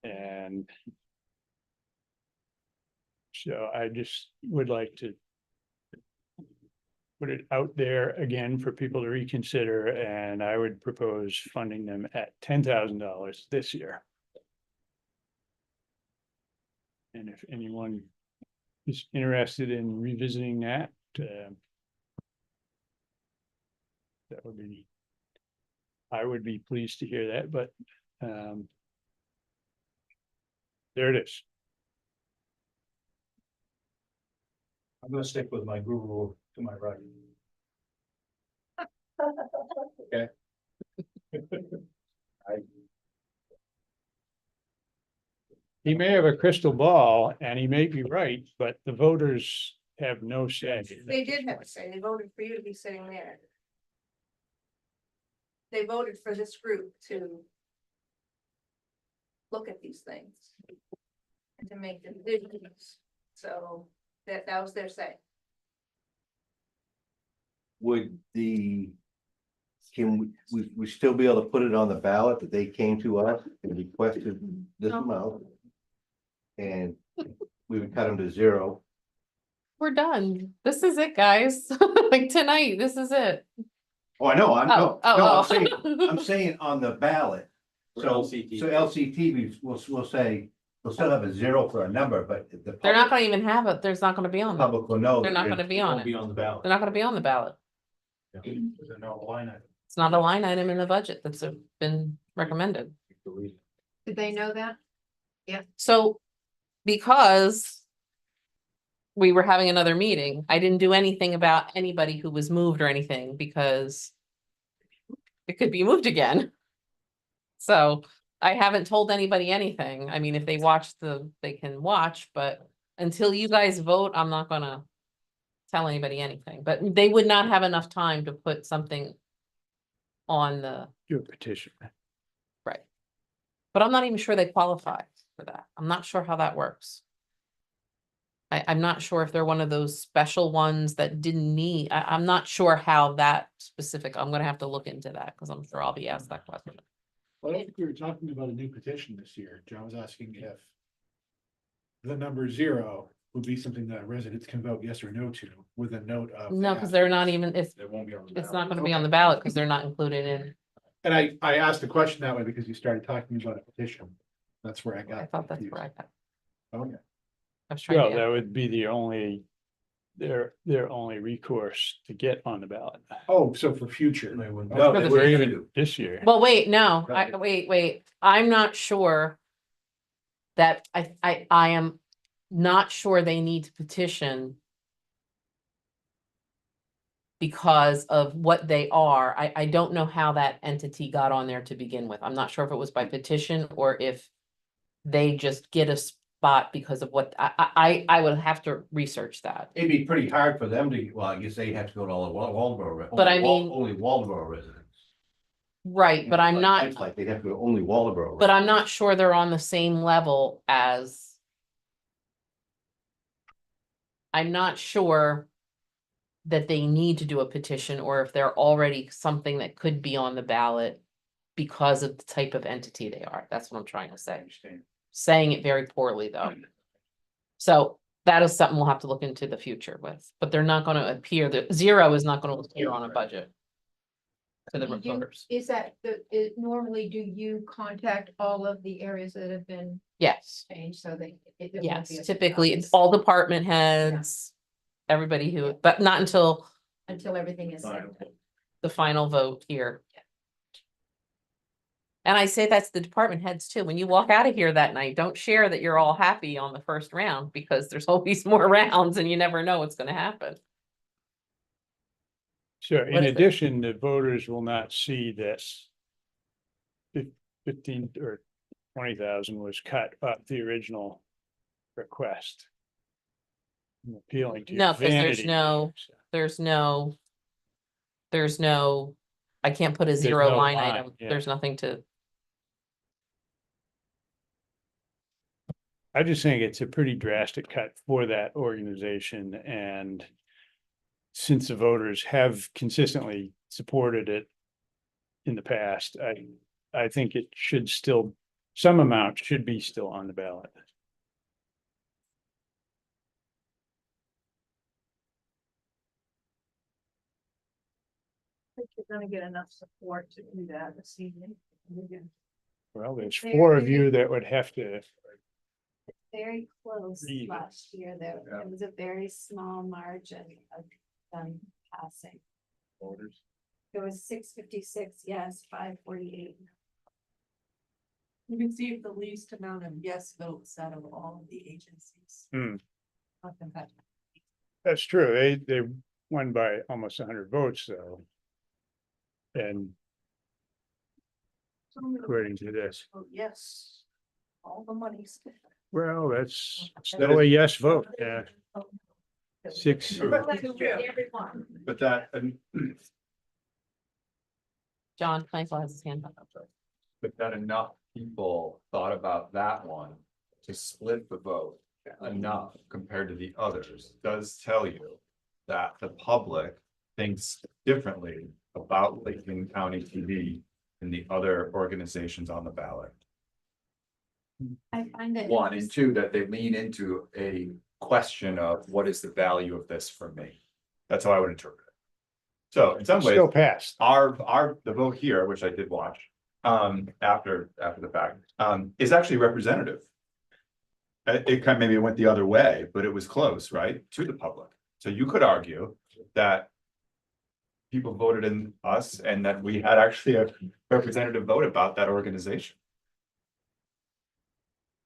And so I just would like to put it out there again for people to reconsider, and I would propose funding them at $10,000 this year. And if anyone is interested in revisiting that, that would be, I would be pleased to hear that, but there it is. I'm gonna stick with my Google to my right. Okay. He may have a crystal ball and he may be right, but the voters have no say. They did have a say, they voted for you to be sitting there. They voted for this group to look at these things. And to make the decisions, so that was their say. Would can we still be able to put it on the ballot that they came to us and requested this No. amount? And we would cut them to zero. We're done. This is it, guys. Like tonight, this is it. Oh, I know, I'm Oh. saying on the ballot. For So LCTV. LCTV will say, we'll still have a zero for a number, but the They're not public, gonna even have it. There's not gonna be on there. public will know. They're that not gonna be on Won't be it. on the ballot. They're not gonna be on the ballot. There's no line item. It's not a line item in the budget that's been recommended. Did they know that? So, because we were having another meeting, I didn't do anything about anybody who was moved or anything because it could be moved again. So I haven't told anybody anything. I mean, if they watch they can watch, but until you guys vote, I'm not gonna tell anybody anything, but they would not have enough time to put something on the, Your petition. right. But I'm not even sure they qualify for that. I'm not sure how that works. I'm not sure if they're one of those special ones that didn't need, I'm not sure how that specific, I'm gonna have to look into that, because I'm sure I'll be asked that question. Well, I don't think we were talking about a new petition this year. John was asking if the number 0 would be something that residents can vote yes or no to with a note of. No, because they're not even, It won't be on the it's ballot. not gonna be on the ballot, because they're not included in, And I asked the question that way because you started talking about a petition. That's where I got. I thought that's confused. where I got, Oh, yeah. I was trying Well, to, that would be the only, their only recourse to get on the ballot. Oh, so for future. No, For the We're future. even this year. well, wait, no, Right. wait, I'm not sure. That I am not sure they need to petition. because of what they are. I don't know how that entity got on there to begin with. I'm not sure if it was by petition or if they just get a spot because of what, I would have to research that. It'd be pretty hard for them to, well, I guess they have to go to all the Waldoboro. But I only Wal- mean- Only Waldoboro residents. Right, but I'm not, It's like they'd have to go only Waldoboro. but I'm not sure they're on the same level as. I'm not sure that they need to do a petition or if they're already something that could be on the ballot because of the type of entity they are. That's what I'm trying to say. Saying it very poorly, though. So that is something we'll have to look into the future with, but they're not gonna appear, the zero is not gonna appear on a budget. To the voters. Is that normally do you contact all of the areas that have been Yes, changed so they? it won't yes, be a typically it's surprise all department heads. Everybody who, but not until Until everything is set. the final vote here. And I say that's the department heads too. When you walk out of here that night, don't share that you're all happy on the first round because there's always more rounds and you never know what's gonna happen. So What in is it? addition, the voters will not see that 15 or 20,000 was cut off the original request. Appealing to No, 'cause there's vanity. no- There's no, I can't put a zero no line line, item. yeah. There's nothing to, I just think it's a pretty drastic cut for that organization and since the voters have consistently supported it in the past, I think it should still, some amount should be still on the ballot. I think you're gonna get enough support to do that this evening. Well, there's four of you that would have to, Very close Read. last year, there, it was a very small margin of them passing. Voters. It was 656, yes, 548. You can see the least amount of yes votes out of all of the agencies. Hmm. Not competitive. that's true, they won by almost 100 votes though. And according to this, Oh, yes, all the money's. well, that's still a yes vote, yeah. Six. Everyone. But that, John Michael has his hand up. but that enough people thought about that one to split the vote enough compared to the others does tell you that the public thinks differently about Lakeland County TV than the other organizations on the ballot. I find it. One, and two, that they lean into a question of what is the value of this for me? That's how I would interpret it. So in some ways, Still passed. the vote here, which I did watch, after the fact, is actually representative. It kind of maybe went the other way, but it was close, right, to the public. So you could argue that people voted in us and that we had actually a representative vote about that organization.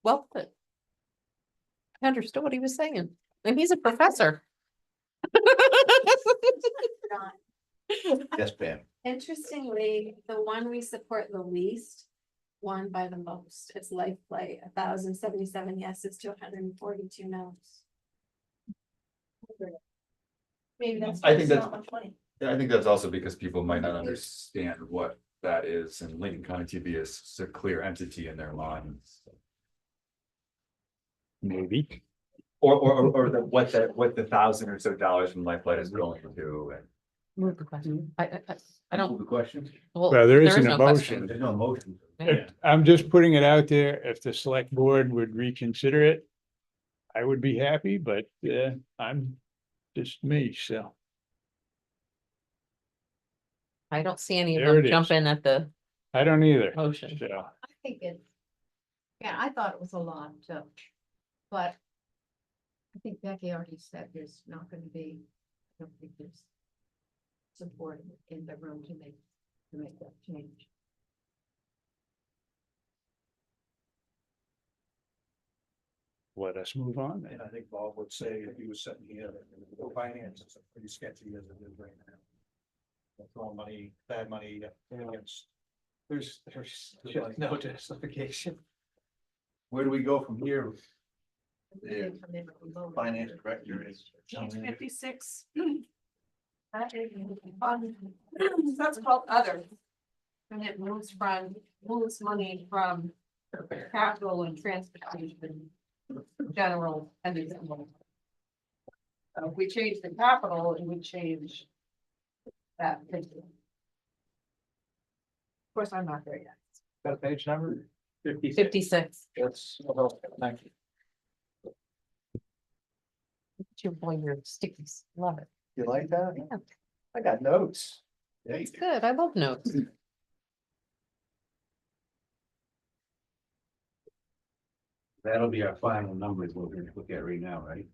Well, but I understood what he was saying, and he's a professor. Yes, Pam. Interestingly, the one we support the least won by the most. It's Life Play, 1,077 yeses to 142 no's. Maybe that's. I think why it's that's- not much money. Yeah, I think that's also because people might not understand what that is, and Lincoln County TV is a clear entity in their minds. Maybe. Or what the $1,000 or so from Lifelight is going to, and Move the question. I don't, The question? well, Well, there isn't a no motion. There's no motion. I'm just putting it out there, if the select board would reconsider it. I would be happy, but I'm just me, so. I don't see any of There them it is. jumping at the I don't either. motion. So, I think it. Yeah, I thought it was a lot, but. I think Becky already said there's not gonna be, I don't think there's. Support in the room to make that change. let us move on then. And I think Bob would say if he was sitting here, the finances are pretty sketchy as it is right now. Throwing money, bad money, against. There's just no justification. Where do we go from here? The finance director is. Page 56. That is fund. That's called other. And it moves money from capital and transportation, general and example. If we change the capital, it would change that figure. Of course, I'm not there yet. Got a page number? 56. That's, thank you. Your boy, your stickies. Love it. You like that? Yeah, I got notes. it's good. I love notes. That'll be our final numbers we're gonna look at right now, right?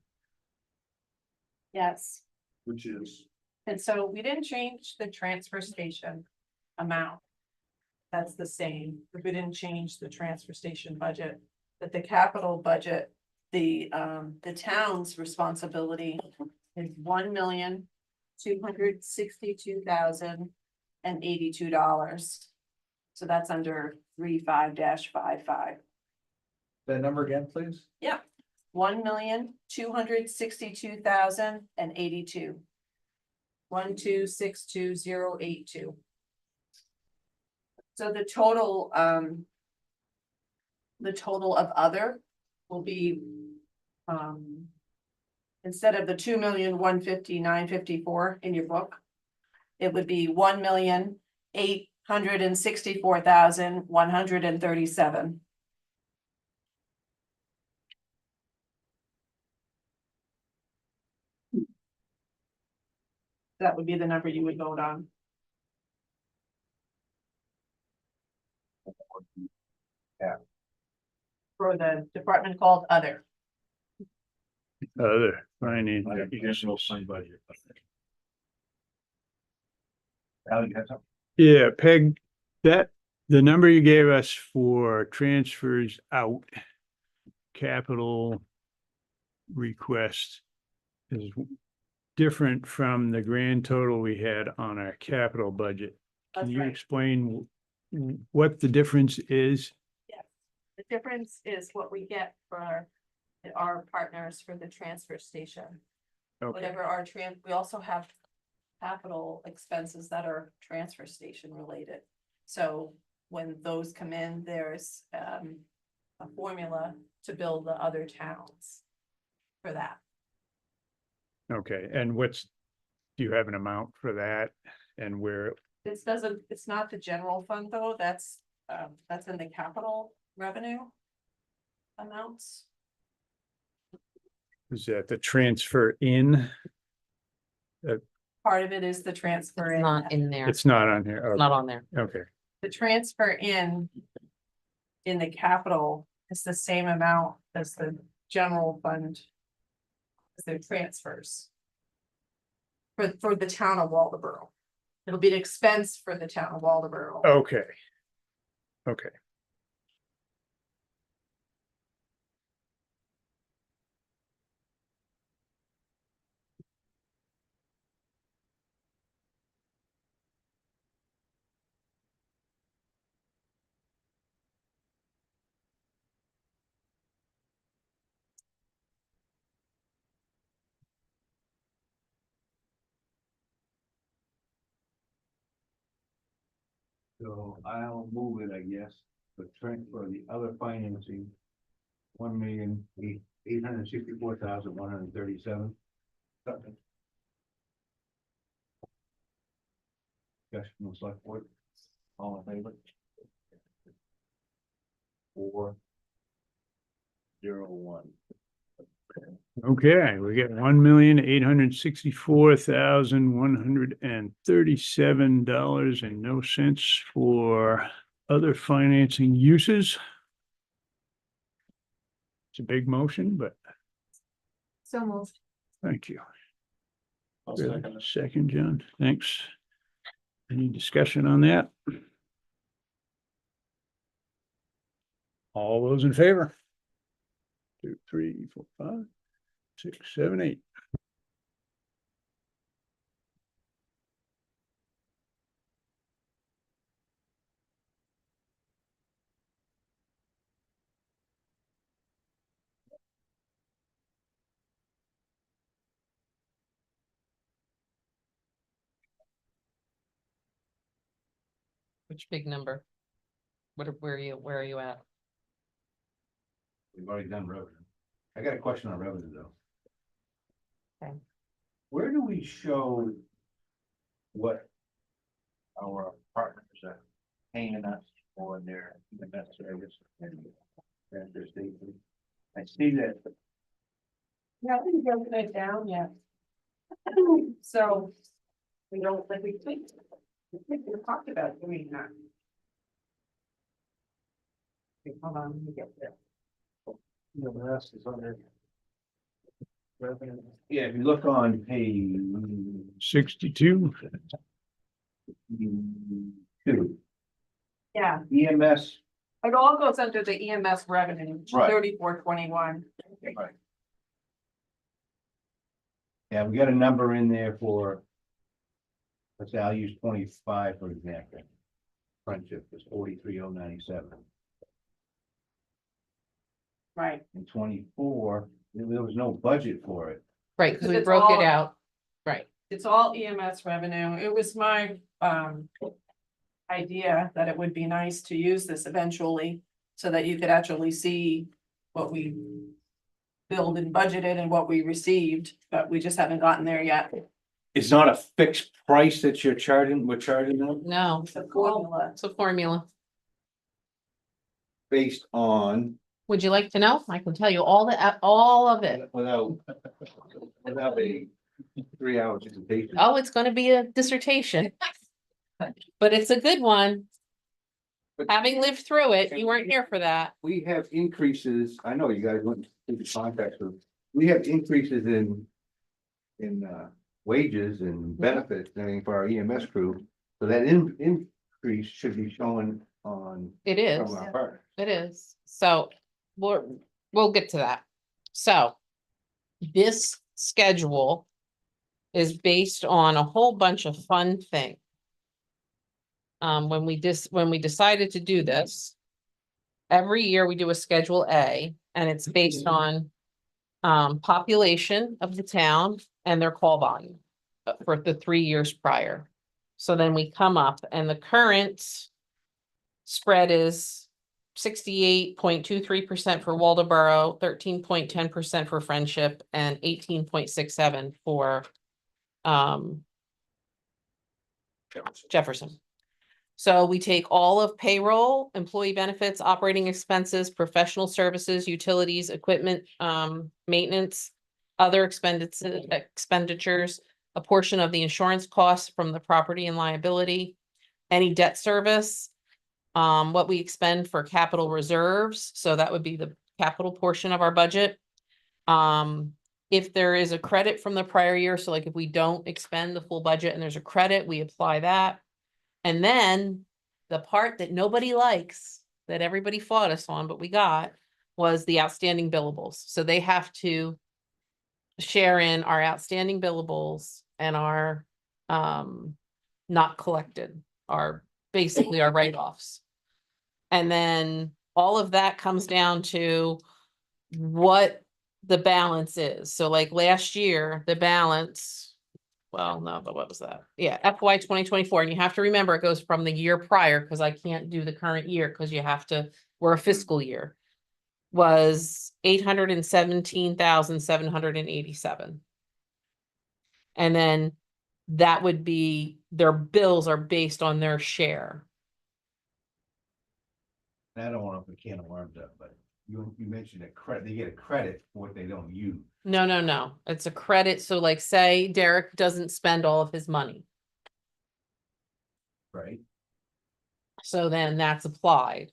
Yes. Which is. And so we didn't change the transfer station amount. That's the same, we didn't change the transfer station budget, but the capital budget, the town's responsibility is $1,262,082. So that's under 35-55. That number again, please? Yeah, $1,262,082. 1262082. So the total of other will be, instead of the 2,159,054 in your book, it would be 1,864,137. That would be the number you would vote on. For the department called other. Other finance. Additional fund budget. Al, you have something? Yeah, Peg, that, the number you gave us for transfers out, capital request is different from the grand total we had on our capital budget. Can That's you right. explain what the difference is? Yes, the difference is what we get for our partners for the transfer station. Okay, Whatever we also have capital expenses that are transfer station related. So when those come in, there's a formula to build the other towns for that. okay, and do you have an amount for that and where? It's not the general fund though, that's in the capital revenue amounts. Is that the transfer in? Part of it is the transfer It's in. not in there. It's not on here. Not on there. Okay, The transfer in the capital is the same amount as the general fund. As their transfers. For the town of Waldoboro. It'll be an expense for the town of Waldoboro. okay. Okay. So I'll move it, I guess, but transfer the other financing. 1,864,137. Discussion from the select board. All in favor? 401. Okay, we get $1,864,137 and no cents for other financing uses. It's a big motion, but So moved. thank you. I'll Good. second it. Second, John, thanks. Any discussion on that? All those in favor? 2, 3, 4, 5, 6, 7, 8. Which big number? Where are you at? We've already done revenue. I got a question on revenue though. Okay. Where do we show what our partners are paying us for their EMS service and transfer station? I see that. Yeah, we haven't broken it down yet. So we don't, like, we think we talked about doing that. Okay, hold on, let me get there. The rest is under. Revenue. Yeah, if you look on page 62. 2, Yeah, EMS. it all goes under the EMS revenue, Right. 3421. Right. Yeah, we got a number in there for. Let's say I'll use 25 for example. Friendship is 43,097. Right. In 24, there was no budget for it. Right, because we It's broke it all- out. Right. It's all EMS revenue. It was my idea that it would be nice to use this eventually so that you could actually see what we billed and budgeted and what we received, but we just haven't gotten there yet. It's not a fixed price that we're charging them No, It's a formula. it's a formula. based on Would you like to know? I can tell you all of it. without a 3-hour presentation. Oh, it's gonna be a dissertation. But it's a good one. But- Having lived through it, you weren't here for that. We have increases, I know you guys went through the context of, we have increases in wages and benefits and everything for our EMS crew. So that increase should be shown on It is. from our partners. It is. So we'll get to that. So this schedule is based on a whole bunch of fun things. When we decided to do this, every year we do a Schedule A, and it's based on population of the town and their call volume for the 3 years prior. So then we come up, and the current spread is 68.23% for Waldoboro, 13.10% for Friendship, and 18.67 for Jefferson. So we take all of payroll, employee benefits, operating expenses, professional services, utilities, equipment, maintenance, other expenditures, a portion of the insurance costs from the property and liability, any debt service, what we expend for capital reserves. So that would be the capital portion of our budget. If there is a credit from the prior year, so like if we don't expend the full budget and there's a credit, we apply that. And then the part that nobody likes, that everybody fought us on, but we got, was the outstanding billables. So they have to share in our outstanding billables and our not collected, our basically our write-offs. And then all of that comes down to what the balance is. So like last year, the balance, well, no, but what was that? Yeah, FY 2024. And you have to remember it goes from the year prior, because I can't do the current year because you have to, we're a fiscal year, was 817,787. And then that would be, their bills are based on their share. I don't want to put a can of worms up, but you mentioned a credit, they get a credit for what they don't use. No. It's a credit. So like say Derek doesn't spend all of his money. Right. So then that's applied.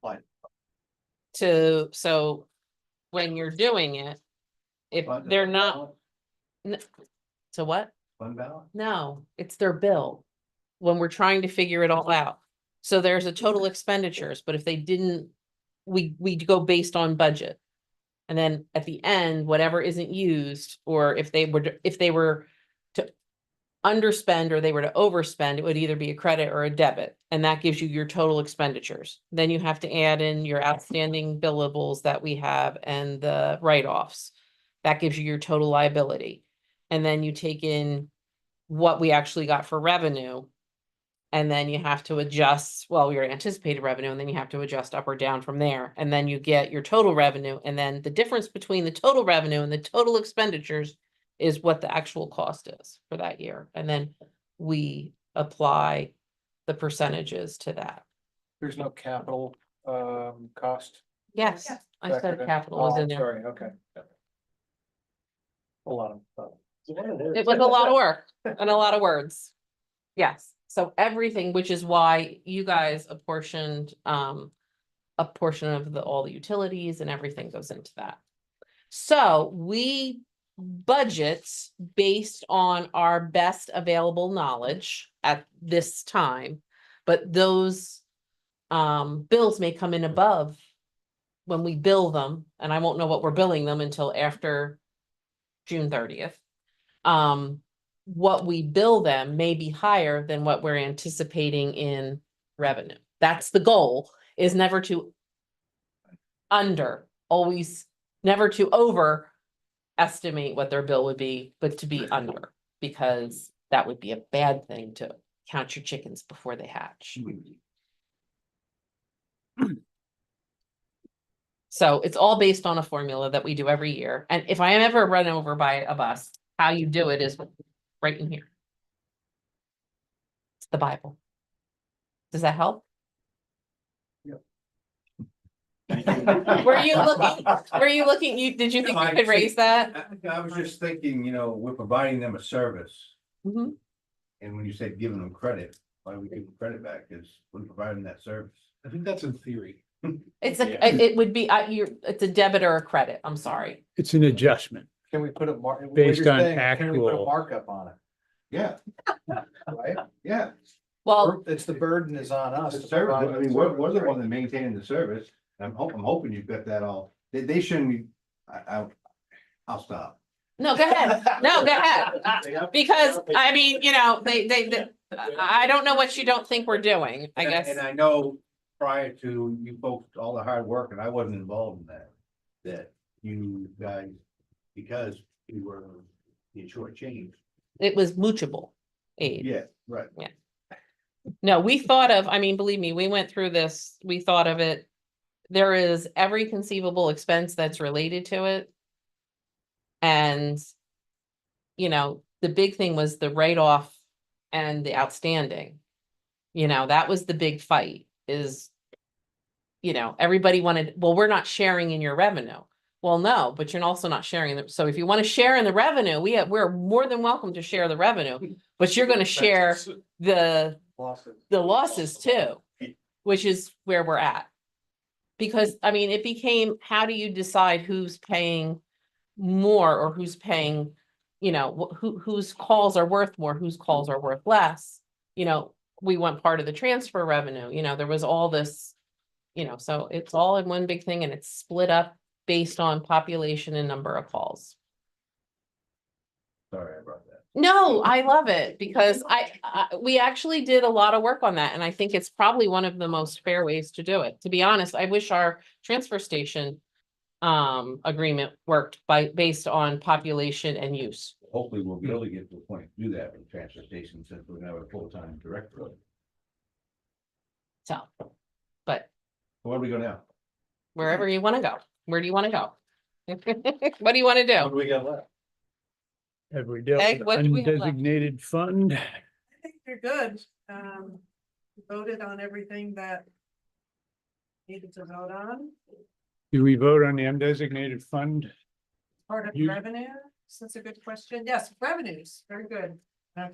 What? So when you're doing it, if they're not, so what? Fund balance? No, it's their bill. When we're trying to figure it all out. So there's a total expenditures, but if they didn't we go based on budget. And then at the end, whatever isn't used, or if they were to underspend or they were to overspend, it would either be a credit or a debit. And that gives you your total expenditures. Then you have to add in your outstanding billables that we have and the write-offs. That gives you your total liability. And then you take in what we actually got for revenue. And then you have to adjust, well, your anticipated revenue, and then you have to adjust up or down from there. And then you get your total revenue. And then the difference between the total revenue and the total expenditures is what the actual cost is for that year. And then we apply the percentages to that. There's no capital, cost. Yes, Yeah. I said factored in? capital was Oh, in there. Sorry, okay. A lot of. It was a lot of work and a lot of words. Yes, so everything, which is why you guys apportioned a portion of all the utilities and everything goes into that. So we budget based on our best available knowledge at this time. But those bills may come in above when we bill them, and I won't know what we're billing them until after June 30th. What we bill them may be higher than what we're anticipating in revenue. That's the goal, is never to always never to overestimate what their bill would be, but to be under, because that would be a bad thing to count your chickens before they hatch. So it's all based on a formula that we do every year. And if I am ever run over by a bus, how you do it is right in here. It's the Bible. Does that help? Were you looking, did you think you could raise that? I was just thinking, we're providing them a service, Mhm. and when you said giving them credit, why do we give them credit back? Is we're providing that service. I think that's in theory. It's it would be, it's a debit or a credit. I'm sorry. It's an adjustment. Can we put a mark? Based on Can we put a actual- markup on it, Yeah, right? yeah. Well, It's the burden is on us. The to service, provide I mean, the we're service, the right? one that maintaining the service. I'm hoping you've got that all, they shouldn't be, I'll stop. no, go ahead. No, go ahead. Because I mean, they I don't know what you don't think we're doing, I guess. And I know prior to you folks, all the hard work, and I wasn't involved in that you guys, because we were in short change. It was mutual aid. Yeah, right. No, we thought of, I mean, believe me, we went through this, we thought of it. There is every conceivable expense that's related to it. And, the big thing was the write-off and the outstanding. That was the big fight is, everybody wanted, well, we're not sharing in your revenue. Well, no, but you're also not sharing them. So if you want to share in the revenue, we're more than welcome to share the revenue, but you're going to share the losses too, which is where we're at. Because, I mean, it became, how do you decide who's paying more or who's paying, whose calls are worth more, whose calls are worth less? We want part of the transfer revenue, there was all this, so it's all in one big thing and it's split up based on population and number of calls. Sorry, I brought that. No, I love it because we actually did a lot of work on that. And I think it's probably one of the most fair ways to do it. To be honest, I wish our transfer station agreement worked based on population and use. Hopefully we'll be able to get to a point to do that with transfer station since we're gonna have a full-time director. So, but Where do we go now? wherever you want to go, where do you want to go? What do you want to What do? do we got left? Have we dealt Peg, with what do we have left? undesignated fund? I think you're good. Voted on everything that needed to vote on. Do we vote on the undesignated fund? Part of You- revenue, so that's a good question. Yes, revenues, very good. I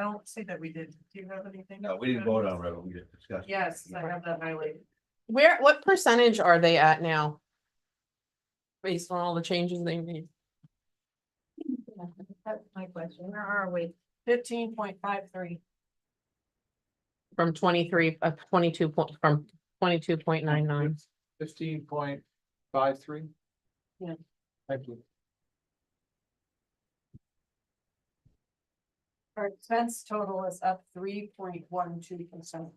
don't see that we did. Do you have anything? No, we didn't vote on revenue, we just discussed. Yes, I have that highlighted. What percentage are they at now? Based on all the changes they made? That's my question. Where are we? 15.53. From 23, 22 point, from 22.99. 15.53. Yeah. Thank you. Our expense total is up 3.12%.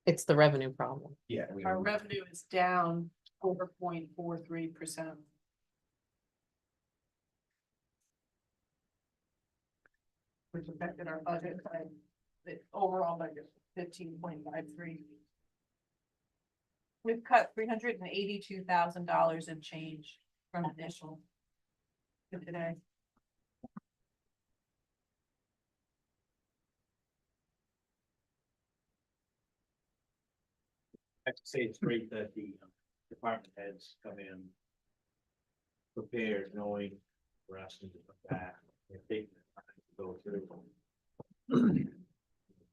It's the revenue problem. Yeah. Our revenue is down 4.43%. Which affected our budget by the overall budget, 15.53. We've cut $382,000 in change from initial to today. I have to say it's great that the department heads come in prepared, knowing we're asking to come back and taking the time to go through.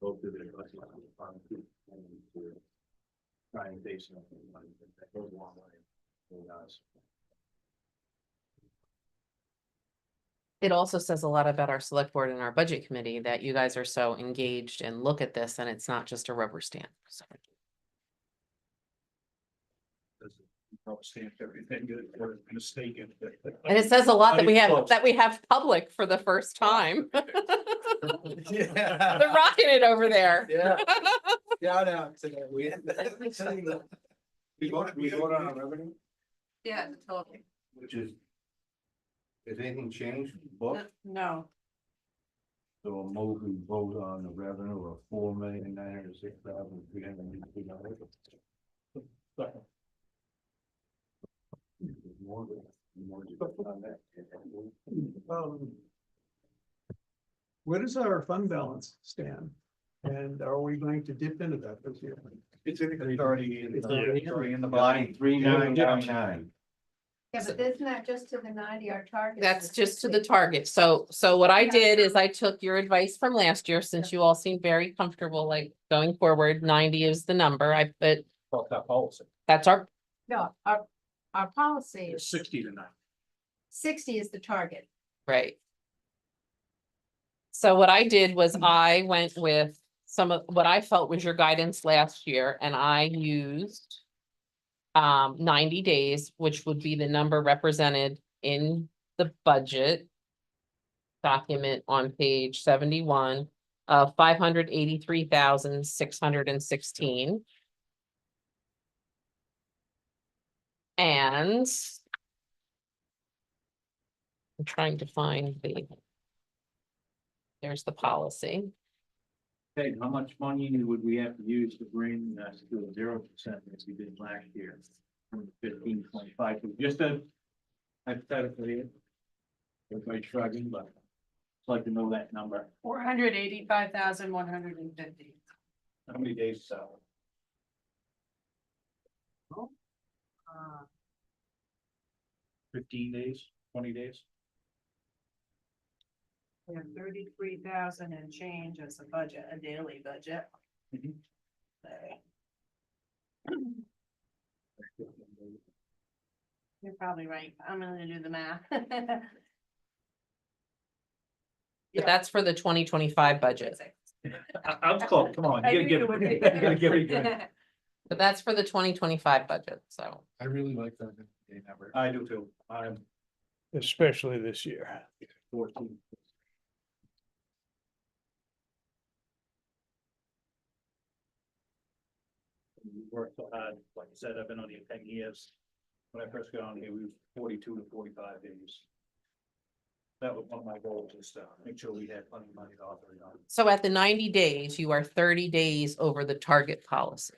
Go through their budget department and to try and base something on it. That goes a long way. It does. It also says a lot about our select board and our budget committee that you guys are so engaged and look at this and it's not just a rubber stamp. So Stamp everything that we're mistaken. and it says a lot that we have Close. public for the first time. Yeah. They're rocking it over there. Yeah. Shout out to that. We voted on our revenue, Yeah, totally. which is. Has anything changed, book? No, So a move we vote on the revenue of $4,906,383. Where does our fund balance stand? And are we going to dip into that this year? It's already in the Line 3999. Yeah, but isn't that just to the 90, our target? That's is just to 60. the target. So what I did is I took your advice from last year, since you all seem very comfortable, like going forward, 90 is the number. I put, that policy. that's our, No, our policy It's is 60 to 90. 60 is the target. right. So what I did was I went with some of what I felt was your guidance last year, and I used 90 days, which would be the number represented in the budget document on page 71 of 583,616. And I'm trying to find there's the policy. Okay, how much money would we have to use to bring us to a 0% as we did last year? From 15.5, just a hypothetically. Everybody's shrugging, but I'd like to know that number. 485,150. How many days is that? 15 days, 20 days? We have 33,000 and change as a budget, a daily budget. Mhm. Okay. You're probably right. I'm gonna do the math. But that's for the 2025 budget. I'm close, come on, I you knew you gotta would give be. it, you gotta give it good. But that's for the 2025 budget, so. I really like that number. I do too, I'm Especially this year. 14. We worked so hard, like I said, I've been on here 10 years. When I first got on here, we were 42 to 45 days. That was one of my goals, is to make sure we had plenty of money to operate on. So at the 90 days, you are 30 days over the target policy.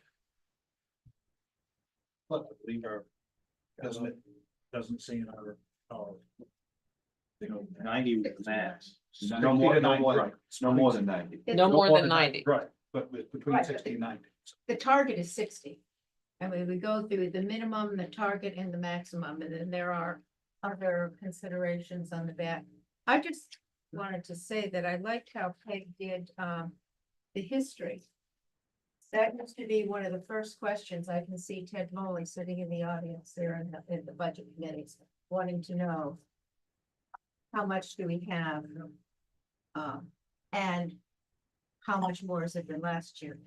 But I believe our, doesn't say in our, You know, 90 was the max. No more, no more, right. no more than 90. No more than 90. Right, but it's between Right, 60 and 90. The target is 60. And we go through the minimum, the target and the maximum, and then there are other considerations on the back. I just wanted to say that I liked how Peg did the history. That used to be one of the first questions. I can see Ted Moley sitting in the audience there in the budget committees, wanting to know how much do we have? And how much more is it than last year?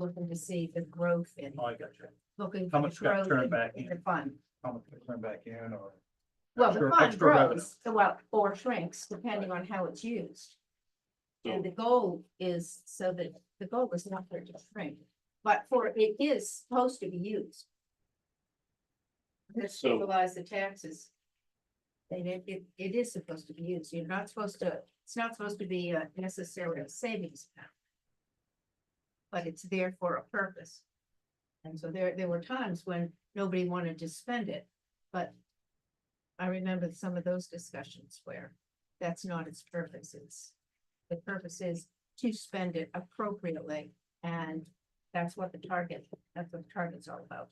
looking to see the growth in, Oh, I got you. looking How for the much got growth turned in back in in? the fund. How much to turn back in or? Well, the Extra- fund extra revenue. grows, well, or shrinks, depending on how it's used. And the goal is, so that, the goal is not for it to shrink, but for, it is supposed to be used. To So- stabilize the taxes. And it is supposed to be used, you're not supposed to, it's not supposed to be necessarily a savings account. But it's there for a purpose. And so there were times when nobody wanted to spend it, but I remember some of those discussions where that's not its purpose, the purpose is to spend it appropriately, and that's what the target's all about.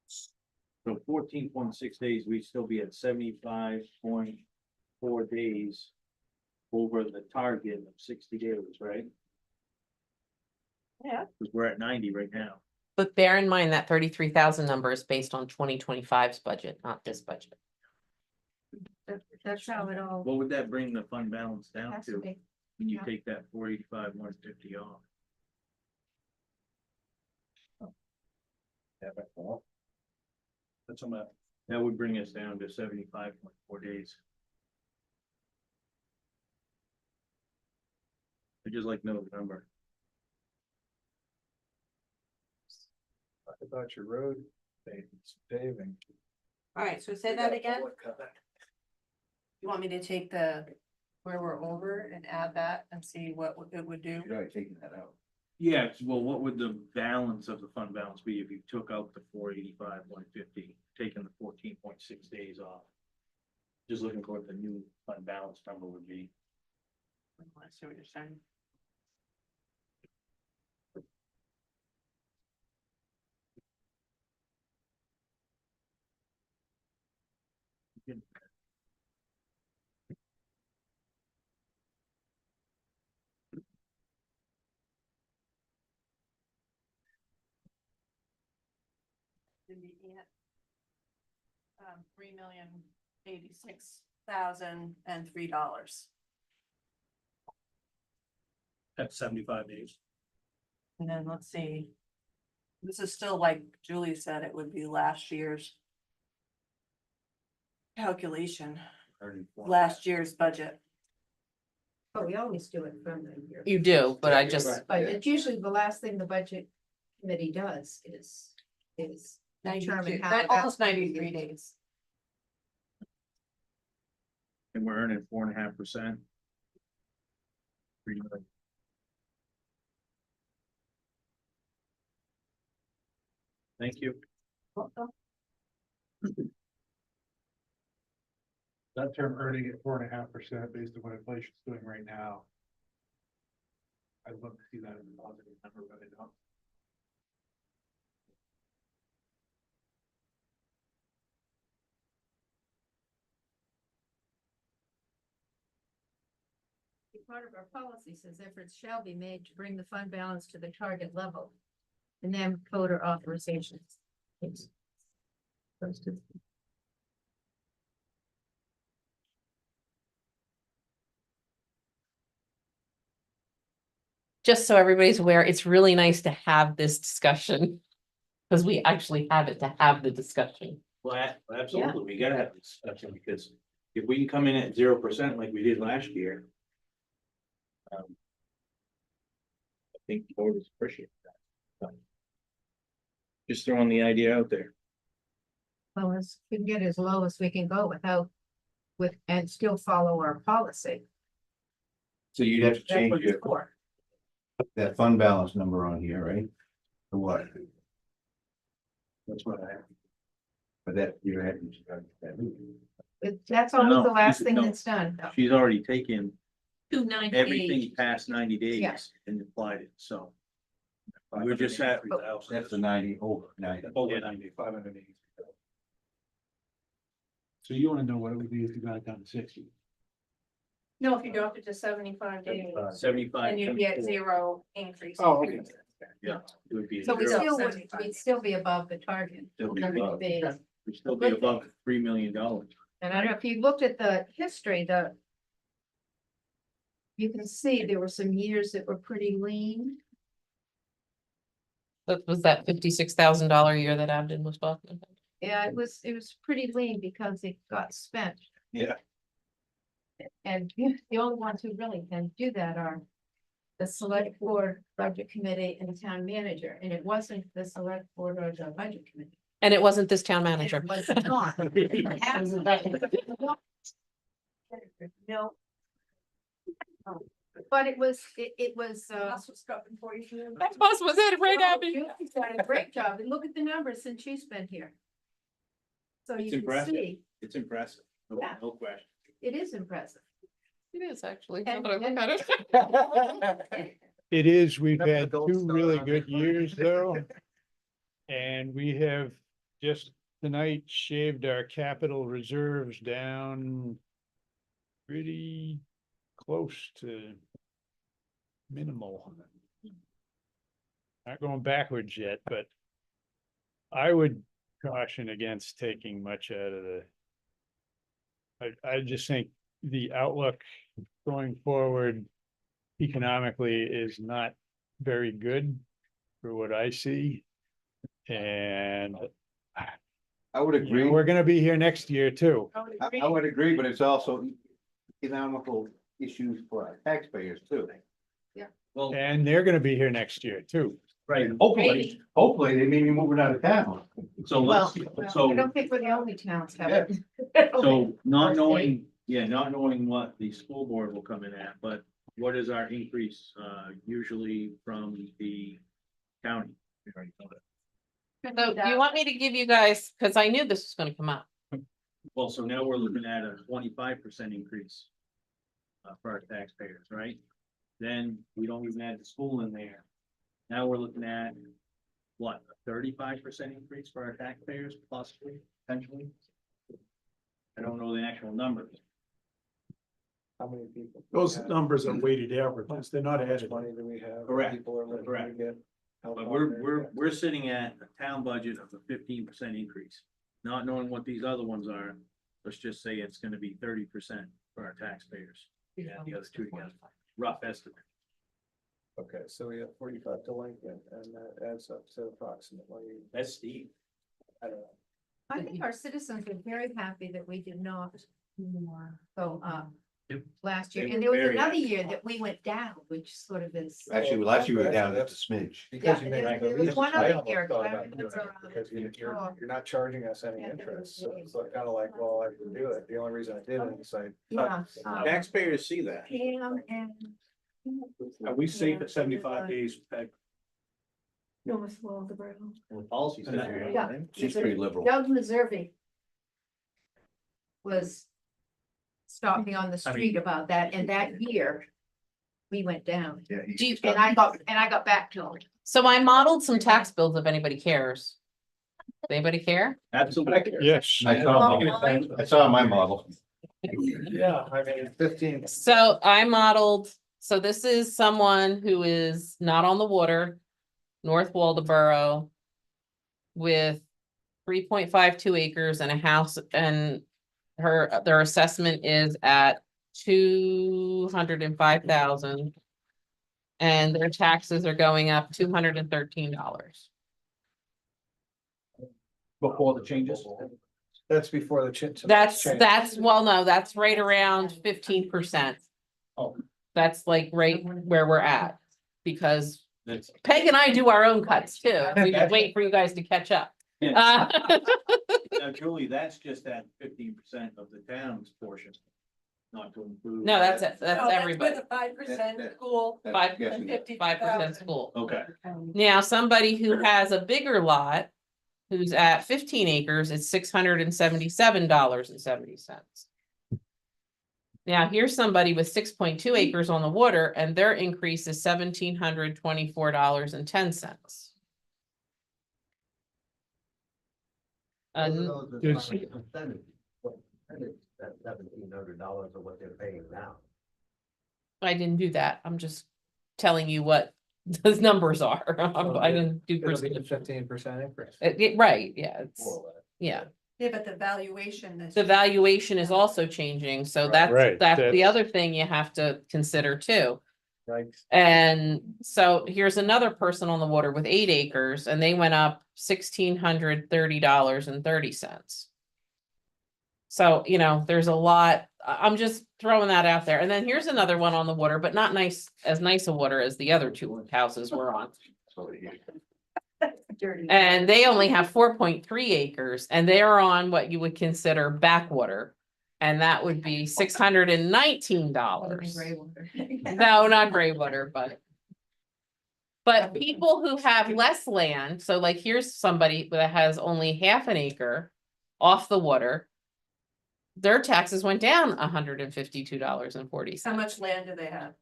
So 14.6 days, we'd still be at 75.4 days over the target of 60 days, right? Yeah. Because we're at 90 right now. But bear in mind that 33,000 number is based on 2025's budget, not this budget. That's how it all What would that bring the fund balance down has to to be. when you yeah. take that 485, 150 off? Yeah, that's all. That's on that. That would bring us down to 75.4 days. I just like to know the number. Talk about your road paving. All right, so say that again. You want me to take where we're over and add that and see what it would do? You're already taking that out. Yeah, well, what would the balance of the fund balance be if you took out the 485, 150, taking the 14.6 days off? Just looking for what the new fund balance number would be. I see what you're saying. $3,086,003. That's 75 days. And then let's see. This is still like Julie said, it would be last year's calculation, last year's budget. But we always do it from the year. You do, but I just, But it's usually the last thing the budget committee does is determine how. Almost 93 days. And we're earning 4.5%. Pretty much. Thank you. That term earning at 4.5% based on what inflation's doing right now. I'd love to see that in a positive number, but I don't. Part of our policy says efforts shall be made to bring the fund balance to the target level. And then voter authorizations. It's supposed to- just so everybody's aware, it's really nice to have this discussion. Because we actually have it to have the discussion. Well, absolutely, we gotta have this discussion because if we can come in at 0% like we did last year. I think the board is appreciating that. Just throwing the idea out there. Well, we can get as low as we can go and still follow our policy. So you'd have to That's change what it's your, for. that fund balance number on here, right? For what? That's what I have. For that, you're happy. That's always the No, last you- thing no. that's done. She's already taken 298. everything past 90 days Yeah. and applied it, so. We're just at, That's the 90 over 90. Over 90, 580. So you wanna know what it would be if you got it down to 60? No, if you dropped it to 75 days, 75. then you'd get 0 increase. Oh, okay. Yeah. It would be. So we zero. still would, we'd still be above the target. Still be That would above. be- We'd still be above $3 million. And I don't know if you looked at the history, you can see there were some years that were pretty lean. That was that $56,000 a year that Abden was talking about. Yeah, it was pretty lean because it got spent. Yeah. And the only ones who really can do that are the select board, budget committee, and the town manager, and it wasn't the select board or the budget committee. And it wasn't this town manager. It was not. No. But it was. That's what's coming for you. That bus was it, right, Abby? Julie's done a great job, and look at the numbers since she's been here. So It's you can impressive. see, It's impressive. No, Yeah. no question. it is impressive. It is actually. And- now that I look at it. It is, we've Never had gold 2 star really on good it. years though. And we have just tonight shaved our capital reserves down pretty close to minimal. Not going backwards yet, but I would caution against taking much out of the. I just think the outlook going forward economically is not very good for what I see. And I would you know, we're gonna be here next year too. I would agree, but it's also economical issues for our taxpayers too. Well, And they're gonna be here next year too. right, Hopefully, they may be moving out of town. so Well, let's, I so, don't think we're the only towns have it. so not knowing, not knowing what the school board will come in at, but what is our increase, usually from the county? We already know that. So do you want me to give you guys, because I knew this was gonna come up. Well, so now we're looking at a 25% increase for our taxpayers, right? Then we don't even add the school in there. Now we're looking at what, a 35% increase for our taxpayers, possibly, potentially? I don't know the actual numbers. How many people? Those numbers are weighted averages, they're not How much added. money do we have? Correct, People are looking to correct. get help But out we're, there. we're sitting at a town budget of a 15% increase. Not knowing what these other ones are, let's just say it's gonna be 30% for our taxpayers. Yeah, the other two together, rough estimate. Okay, so we have 45 to Lincoln, and that adds up to approximately, That's steep. I don't know. I think our citizens are very happy that we did not go up Yep. last year. They And were there was very another happy. year that we went down, which sort of is. Actually, last year we were down just a smidge. Because Yeah, you make there- a there was lease, one I other almost year, thought I about remember, doing it, because oh. you're not charging us any Yeah, interest, so yeah. it's like, kind of like, well, I can do it, the only reason I did it is I. Yeah. Taxpayers see that. Pam and. Are we safe at 75 days? Peg? North Waldoboro. The policy says. you're Yeah. not. She's pretty liberal. Doug Meservey was stopped me on the street about that, and that year we went down. Yeah. Do you, And I got back to him. so I modeled some tax bills if anybody cares. Anybody care? Absolutely. Yes. I saw my model. Yeah, I mean, 15. So I modeled, so this is someone who is not on the water, North Waldoboro, with 3.52 acres and a house, and their assessment is at 205,000. And their taxes are going up $213. Before the changes? That's before the change. That's, well, no, that's right around 15%. Oh. That's like right where we're at, because That's- Peg and I do our own cuts too. We just wait for you guys to catch up. Now, Julie, that's just that 15% of the town's portion. Not to include. No, that's it, that's No, everybody, with a 5% That- school. Five- Yes, And we- 5% school. Okay, Now, somebody who has a bigger lot, who's at 15 acres, it's $677.70. Now, here's somebody with 6.2 acres on the water, and their increase is $1,724.10. There's- That $1,700 of what they're paying now. I didn't do that. I'm just telling you what those numbers are. I didn't do. It'll be a percentage. 15% increase. Right, yeah, it's, More or less. yeah. Yeah, but the valuation is. The valuation is also changing, so Right, that's the that's- other thing you have to consider too. Right. And so here's another person on the water with 8 acres and they went up $1,630.30. So, you know, there's a lot, I'm just throwing that out there. And then here's another one on the water, but not nice, as nice a water as the other two houses were on. And they only have 4.3 acres and they are on what you would consider backwater. And that would be $619. No, not gray water, but people who have less land, so like here's somebody that has only half an acre off the water. Their taxes went down $152.40. How much land do they have?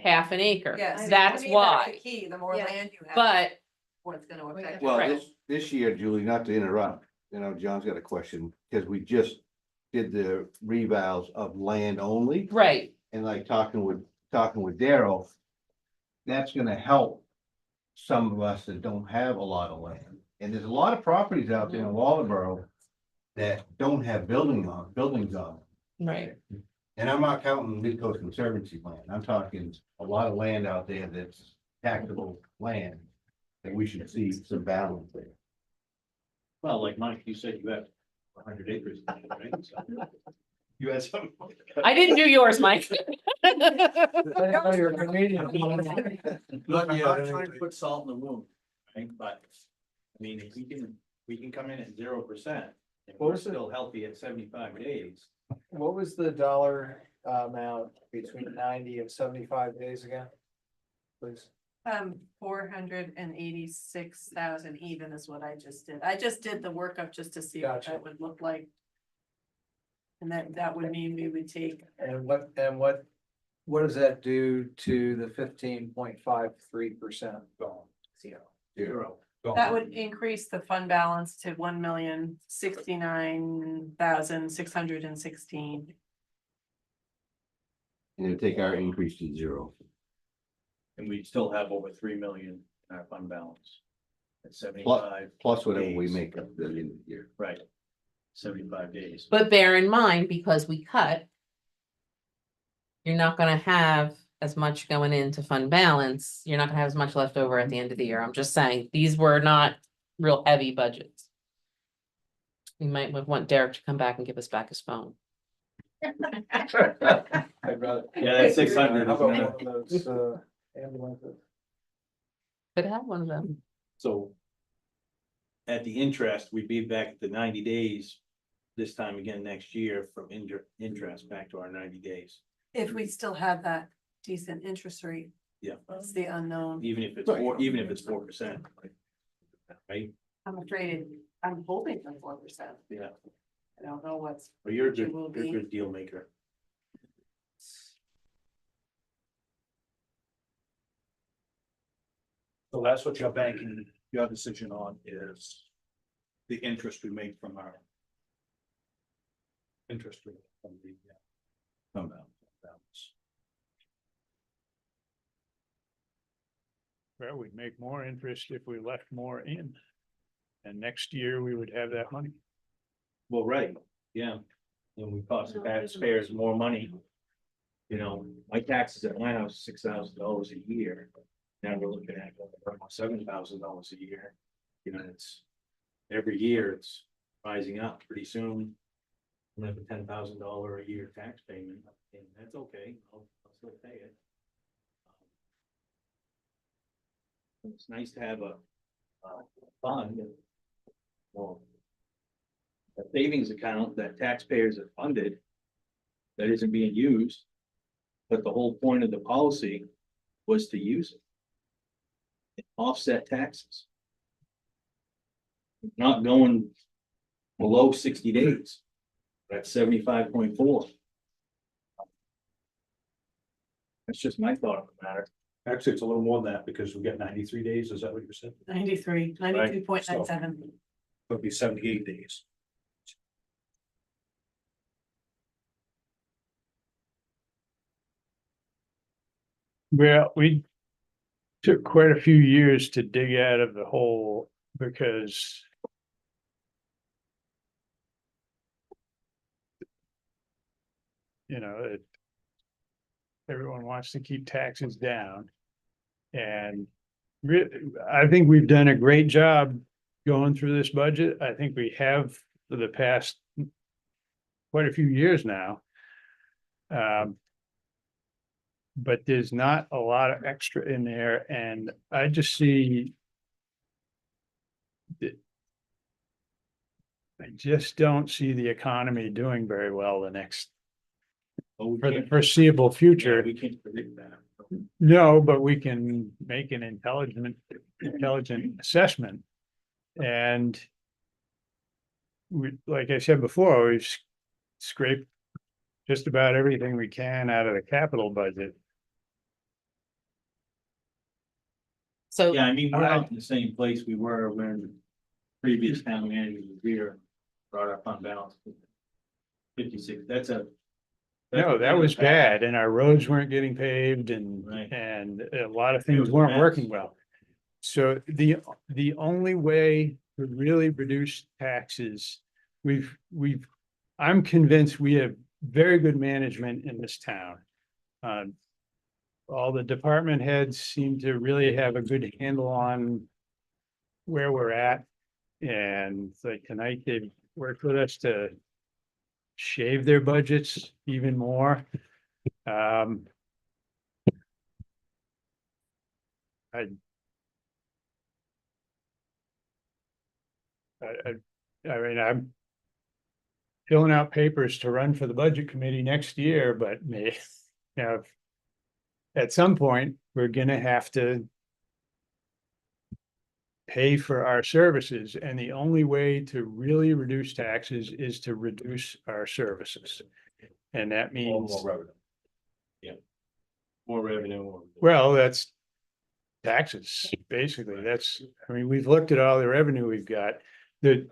Half an acre. Yes. That's To me, why. the key, the more Yeah. land you have. But What's gonna affect. Well, Right. this year, Julie, not to interrupt, John's got a question, because we just did the revals of land only, right, and like talking with Daryl, that's gonna help some of us that don't have a lot of land. And there's a lot of properties out there in Waldoboro that don't have buildings on. right. And I'm not counting Midcoast Conservancy land. I'm talking a lot of land out there that's taxable land. And we should see some balance there. Well, like Mike, you said you have 100 acres, right? So You had some. I didn't do yours, Mike. I know you're a comedian. Look, I'm not trying to put salt in the wound, right? But, I mean, if we can come in at 0%. And we're still healthy at 75 days. What was the dollar amount between 90 and 75 days again? Please. 486,000 even is what I just did. I just did the workup just to see what Gotcha. that would look like. And that would mean we would take, And what does that do to the 15.53%? Zero. that would increase the fund balance to 1,069,616. And it'll take our increase to zero. And we still have over 3 million in our fund balance. At 75. Plus whatever we days. make up at the end of the year. Right. 75 days. But bear in mind, because we cut, you're not gonna have as much going into fund balance. You're not gonna have as much left over at the end of the year. I'm just saying, these were not real heavy budgets. We might want Derek to come back and give us back his phone. I'd rather. Yeah, that's 600. How about isn't one it? of those ambulances? Could have one of them. So. At the interest, we'd be back at the 90 days. This time again next year from interest back to our 90 days. If we still have that decent interest rate. Yeah. That's the unknown. Even if it's 4%. Right? I'm afraid I'm hoping for 4%. Yeah. I don't know what's. Well, you're a It good, will you're a be. good deal maker. So that's what you're banking your decision on is the interest we make from our interest rate from the fund balance. Well, we'd make more interest if we left more in. And next year we would have that money. Well, right, yeah. And we cost the taxpayers more money. You know, my taxes at my house, $6,000 a year. Now we're looking at almost $7,000 a year. You know, it's every year it's rising up. Pretty soon. I'm gonna have a $10,000 a year tax payment, and that's okay. I'll still pay it. It's nice to have a fund. Well, a savings account that taxpayers have funded that isn't being used. But the whole point of the policy was to use it. Offset taxes. Not going below 60 days. That's 75.4. That's just my thought on the matter. Actually, it's a little more than that because we get 93 days. Is that what you said? 93, 92.97. It'll be 78 days. Well, we took quite a few years to dig out of the hole because everyone wants to keep taxes down. And I think we've done a great job going through this budget. I think we have for the past quite a few years now. But there's not a lot of extra in there, and I just see I just don't see the economy doing very well the next, But we for the can't- foreseeable yeah, future. we can't predict that. No, but we can make an intelligent assessment. And we, like I said before, we've scraped just about everything we can out of the capital budget. So, Yeah, I mean, we're not in the same place we were when previous town manager was here, brought our fund balance. to 56, that's a. No, that was bad, and our roads weren't getting paved and, Right. and a lot of It things was a weren't mess. working well. So the only way to really reduce taxes, I'm convinced we have very good management in this town. All the department heads seem to really have a good handle on where we're at. And like tonight, they've worked with us to shave their budgets even more. Um, I mean, I'm filling out papers to run for the budget committee next year, but may have. At some point, we're gonna have to pay for our services, and the only way to really reduce taxes is to reduce our services. And that means, More revenue. Yeah. More revenue. well, that's taxes, basically. I mean, we've looked at all the revenue we've got. The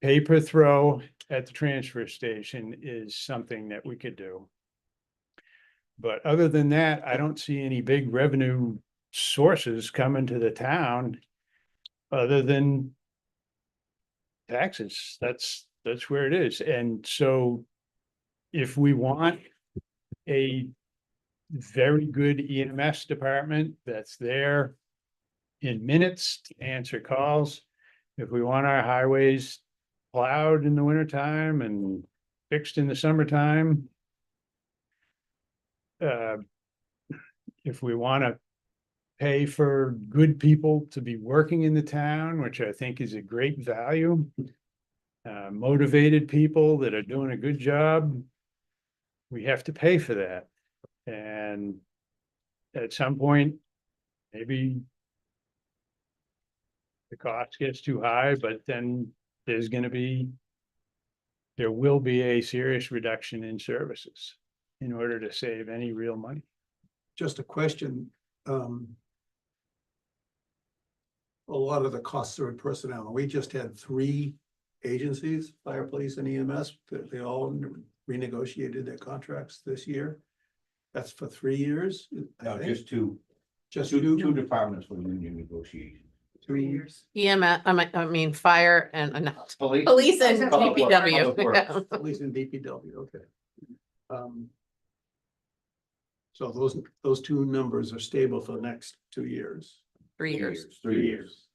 pay per throw at the transfer station is something that we could do. But other than that, I don't see any big revenue sources coming to the town other than taxes. That's where it is. And so if we want a very good EMS department that's there in minutes to answer calls, if we want our highways plowed in the wintertime and fixed in the summertime, if we want to pay for good people to be working in the town, which I think is a great value, motivated people that are doing a good job, we have to pay for that. And at some point, maybe the cost gets too high, but then there will be a serious reduction in services in order to save any real money. Just a question. A lot of the costs are in personnel. We just had 3 agencies, fire, police and EMS, they all renegotiated their contracts this year. That's for 3 years. I No, think. just two, Just two two, departments for union negotiation. 3 years. EMS, I mean, fire and, not Police. police and Public works, public DPW. works. Police and DPW, okay. So those 2 numbers are stable for the next 2 years. 3 years. 3 years.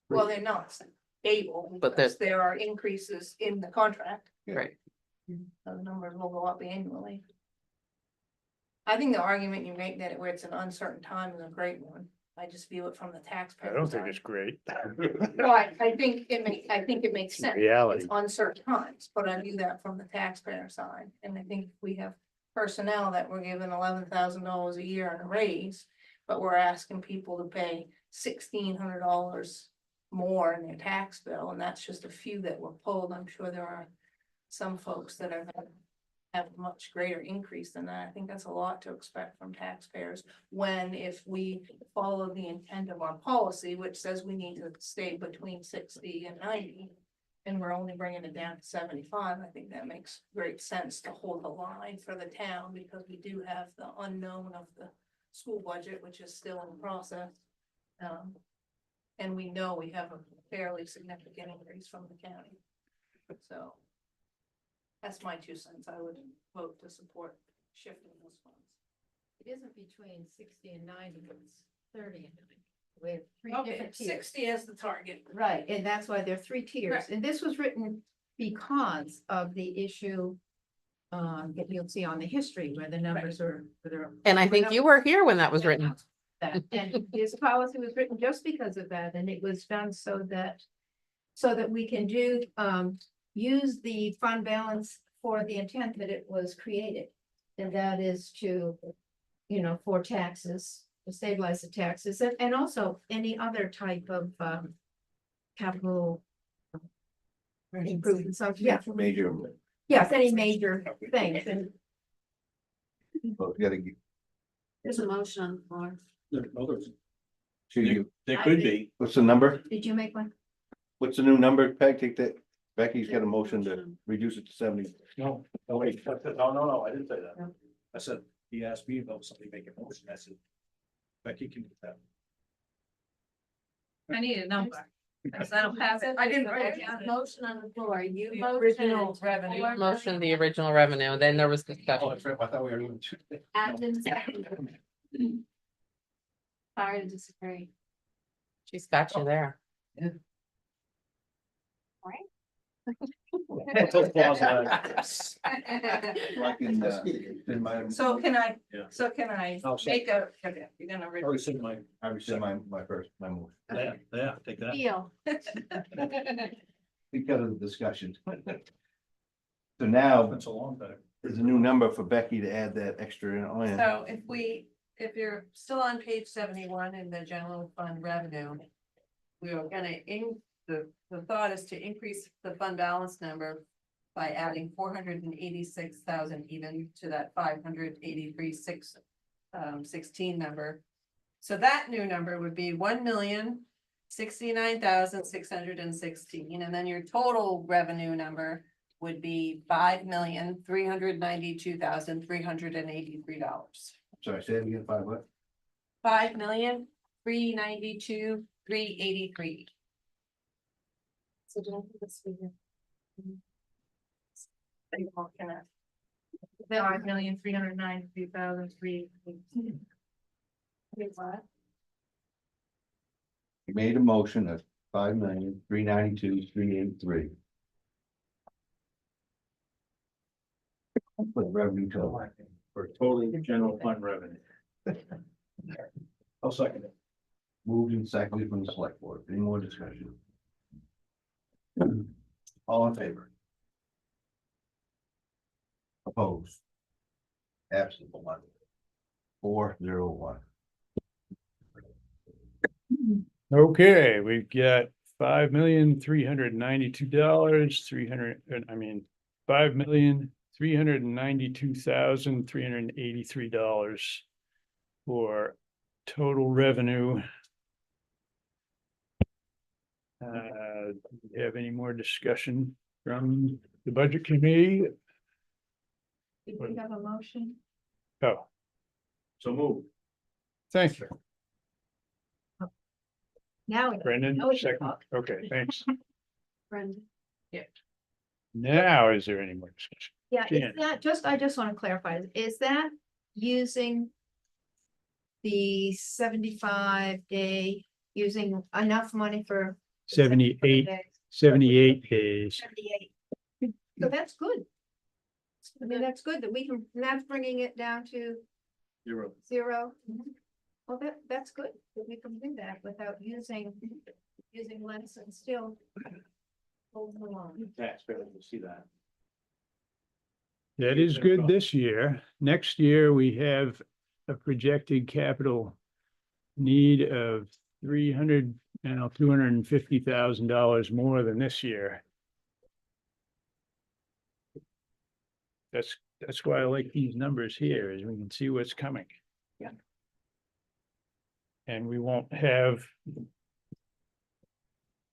Well, they're not stable, But because there are increases in the contract, Right. so the numbers will go up annually. I think the argument you make that where it's an uncertain time is a great one. I just view it from the I taxpayer don't think side. it's great. No, I think it makes sense. Reality. It's uncertain times, but I view that from the taxpayer side, and I think we have personnel that we're given $11,000 a year in a raise, but we're asking people to pay $1,600 more in their tax bill, and that's just a few that were pulled. I'm sure there are some folks that are gonna have a much greater increase than that. I think that's a lot to expect from taxpayers, when if we follow the intent of our policy, which says we need to stay between 60 and 90, and we're only bringing it down to 75, I think that makes great sense to hold the line for the town, because we do have the unknown of the school budget, which is still in process. And we know we have a fairly significant increase from the county. So that's my 2 cents. I would vote to support shifting those funds. It isn't between 60 and 90, it's 30 and 90. We have three Okay, different tiers. 60 is the target. Right, and that's why there are three tiers, Correct. and this was written because of the issue. That you'll see on the history where the numbers are. And I think you were here when that was written. That, and this policy was written just because of that, and it was done so that we can use the fund balance for the intent that it was created. And that is to, for taxes, to stabilize the taxes, and also any other type of capital improvements. So, yeah, Major. yes, any major things, and But we gotta get. there's a motion on the floor. There could be. What's the number? Did you make one? What's the new number, Peg? Take that. Becky's got a motion to reduce it to 70. No, wait, no, I didn't say that. I said, he asked me about somebody making a motion, I said, Becky can do that. I need a number. Because I don't have it. I didn't write it down. Motion on the floor, you The original revenue. Motion, the original revenue, then there was Oh, discussion. that's right, I thought we were doing two. Acton second. Sorry to disagree. She's got you there. Like in my. So can I, Yeah. I'll say- make a, okay, you're gonna. I already said my, I rescind my first, my motion. yeah, take that. Deal. Because of the discussion. So now, That's a long time. there's a new number for Becky to add that extra in. So if you're still on page 71 in the general fund revenue. We are gonna the thought is to increase the fund balance number. By adding 486,000 even to that 583,616 number. So that new number would be 1,069,616, and then your total revenue number would be $5,392,383. Sorry, say it again, 5 what? $5,392,383. So don't put this figure. $5,393,383. What? You made a motion of 5,392,383. For the revenue total. For total general fund revenue. I'll second it. Moved and seconded from the select board. Any more discussion? All in favor? Opposed? Absent one. 401. Okay, we've got $5,392,300, $5,392,383 for total revenue. Do you have any more discussion from the budget committee? Did we have a motion? Oh, So move. thank you, Now. Brendan. Now we can Second. talk. Okay, thanks. Brendan. Now, is there any more discussion? Yeah, Jan. is that I just want to clarify, is that using the 75-day, using enough money for 78 days? 78 days. 78. So that's good. I mean, that's good that we can, that's bringing it down to 0. Well, that's good, that we can do that without using less and still hold along. Taxpayer will see that. That is good this year. Next year, we have a projected capital need of $250,000 more than this year. That's why I like these numbers here, is we can see what's coming. Yeah. And we won't have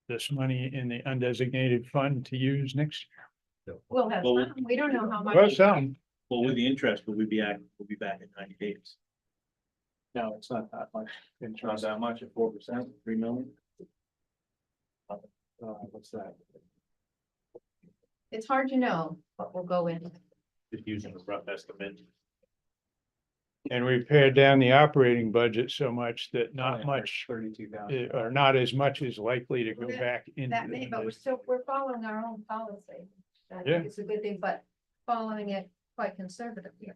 this money in the undesignated fund to use next year. We'll have Well, some, we don't know how much. Well, some, Well, with the interest, we'll be back in 90 days. No, it's not that much. It's not that much at 4%, 3 million. What's that? It's hard to know what will go in. Just using a rough estimate. And we pared down the operating budget so much that not much, 32,000. or not as much is likely to go back into. That may, but we're following our own policy. I Yeah. think it's a good thing, but following it quite conservatively.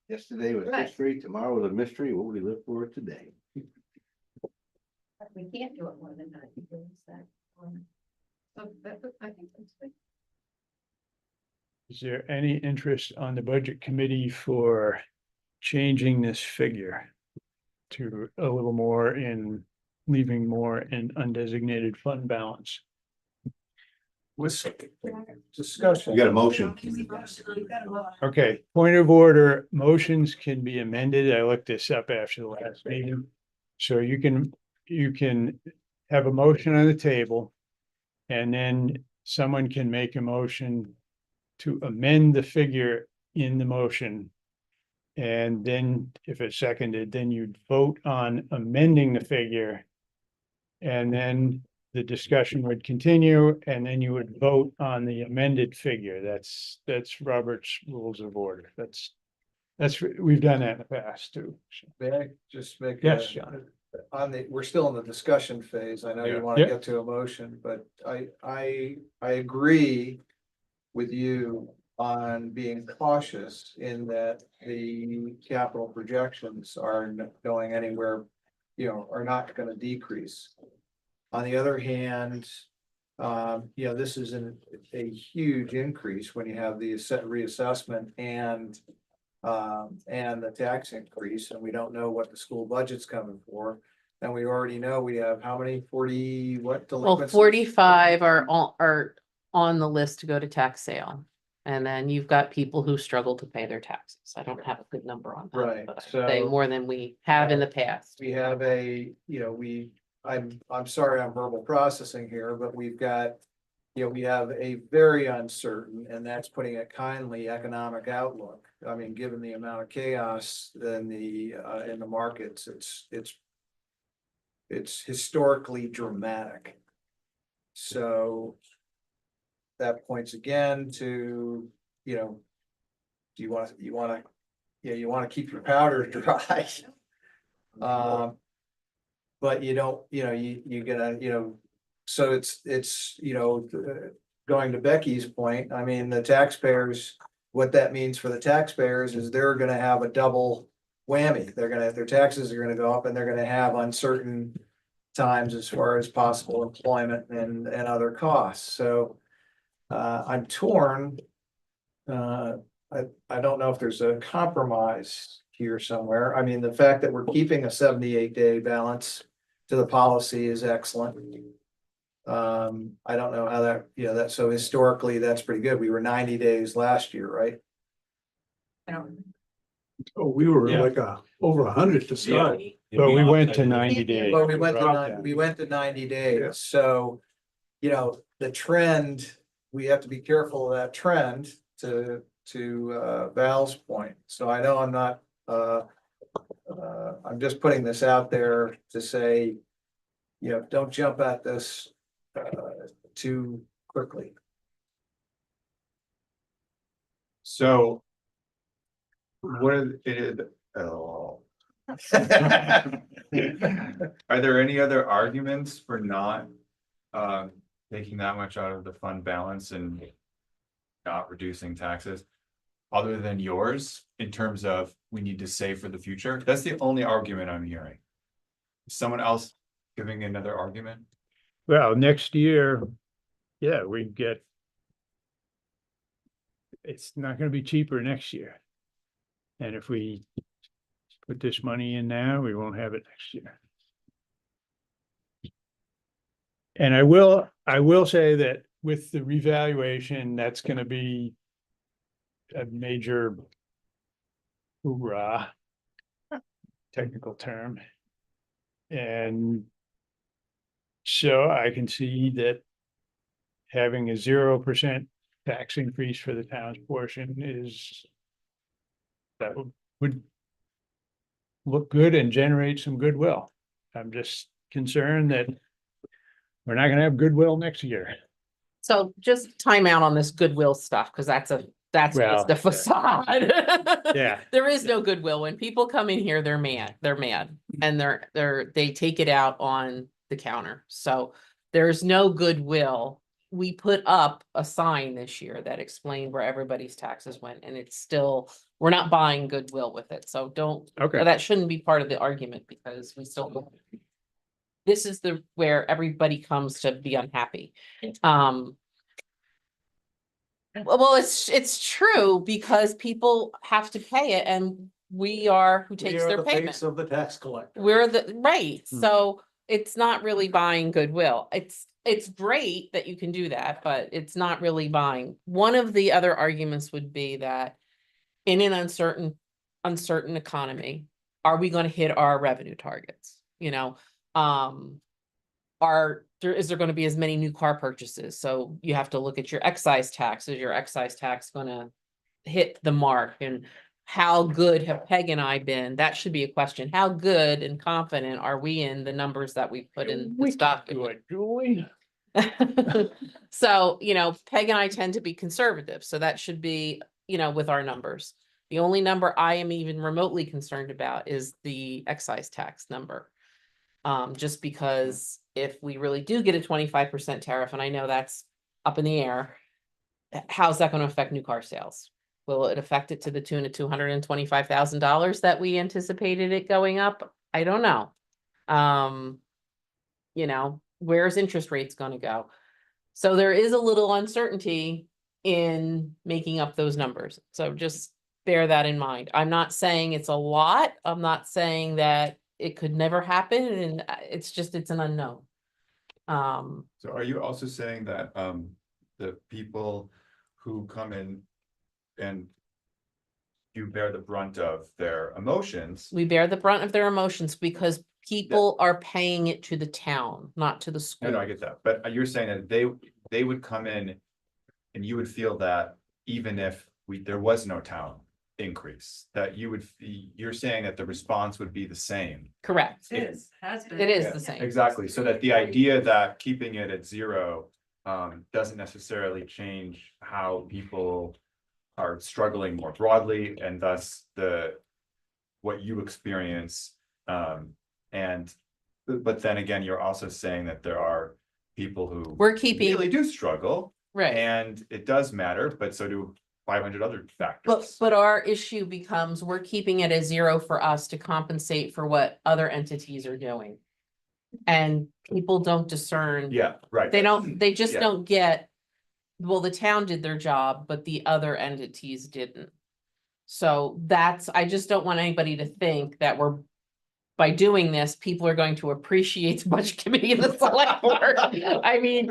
Yesterday was Right. history, tomorrow was a mystery, what will we live for today? We can't do it more than 90 days, that. So that, I think that's good. Is there any interest on the budget committee for changing this figure to a little more in, leaving more in undesignated fund balance? With discussion. We got a motion. Okay, point of order, motions can be amended. I looked this up after the last meeting. So you can have a motion on the table. And then someone can make a motion to amend the figure in the motion. And then if it's seconded, then you'd vote on amending the figure. And then the discussion would continue, and then you would vote on the amended figure. That's Robert's Rules of Order. We've done that in the past too. May I just make? Yes, John. We're still in the discussion phase. I know Yeah. you want to Yeah. get to a motion, but I agree with you on being cautious in that the capital projections are going anywhere, are not going to decrease. On the other hand, this is a huge increase when you have the reassessment and the tax increase, and we don't know what the school budget's coming for. And we already know we have how many, 40, what? Well, delinquencies? 45 are on the list to go to tax sale. And then you've got people who struggle to pay their taxes. I don't have a good number on that. Right, But I'd say so- more than we have in the past. We have I'm sorry, I'm verbal processing here, but we've got, we have a very uncertain, and that's putting it kindly, economic outlook. I mean, given the amount of chaos in the markets, it's historically dramatic. So that points again to, do you want to keep your powder dry. But you don't, you gotta, so it's, going to Becky's point, I mean, the taxpayers, what that means for the taxpayers is they're gonna have a double whammy. Their taxes are gonna go up, and they're gonna have uncertain times as far as possible employment and other costs. So I'm torn. I don't know if there's a compromise here somewhere. I mean, the fact that we're keeping a 78-day balance to the policy is excellent. I don't know how that, so historically, that's pretty good. We were 90 days last year, right? Oh, we were Yeah. like over 100 to start. But we went to 90 days. Well, we went Dropped to down. 90 Yeah. days, so, the trend, we have to be careful of that trend to Val's point. So I know I'm not, I'm just putting this out there to say, don't jump at this too quickly. So. What it is, oh. Are there any other arguments for not taking that much out of the fund balance and not reducing taxes? Other than yours, in terms of we need to save for the future? That's the only argument I'm hearing. Is someone else giving another argument? Well, next year, yeah, we get. It's not gonna be cheaper next year. And if we put this money in now, we won't have it next year. And I will say that with the revaluation, that's gonna be a major hoorah, technical term. And so I can see that having a 0% tax increase for the town's portion is that would look good and generate some goodwill. I'm just concerned that we're not gonna have goodwill next year. So just time out on this goodwill stuff, because That's Well, just the facade. Yeah. There is no goodwill. When people come in here, they're mad, and they take it out on the counter. So there's no goodwill. We put up a sign this year that explained where everybody's taxes went, and it's still, we're not buying goodwill with it. So don't, Okay. that shouldn't be part of the argument because we still. This is where everybody comes to be unhappy. Well, it's true because people have to pay it and we are who We takes are their the payment. face of the tax collector. We're right. Hmm. So it's not really buying goodwill. It's great that you can do that, but it's not really buying. One of the other arguments would be that in an uncertain economy, are we going to hit our revenue targets? You know, is there going to be as many new car purchases? So you have to look at your excise tax. Is your excise tax going to hit the mark? And how good have Peg and I been? That should be a question. How good and confident are we in the numbers that we put in the stock? Good, Julie. So, Peg and I tend to be conservative. So that should be, with our numbers. The only number I am even remotely concerned about is the excise tax number. Just because if we really do get a 25% tariff, and I know that's up in the air, how's that going to affect new car sales? Will it affect it to the tune of $225,000 that we anticipated it going up? I don't know. Where's interest rates going to go? So there is a little uncertainty in making up those numbers. So just bear that in mind. I'm not saying it's a lot. I'm not saying that it could never happen, and it's an unknown. So are you also saying that the people who come in and you bear the brunt of their emotions? We bear the brunt of their emotions because people are paying it to the town, not to the school. No, I get that, but you're saying that they would come in and you would feel that even if there was no town increase, that you're saying that the response would be the same. Correct. Has been. It is Yeah, the same. Exactly, so that the idea that keeping it at zero doesn't necessarily change how people are struggling more broadly, and thus what you experience. But then again, you're also saying that there are people who We're keeping, really do struggle, right. and it does matter, but so do 500 other factors. But our issue becomes we're keeping it at zero for us to compensate for what other entities are doing. And people don't discern. Yeah, right. They just Yeah. don't get, well, the town did their job, but the other entities didn't. So I just don't want anybody to think that by doing this, people are going to appreciate the budget committee and the select board. I mean,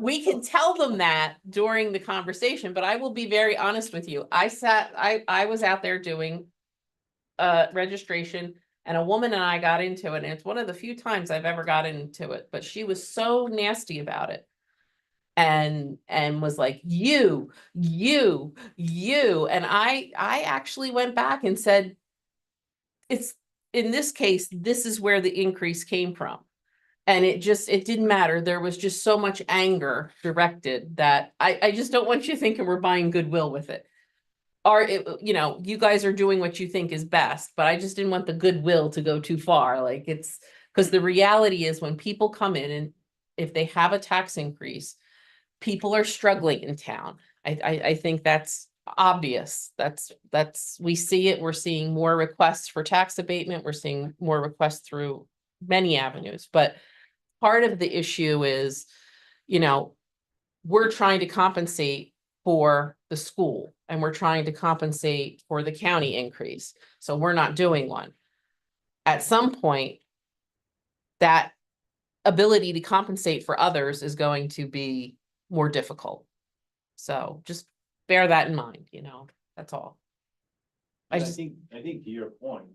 we can tell them that during the conversation, but I will be very honest with you. I was out there doing registration, and a woman and I got into it, and it's one of the few times I've ever gotten into it, but she was so nasty about it. And was like, you, and I actually went back and said, in this case, this is where the increase came from. And it didn't matter. There was just so much anger directed that I just don't want you thinking we're buying goodwill with it. You guys are doing what you think is best, but I just didn't want the goodwill to go too far. Like because the reality is when people come in and if they have a tax increase, people are struggling in town. I think that's obvious. We see it. We're seeing more requests for tax abatement. We're seeing more requests through many avenues, but part of the issue is, we're trying to compensate for the school and we're trying to compensate for the county increase. So we're not doing one. At some point, that ability to compensate for others is going to be more difficult. So just bear that in mind, that's all. I think to your point,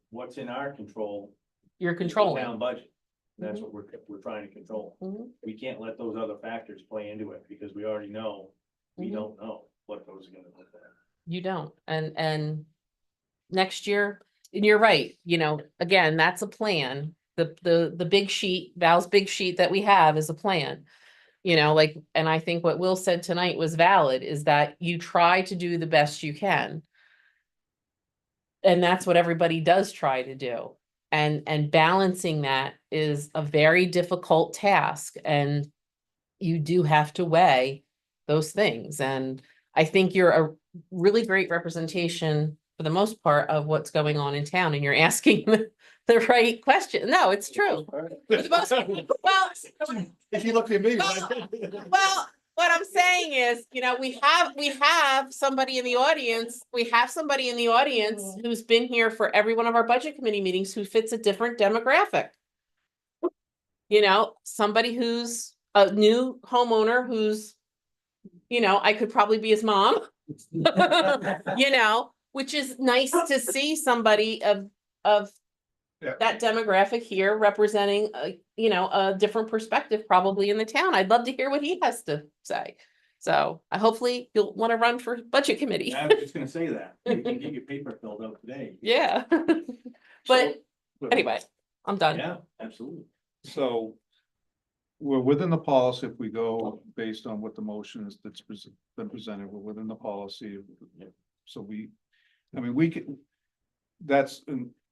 what's in our control. You're is the controlling. Town budget. That's what we're trying to control. Mhm. We can't let those other factors play into it because we already know, we Mhm. don't know what those are gonna look like. You don't. And next year, and you're right, again, that's a plan. The big sheet, Val's big sheet that we have is a plan. You know, like, and I think what Will said tonight was valid, is that you try to do the best you can. And that's what everybody does try to do. And balancing that is a very difficult task, and you do have to weigh those things. And I think you're a really great representation for the most part of what's going on in town, and you're asking the right question. No, it's true. For the most- Well, If you look at me. well, what I'm saying is, you know, we have somebody in the audience, who's been here for every one of our budget committee meetings, who fits a different demographic. You know, somebody who's a new homeowner who's, you know, I could probably be his mom. You know, which is nice to see somebody of Yeah. that demographic here representing a, you know, a different perspective probably in the town. I'd love to hear what he has to say. So hopefully you'll want to run for budget committee. I was just gonna say that. You can get your paper filled out today. Yeah. But anyway, I'm done. Yeah, absolutely. So we're within the policy if we go based on what the motions that's been presented, we're within the policy. So I mean, we can, that's,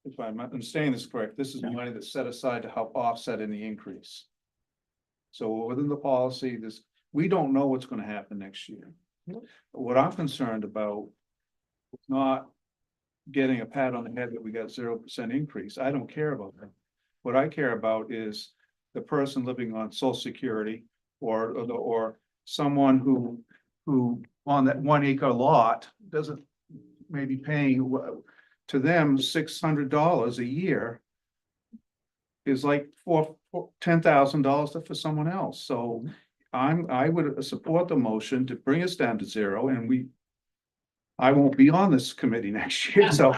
if I'm understanding this correct, this is money that's set aside to help offset any increase. So within the policy, we don't know what's gonna happen next year. What I'm concerned about is not getting a pat on the head that we got 0% increase. I don't care about that. What I care about is the person living on social security or someone who on that 1 acre lot doesn't maybe paying to them $600 a year is like $10,000 for someone else. So I would support the motion to bring us down to 0, and I won't be on this committee next year, so,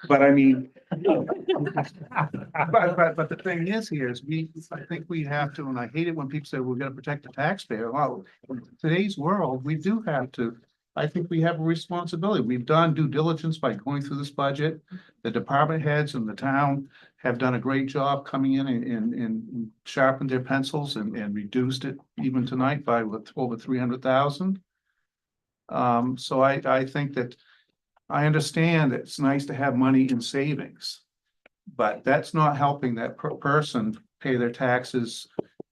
but I mean. But the thing is here is I think we have to, and I hate it when people say we're gonna protect the taxpayer. Well, in today's world, we do have to. I think we have a responsibility. We've done due diligence by going through this budget. The department heads in the town have done a great job coming in and sharpened their pencils and reduced it even tonight by over 300,000. So I think that I understand that it's nice to have money in savings, but that's not helping that person pay their taxes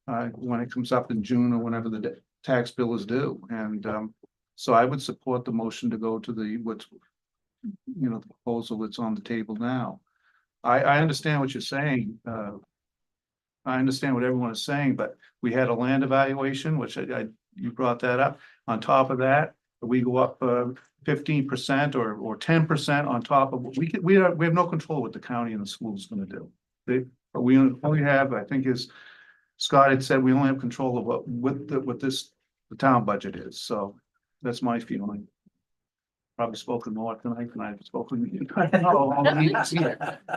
when it comes up in June or whenever the tax bill is due. And so I would support the motion to go to the the proposal that's on the table now. I understand what you're saying. I understand what everyone is saying, but we had a land evaluation, which you brought that up. On top of that, we go up 15% or 10% on top of we have no control what the county and the school is going to do. We only have, I think, as Scott had said, we only have control of what the town budget is. So that's my feeling. Probably spoken more tonight than I've spoken.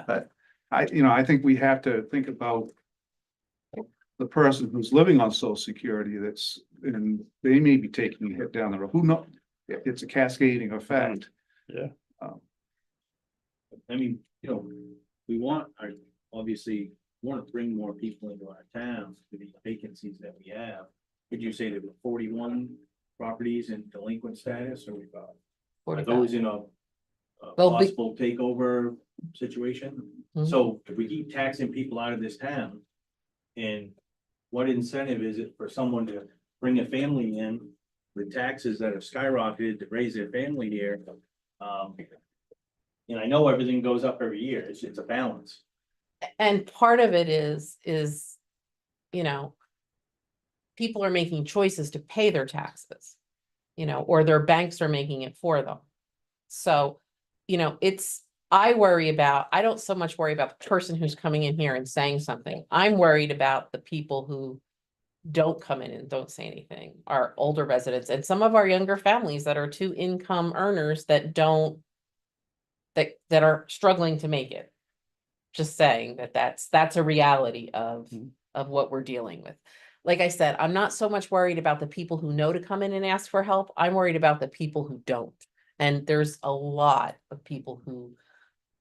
But I think we have to think about the person who's living on Social Security and they may be taking a hit down the road. Who knows? It's a cascading effect. Yeah. I mean, we obviously want to bring more people into our town to the vacancies that we have. Would you say there were 41 properties in delinquent status, or are those in a possible takeover situation? Mhm. So if we keep taxing people out of this town, and what incentive is it for someone to bring a family in with taxes that have skyrocketed to raise their family here? And I know everything goes up every year. It's a balance. And part of it is, people are making choices to pay their taxes, or their banks are making it for them. So, I don't so much worry about the person who's coming in here and saying something. I'm worried about the people who don't come in and don't say anything, our older residents and some of our younger families that are 2 income earners that are struggling to make it. Just saying that's a reality of what we're dealing with. Like I said, I'm not so much worried about the people who know to come in and ask for help. I'm worried about the people who don't. And there's a lot of people who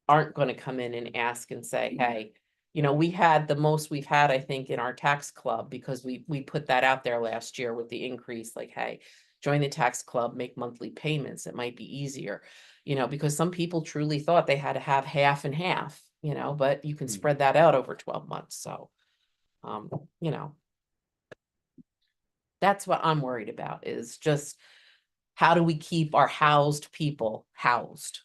aren't going to come in and ask and say, hey, You know, we had the most we've had, I think, in our tax club, because we put that out there last year with the increase, like, hey, join the tax club, make monthly payments, it might be easier. You know, because some people truly thought they had to have half and half, you know, but you can spread that out over 12 months, so. You know. That's what I'm worried about, is just how do we keep our housed people housed?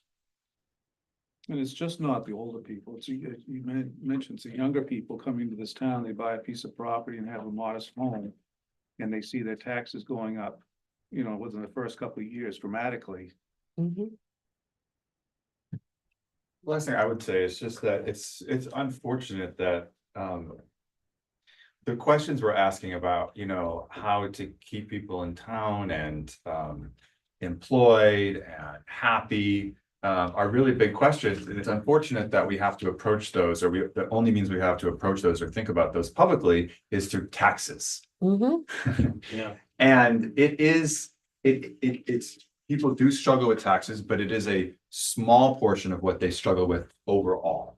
And it's just not the older people, it's, mentioned, it's the younger people coming to this town, they buy a piece of property and have a modest home. And they see their taxes going up, you know, within the first couple of years dramatically. Mhm. Last thing I would say is just that it's unfortunate that, the questions we're asking about, you know, how to keep people in town and, employed and happy, are really big questions. And it's unfortunate that we have to approach those, or the only means we have to approach those or think about those publicly is through taxes. Yeah. And it's, people do struggle with taxes, but it is a small portion of what they struggle with overall.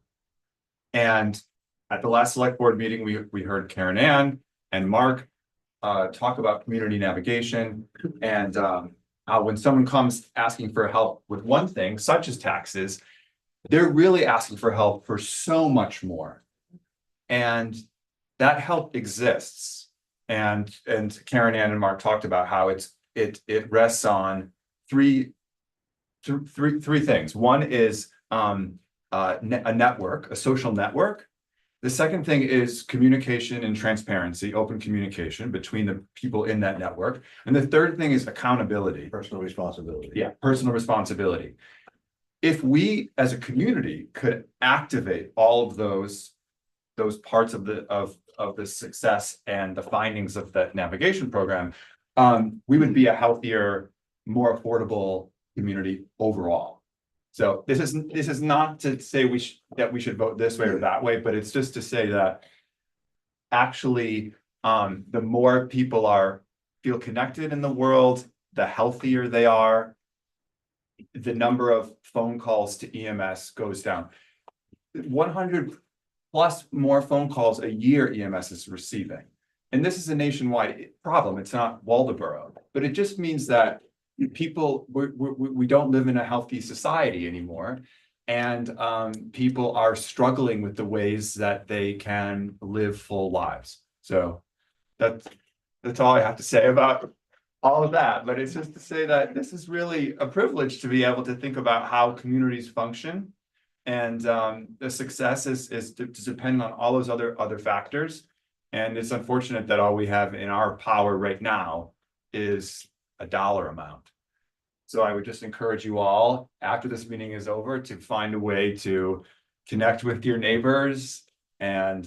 And at the last select board meeting, we heard Karen Ann and Mark talk about community navigation, and how when someone comes asking for help with one thing, such as taxes, they're really asking for help for so much more. And that help exists. And Karen Ann and Mark talked about how it rests on three things. One is a network, a social network. The second thing is communication and transparency, open communication between the people in that network. And the third thing is accountability. Personal responsibility. Yeah, personal responsibility. If we as a community could activate all of those parts of the success and the findings of that navigation program, we would be a healthier, more affordable community overall. So this is not to say that we should vote this way or that way, but it's just to say that actually, the more people feel connected in the world, the healthier they are. The number of phone calls to EMS goes down. 100 plus more phone calls a year EMS is receiving. And this is a nationwide problem. It's not Waldoboro, but it just means that people, we don't live in a healthy society anymore. And people are struggling with the ways that they can live full lives. So that's all I have to say about all of that. But it's just to say that this is really a privilege to be able to think about how communities function. And the success is dependent on all those other factors. And it's unfortunate that all we have in our power right now is a dollar amount. So I would just encourage you all, after this meeting is over, to find a way to connect with your neighbors and,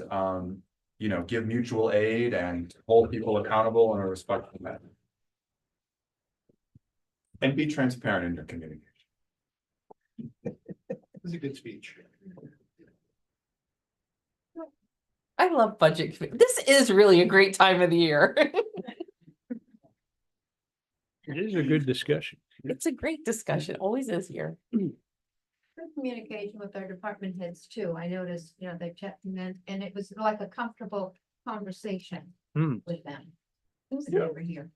you know, give mutual aid and hold people accountable in a respectful manner. And be transparent in your communication. It's a good speech. I love budget committee. This is really a great time of the year. It is a good discussion. It's a great discussion, always is here. Good communication with our department heads too. I noticed, you know, they checked and it was like a comfortable conversation with them. It was Yeah. over here.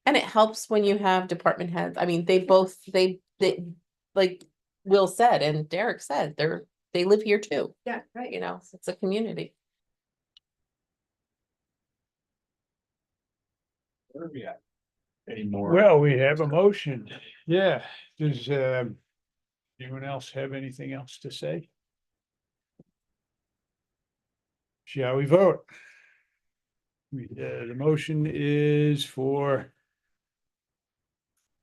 And it helps when you have department heads. I mean, they like Will said and Derek said, they live here too, Yeah, right. you know, it's a community. Where are we at? Any more? Well, we have a motion. Yeah. Does anyone else have anything else to say? Shall we vote? The motion is for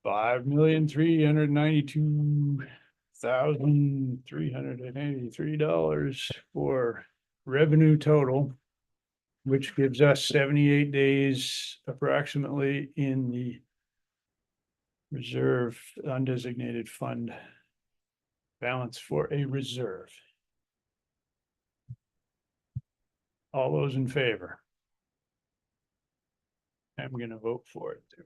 $5,392,383 for revenue total, which gives us 78 days approximately in the reserve undesignated fund balance for a reserve. All those in favor? I'm gonna vote for it too.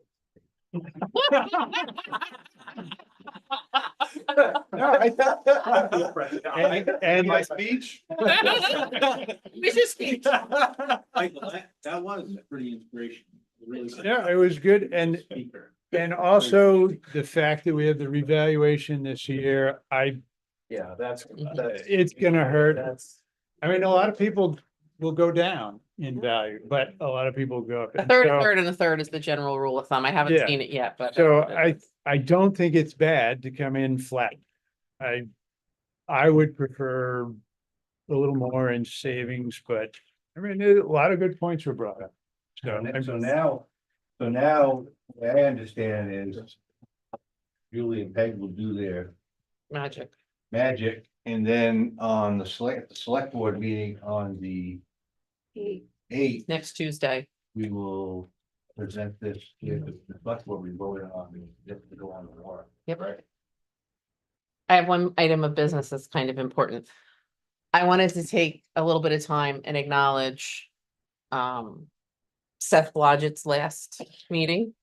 And My speech? We just keep. Michael, that was pretty inspirational. It really was. yeah, it was good. And Speaker. And also the fact that we have the revaluation this year, Yeah, that's. it's gonna hurt. That's. I mean, a lot of people will go down in value, but a lot of people go up. A And third, so- a third, and a third is the general rule of thumb. I haven't Yeah. seen it yet, but. So I don't think it's bad to come in flat. I would prefer a little more in savings, but I mean, a lot of good points were brought up. So So now, what I understand is Julie and Peg will do their Magic. magic, and then on the select board meeting on the eighth, Next Tuesday. we will present this, the select board, we voted on, it to go on the warrant. Yep. I have one item of business that's kind of important. I wanted to take a little bit of time and acknowledge Seth Blodgett's last meeting.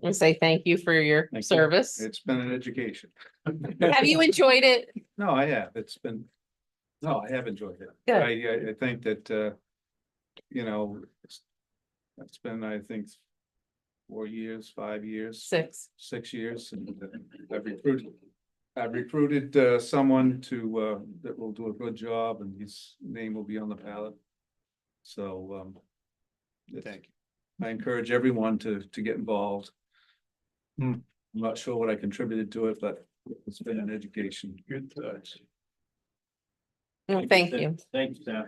And say thank you for your Thank you. service. It's been an education. Have you enjoyed it? No, I have. No, I have enjoyed it. Good. I think that, you know, it's been, I think, 4 years, 5 years. 6 years, and I've recruited someone to, that will do a good job, and his name will be on the ballot. So, thank you. I encourage everyone to get involved. I'm not sure what I contributed to it, but it's been an education. good thoughts. Well, thank you. Thanks, Sam.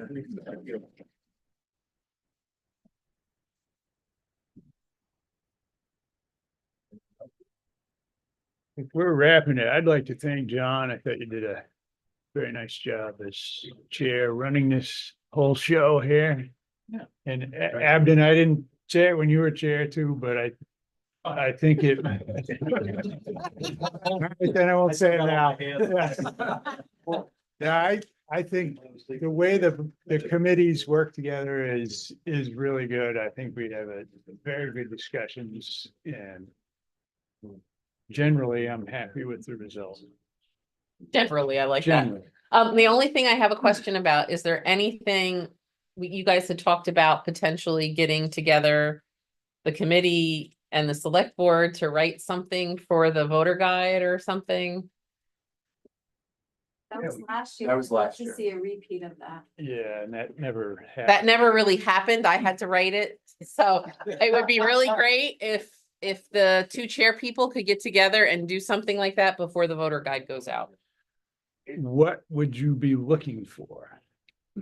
If we're wrapping it, I'd like to thank John. I thought you did a very nice job as chair running this whole show here. Yeah. And Abden, I didn't say it when you were chair too, but I think it. Then I won't say it now. Yeah, I think the way the committees work together is really good. I think we have a very good discussions and generally, I'm happy with the result. Generally, I like that. Generally, The only thing I have a question about, is there anything you guys had talked about potentially getting together the committee and the select board to write something for the voter guide or something? That was last year. That was last I'd year. like to see a repeat of that. yeah, and that never That happened. never really happened. I had to write it. So it would be really great if the two chair people could get together and do something like that before the voter guide goes out. What would you be looking for?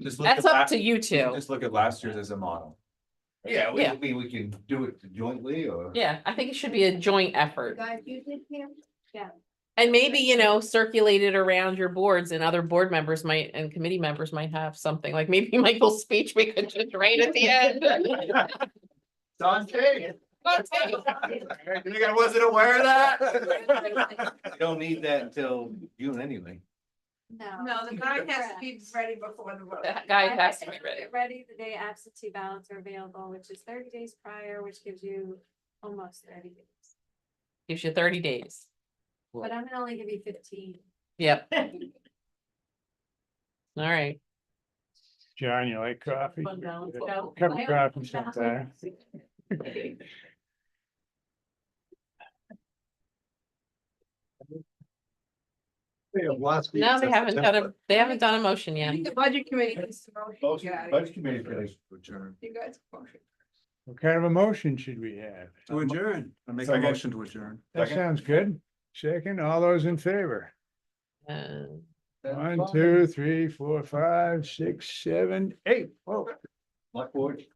Just look That's at up to you two. Just look at last year's as a model. Yeah, Yeah. we can do it jointly, or. Yeah, I think it should be a joint effort. Guys, you did here? Yeah. And maybe, circulate it around your boards, and other board members might, and committee members might have something, like maybe Michael's speech we could just write at the end. Don K. You think I wasn't aware of that? You don't need that until June anyway. No, the guide has to be ready before the vote. That guy has to be ready. Get ready the day absentee ballots are available, which is 30 days prior, which gives you almost 30 days. Gives you 30 days. But I'm gonna only give you 15. Yep. All right. John, you like coffee? Fund balance. No. Cup of coffee sometime. No, they haven't done a motion I yet. think the budget committee needs to motion. Budget committee finished. You guys motion. What kind of a motion should we have? To adjourn. I make a Second. motion to adjourn. That sounds good. Second, all those in favor? Uh, 1, 2, 3, 4, 5, 6, 7, 8. Whoa. Select board.